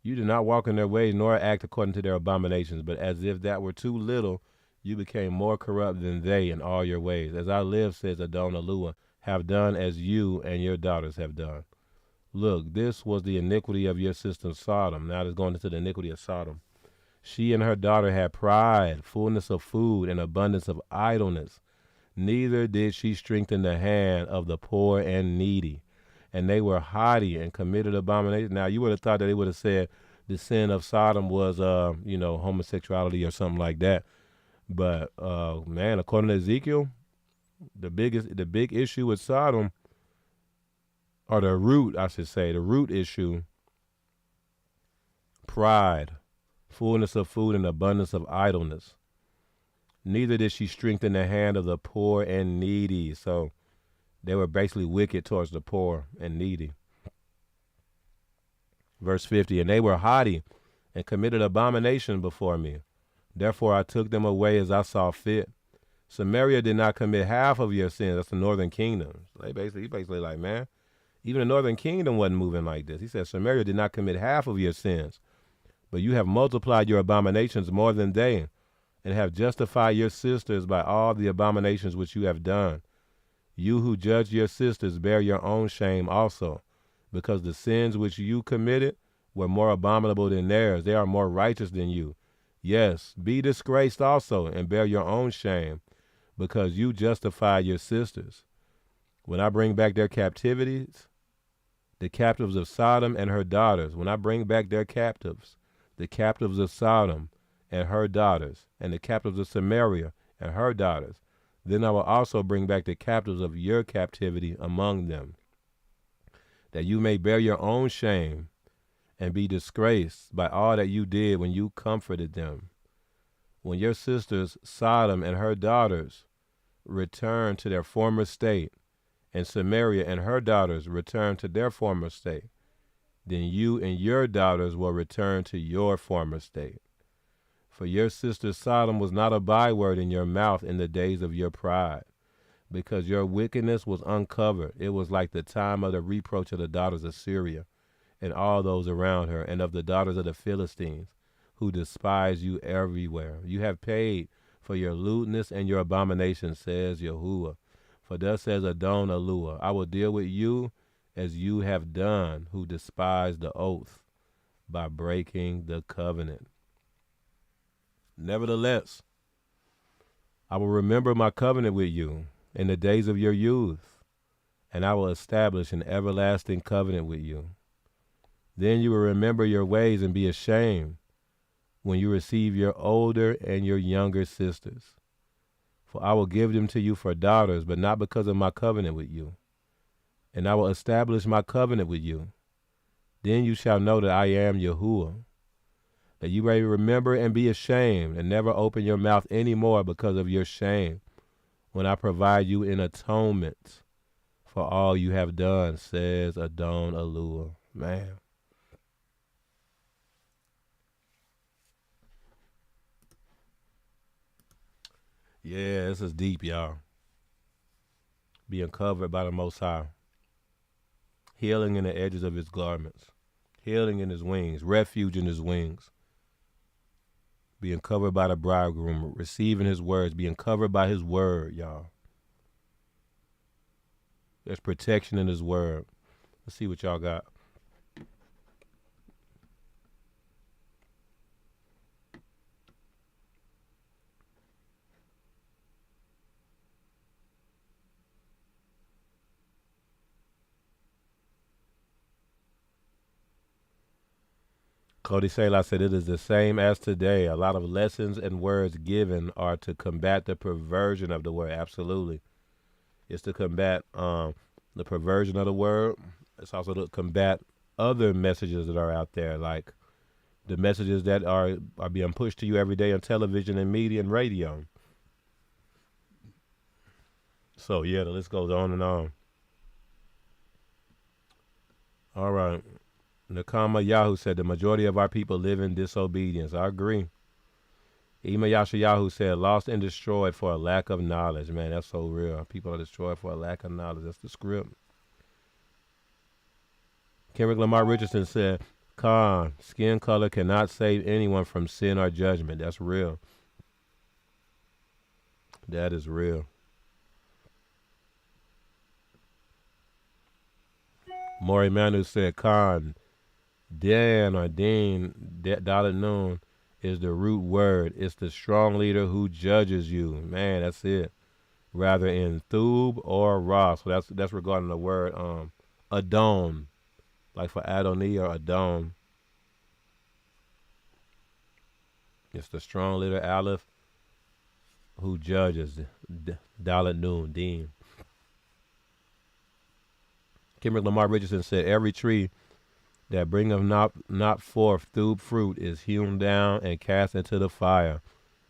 You did not walk in their ways, nor act according to their abominations. But as if that were too little, you became more corrupt than they in all your ways. As I live, says Adon Aluah, have done as you and your daughters have done. Look, this was the iniquity of your sister Sodom. Now it's going into the iniquity of Sodom. She and her daughter had pride, fullness of food, and abundance of idleness. Neither did she strengthen the hand of the poor and needy. And they were haughty and committed abomination. Now, you would have thought that they would have said the sin of Sodom was, homosexuality or something like that. But, man, according to Ezekiel, the big issue with Sodom, or the root issue, pride, fullness of food, and abundance of idleness. Neither did she strengthen the hand of the poor and needy. So they were basically wicked towards the poor and needy. Verse 50, and they were haughty and committed abomination before me. Therefore I took them away as I saw fit. Samaria did not commit half of your sins. That's the northern kingdom. So he basically like, man, even the northern kingdom wasn't moving like this. He said, Samaria did not commit half of your sins. But you have multiplied your abominations more than they, and have justified your sisters by all the abominations which you have done. You who judge your sisters bear your own shame also, because the sins which you committed were more abominable than theirs. They are more righteous than you. Yes, be disgraced also, and bear your own shame, because you justified your sisters. When I bring back their captivities, the captives of Sodom and her daughters, when I bring back their captives, the captives of Sodom and her daughters, and the captives of Samaria and her daughters, then I will also bring back the captives of your captivity among them, that you may bear your own shame and be disgraced by all that you did when you comforted them. When your sisters Sodom and her daughters return to their former state, and Samaria and her daughters return to their former state, then you and your daughters will return to your former state. For your sister Sodom was not a byword in your mouth in the days of your pride, because your wickedness was uncovered. It was like the time of the reproach of the daughters of Syria and all those around her, and of the daughters of the Philistines, who despise you everywhere. You have paid for your lewdness and your abomination, says Yahuwah. For thus says Adon Aluah, I will deal with you as you have done, who despise the oath by breaking the covenant. Nevertheless, I will remember my covenant with you in the days of your youth, and I will establish an everlasting covenant with you. Then you will remember your ways and be ashamed when you receive your older and your younger sisters. For I will give them to you for daughters, but not because of my covenant with you. And I will establish my covenant with you. Then you shall know that I am Yahuwah. that you may remember and be ashamed and never open your mouth anymore because of your shame when I provide you in atonement for all you have done, says Adon Aluah. Man. Yeah, this is deep, y'all. Being covered by the Most High. Healing in the edges of his garments. Healing in his wings. Refuge in his wings. Being covered by the bridegroom. Receiving his words. Being covered by his word, y'all. There's protection in his word. Let's see what y'all got. Cody Selah said, it is the same as today. A lot of lessons and words given are to combat the perversion of the word. Absolutely. It's to combat the perversion of the word. It's also to combat other messages that are out there, like the messages that are being pushed to you every day on television and media and radio. So, yeah, the list goes on and on. All right. Nakama Yahoo said, the majority of our people live in disobedience. I agree. Ima Yashayahu said, lost and destroyed for a lack of knowledge. Man, that's so real. People are destroyed for a lack of knowledge. That's the script. Kendrick Lamar Richardson said, Khan, skin color cannot save anyone from sin or judgment. That's real. That is real. Maury Manu said, Khan, Dan or Dean, Dalit Noon is the root word. It's the strong leader who judges you. Man, that's it. Rather in Thub or Ra. So that's regarding the word Adon. Like for Adoni or Adon. It's the strong leader Aleph who judges. Dalit Noon, Dean. Kimberly Lamar Richardson said, every tree that bringeth not forth through fruit is hewn down and cast into the fire.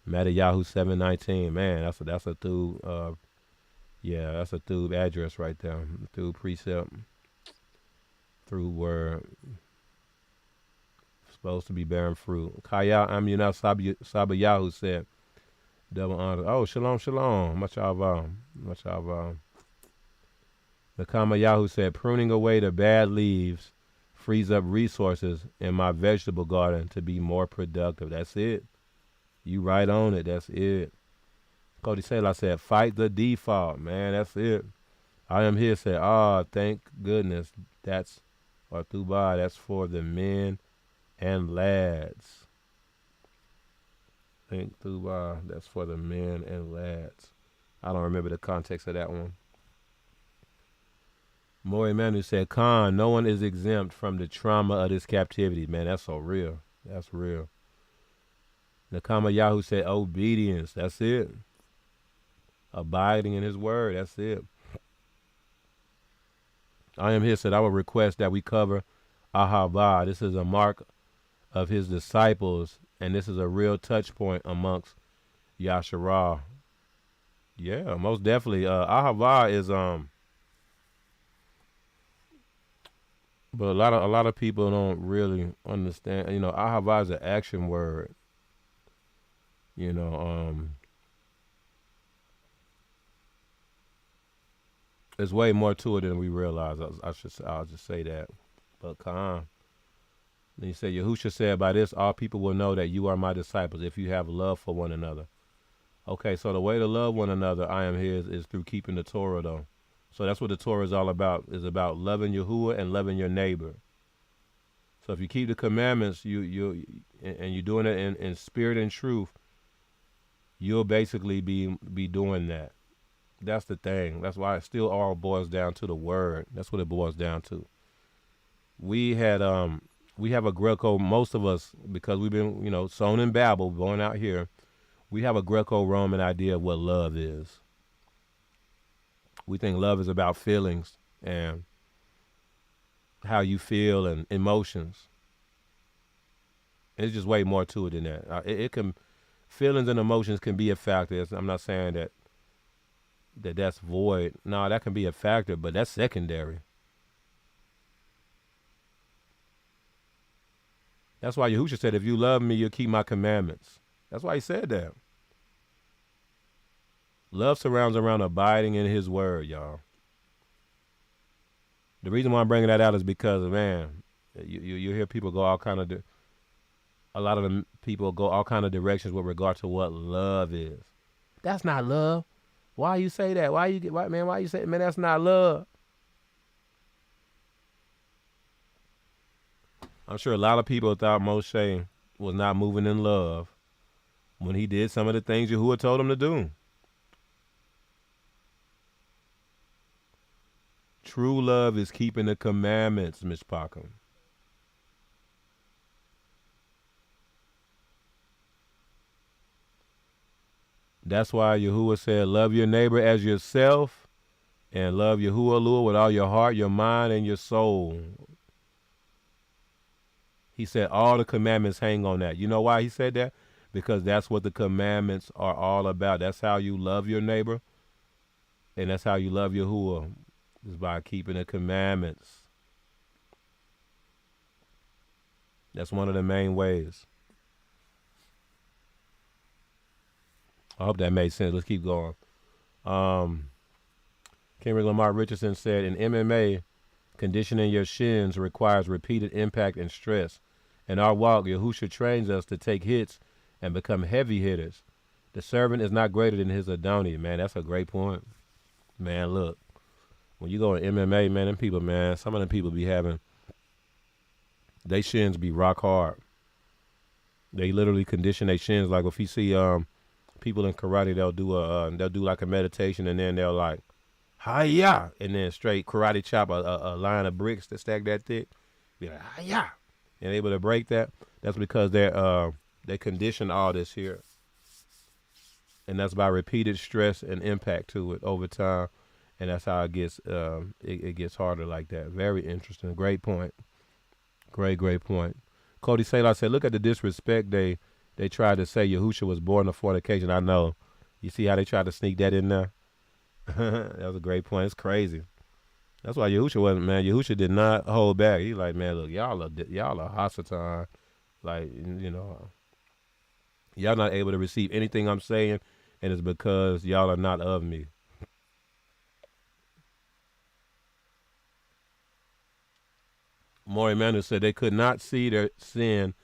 Matthew 7:19. Man, that's a through that's a through address right there. Through precept. Through word. Supposed to be bearing fruit. Kaya Amunah Sabayahu said, double honor. Oh, shalom, shalom. Much avam. Nakama Yahoo said, pruning away the bad leaves frees up resources in my vegetable garden to be more productive. That's it. You right on it. That's it. Cody Selah said, fight the default, man. That's it. I am here said, thank goodness. That's for the men and lads. Thank Thuba, that's for the men and lads. I don't remember the context of that one. Maury Manu said, Khan, no one is exempt from the trauma of this captivity. Man, that's so real. That's real. Nakama Yahoo said, obedience. That's it. Abiding in his word. That's it. I am here said, I will request that we cover Ahava. This is a mark of his disciples, and this is a real touch point amongst Yasharah. Yeah, most definitely. Ahava is but a lot of people don't really understand. You know, Ahava is an action word. You know, there's way more to it than we realize. I'll just say that. But Khan, then he said, Yahusha said, by this all people will know that you are my disciples if you have love for one another. Okay, so the way to love one another, I am his, is through keeping the Torah though. So that's what the Torah is all about. Is about loving Yahuwah and loving your neighbor. So if you keep the commandments, and you're doing it in spirit and truth, you'll basically be doing that. That's the thing. That's why it still all boils down to the word. That's what it boils down to. We have a Greco, most of us, because we've been, sown in Babel, born out here, we have a Greco-Roman idea of what love is. We think love is about feelings and how you feel and emotions. It's just way more to it than that. It can, feelings and emotions can be a factor. I'm not saying that's void. No, that can be a factor, but that's secondary. That's why Yahushua said, if you love me, you'll keep my commandments. That's why he said that. Love surrounds around abiding in his word, y'all. The reason why I'm bringing that out is because, man, you hear people go all kind of, a lot of the people go all kind of directions with regard to what love is. That's not love. Why you say that? Why you say, man, that's not love? I'm sure a lot of people thought Moshe was not moving in love when he did some of the things Yahuwah told him to do. True love is keeping the commandments, Miss Packham. That's why Yahuwah said, love your neighbor as yourself, and love Yahuwah Aluah with all your heart, your mind, and your soul. He said all the commandments hang on that. You know why he said that? Because that's what the commandments are all about. That's how you love your neighbor, and that's how you love Yahuwah, is by keeping the commandments. That's one of the main ways. I hope that made sense. Let's keep going. Kendrick Lamar Richardson said, in MMA, conditioning your shins requires repeated impact and stress. In our walk, Yahushua trains us to take hits and become heavy hitters. The servant is not greater than his Adonai. Man, that's a great point. Man, look. When you go in MMA, man, them people, man, some of them people be having, they shins be rock hard. They literally condition their shins. Like if you see people in karate, they'll do like a meditation, and then they'll like, hi-ya, and then straight karate chop a line of bricks that stack that thick. Be like, hi-ya, and able to break that. That's because they condition all this here, and that's by repeated stress and impact to it over time, and that's how it gets it gets harder like that. Very interesting. Great point. Great point. Cody Saylor said, look at the disrespect they tried to say Yahushua was born of fornication. I know. You see how they tried to sneak that in there? That was a great point. It's crazy. That's why Yahushua wasn't, man. Yahushua did not hold back. He like, man, look, y'all are Hasatan. Like, you know, y'all not able to receive anything I'm saying, and it's because y'all are not of me. Maury Manuel said they could not see their sin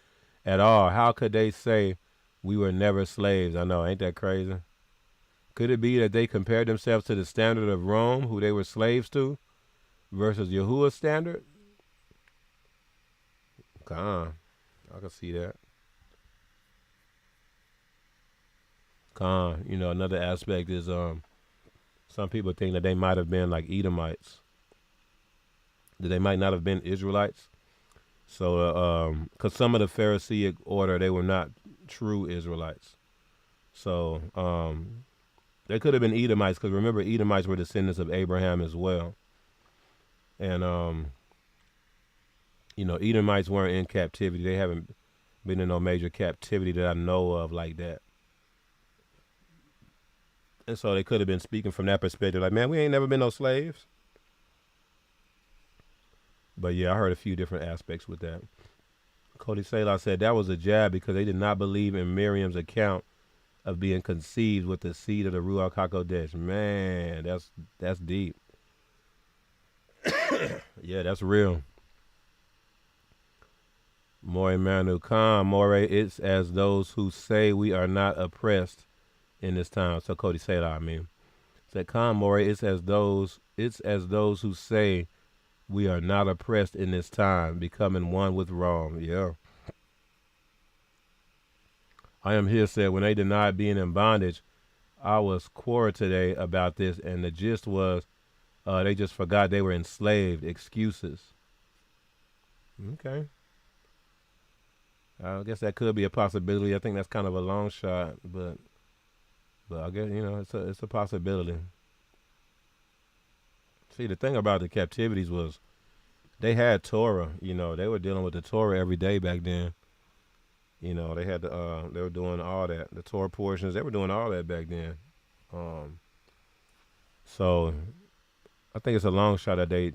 at all. How could they say we were never slaves? I know, ain't that crazy? Could it be that they compared themselves to the standard of Rome, who they were slaves to, versus Yahuwah's standard? Come on. I can see that. Come on. You know, another aspect is some people think that they might have been like Edomites, that they might not have been Israelites. So, because some of the Pharisaic order, they were not true Israelites. So, they could have been Edomites, because remember, Edomites were descendants of Abraham as well. And, you know, Edomites weren't in captivity. They haven't been in no major captivity that I know of like that. And so they could have been speaking from that perspective, like, man, we ain't never been no slaves. But yeah, I heard a few different aspects with that. Cody Saylor said that was a jab because they did not believe in Miriam's account of being conceived with the seed of the Ruach HaKodesh. Man, that's deep. Yeah, that's real. More Manu Khan, More, it's as those who say we are not oppressed in this time. So Cody Saylor, I mean. Said Khan More, it's as those who say we are not oppressed in this time, becoming one with Rome. Yeah. I am here said, when they denied being in bondage, I was quoted today about this, and the gist was they just forgot they were enslaved. Excuses. Okay. I guess that could be a possibility. I think that's kind of a long shot, but I guess, you know, it's a possibility. See, the thing about the captivities was they had Torah. You know, they were dealing with the Torah every day back then. You know, they had they were doing all that. The Torah portions, they were doing all that back then. Um, so I think it's a long shot that they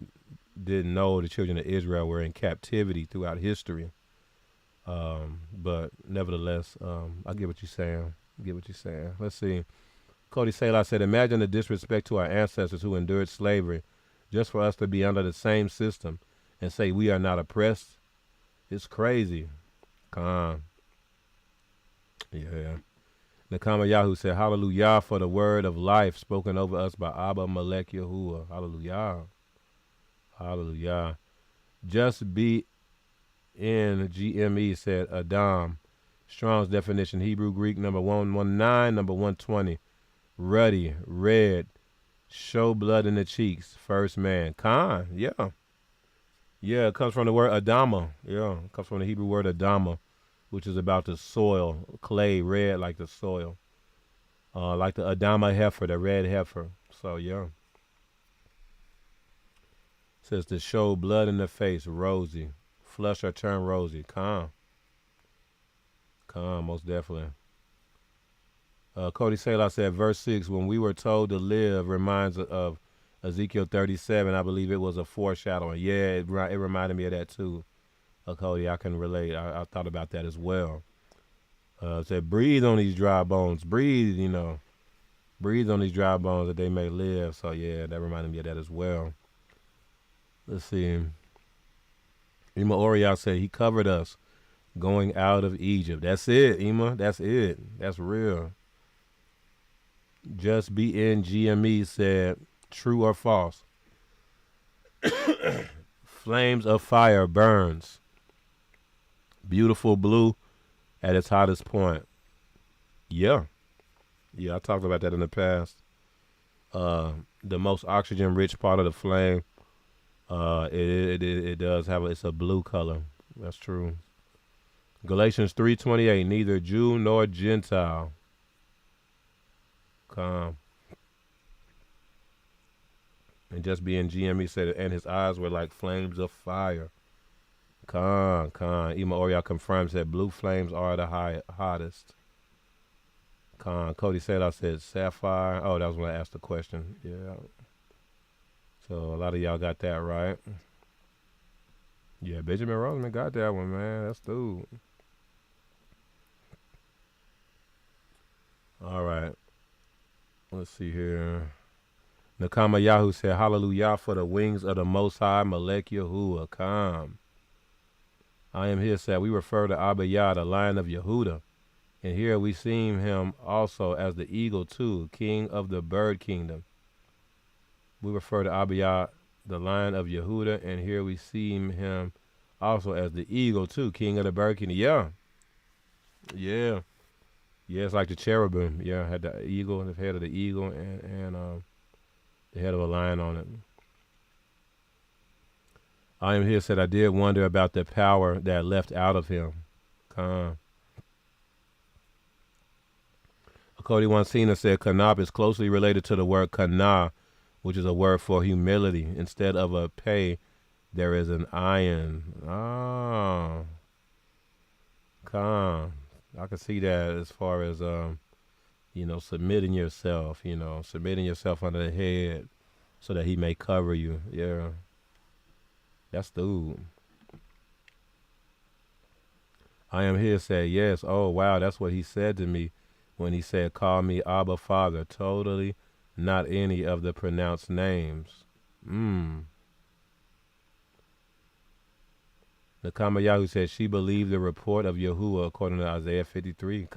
didn't know the children of Israel were in captivity throughout history. But nevertheless, I get what you're saying. I get what you're saying. Let's see. Cody Salah said, imagine the disrespect to our ancestors who endured slavery just for us to be under the same system and say we are not oppressed. It's crazy. Khan. Yeah. Nakama Yahoo said, hallelujah for the word of life spoken over us by Abba Melech Yahuwah. Hallelujah. Hallelujah. Just be in GME said Adam. Strong's definition, Hebrew Greek number 119, number 120. Ruddy, red, show blood in the cheeks, first man. Khan, yeah. Yeah, it comes from the word Adama. Yeah, it comes from the Hebrew word Adama, which is about the soil, clay, red like the soil. Like the Adama heifer, the red heifer. So, yeah. It says to show blood in the face, rosy. Flush or turn rosy. Khan, most definitely. Cody Salah said, verse 6, when we were told to live, reminds of Ezekiel 37. I believe it was a foreshadowing. Yeah, it reminded me of that too. Cody, I can relate. I thought about that as well. It said, breathe on these dry bones. Breathe, breathe on these dry bones that they may live. So, yeah, that reminded me of that as well. Let's see. Ima Oriel said, he covered us going out of Egypt. That's it, Ima. That's it. That's real. Just be in GME said, true or false? Flames of fire burns. Beautiful blue at its hottest point. Yeah. Yeah, I talked about that in the past. The most oxygen rich part of the flame, it does have it's a blue color. That's true. Galatians 3:28, neither Jew nor Gentile. Come. And just being GME said it, and his eyes were like flames of fire. Ima Oriel confirms that blue flames are the hottest. Cody Salah said sapphire. Oh, that was when I asked the question. Yeah. So a lot of y'all got that right. Yeah, Benjamin Roseman got that one, man. That's dude. All right. Let's see here. Nakama Yahoo said, hallelujah for the wings of the Most High, Melech Yahuwah. Come. I am here, said, we refer to Abba Yah, the Lion of Yehuda. And here we see him also as the eagle too, king of the bird kingdom. We refer to Abba Yah, the Lion of Yehuda, and here we see him also as the eagle too, king of the bird kingdom. Yeah. Yeah. Yeah, it's like the cherubim. Yeah, had the eagle, the head of the eagle, and the head of a lion on it. I am here, said, I did wonder about the power that left out of him. Cody Wansina said, Kanab is closely related to the word kana, which is a word for humility. Instead of a pay, there is an iron. Ah. I can see that as far as, submitting yourself, submitting yourself under the head so that he may cover you. Yeah. That's dude. I am here, said, yes. Oh, wow. That's what he said to me when he said, call me Abba Father. Totally not any of the pronounced names. The Kamayahu said she believed the report of Yahuwah according to Isaiah 53.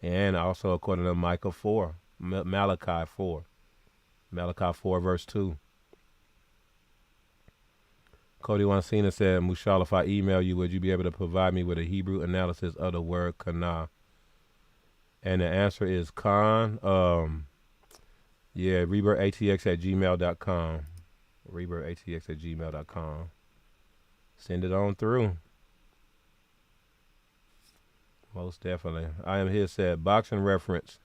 And also according to Malachi 4. Malachi 4 verse 2. Cody Wansina said, Mushal, if I email you, would you be able to provide me with a Hebrew analysis of the word kana? And the answer is rebirthatx@gmail.com. Rebirthatx@gmail.com. Send it on through. Most definitely. I am here, said, boxing reference.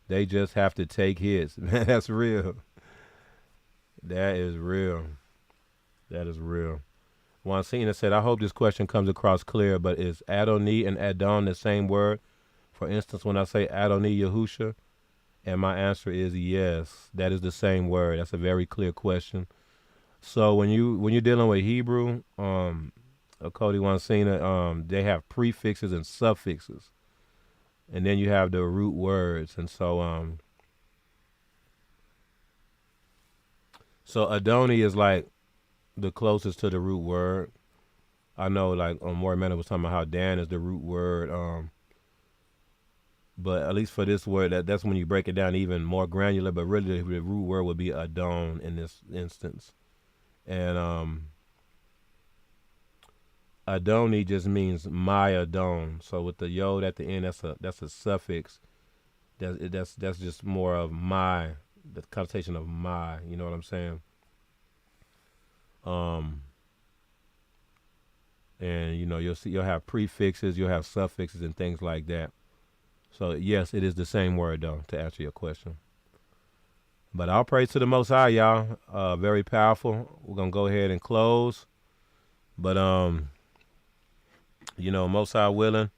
They just have to take hits. Man, that's real. That is real. That is real. Wansina said, I hope this question comes across clear, but is Adoni and Adon the same word? For instance, when I say Adoni Yahusha, and my answer is yes, that is the same word. That's a very clear question. So when you're dealing with Hebrew, Cody Wansina, they have prefixes and suffixes, and then you have the root words, and so Adoni is like the closest to the root word. I know, like More Man was talking about how Dan is the root word, but at least for this word, that's when you break it down even more granular. But really, the root word would be Adon in this instance, and Adoni just means my Adon. So with the yod at the end, that's a suffix. That's just more of my, the connotation of my. You know what I'm saying? And you'll have prefixes, you'll have suffixes and things like that. So yes, it is the same word though, to answer your question. But all praise to the Most High, y'all. Very powerful. We're gonna go ahead and close. But Most High willing,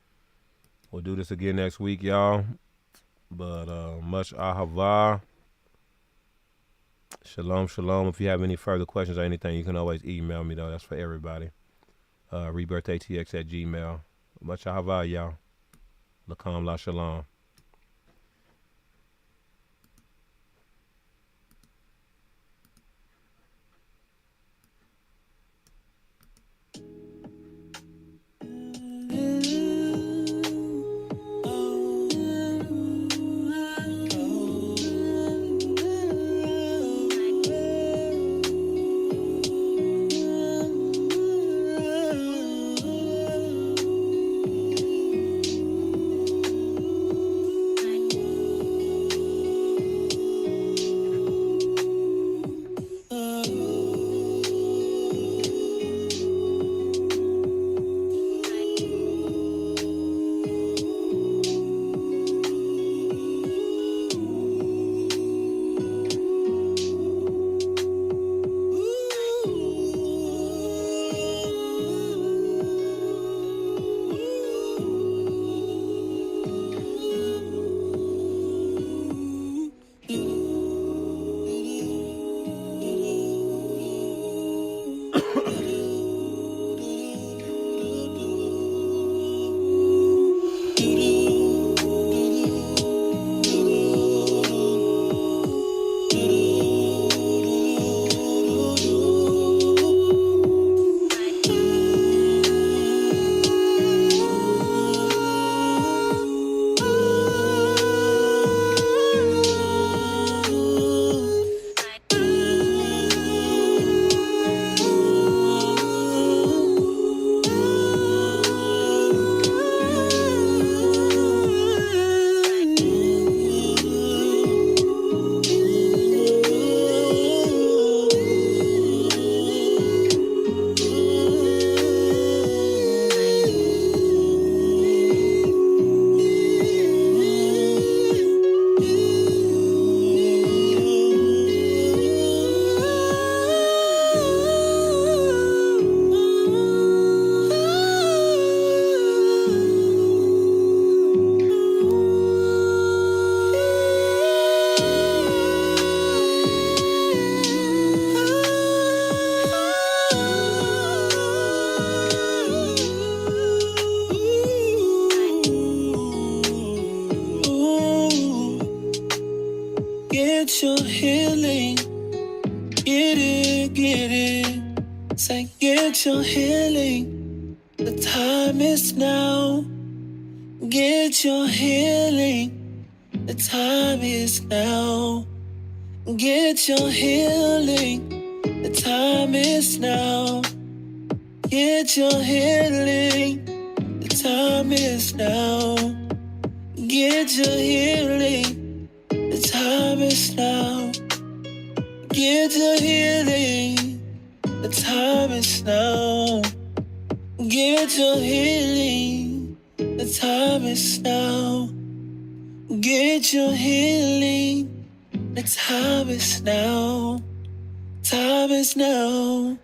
we'll do this again next week, y'all. But much ahava. Shalom, shalom. If you have any further questions or anything, you can always email me though. That's for everybody. rebirthatx@gmail. Much ahava, y'all. Lakam la shalom. Get your healing, get it. Say, get your healing. The time is now. Get your healing. The time is now. Get your healing. The time is now. Get your healing. The time is now. Get your healing. The time is now. Get your healing. The time is now. Get your healing. The time is now. Get your healing. The time is now. Time is now.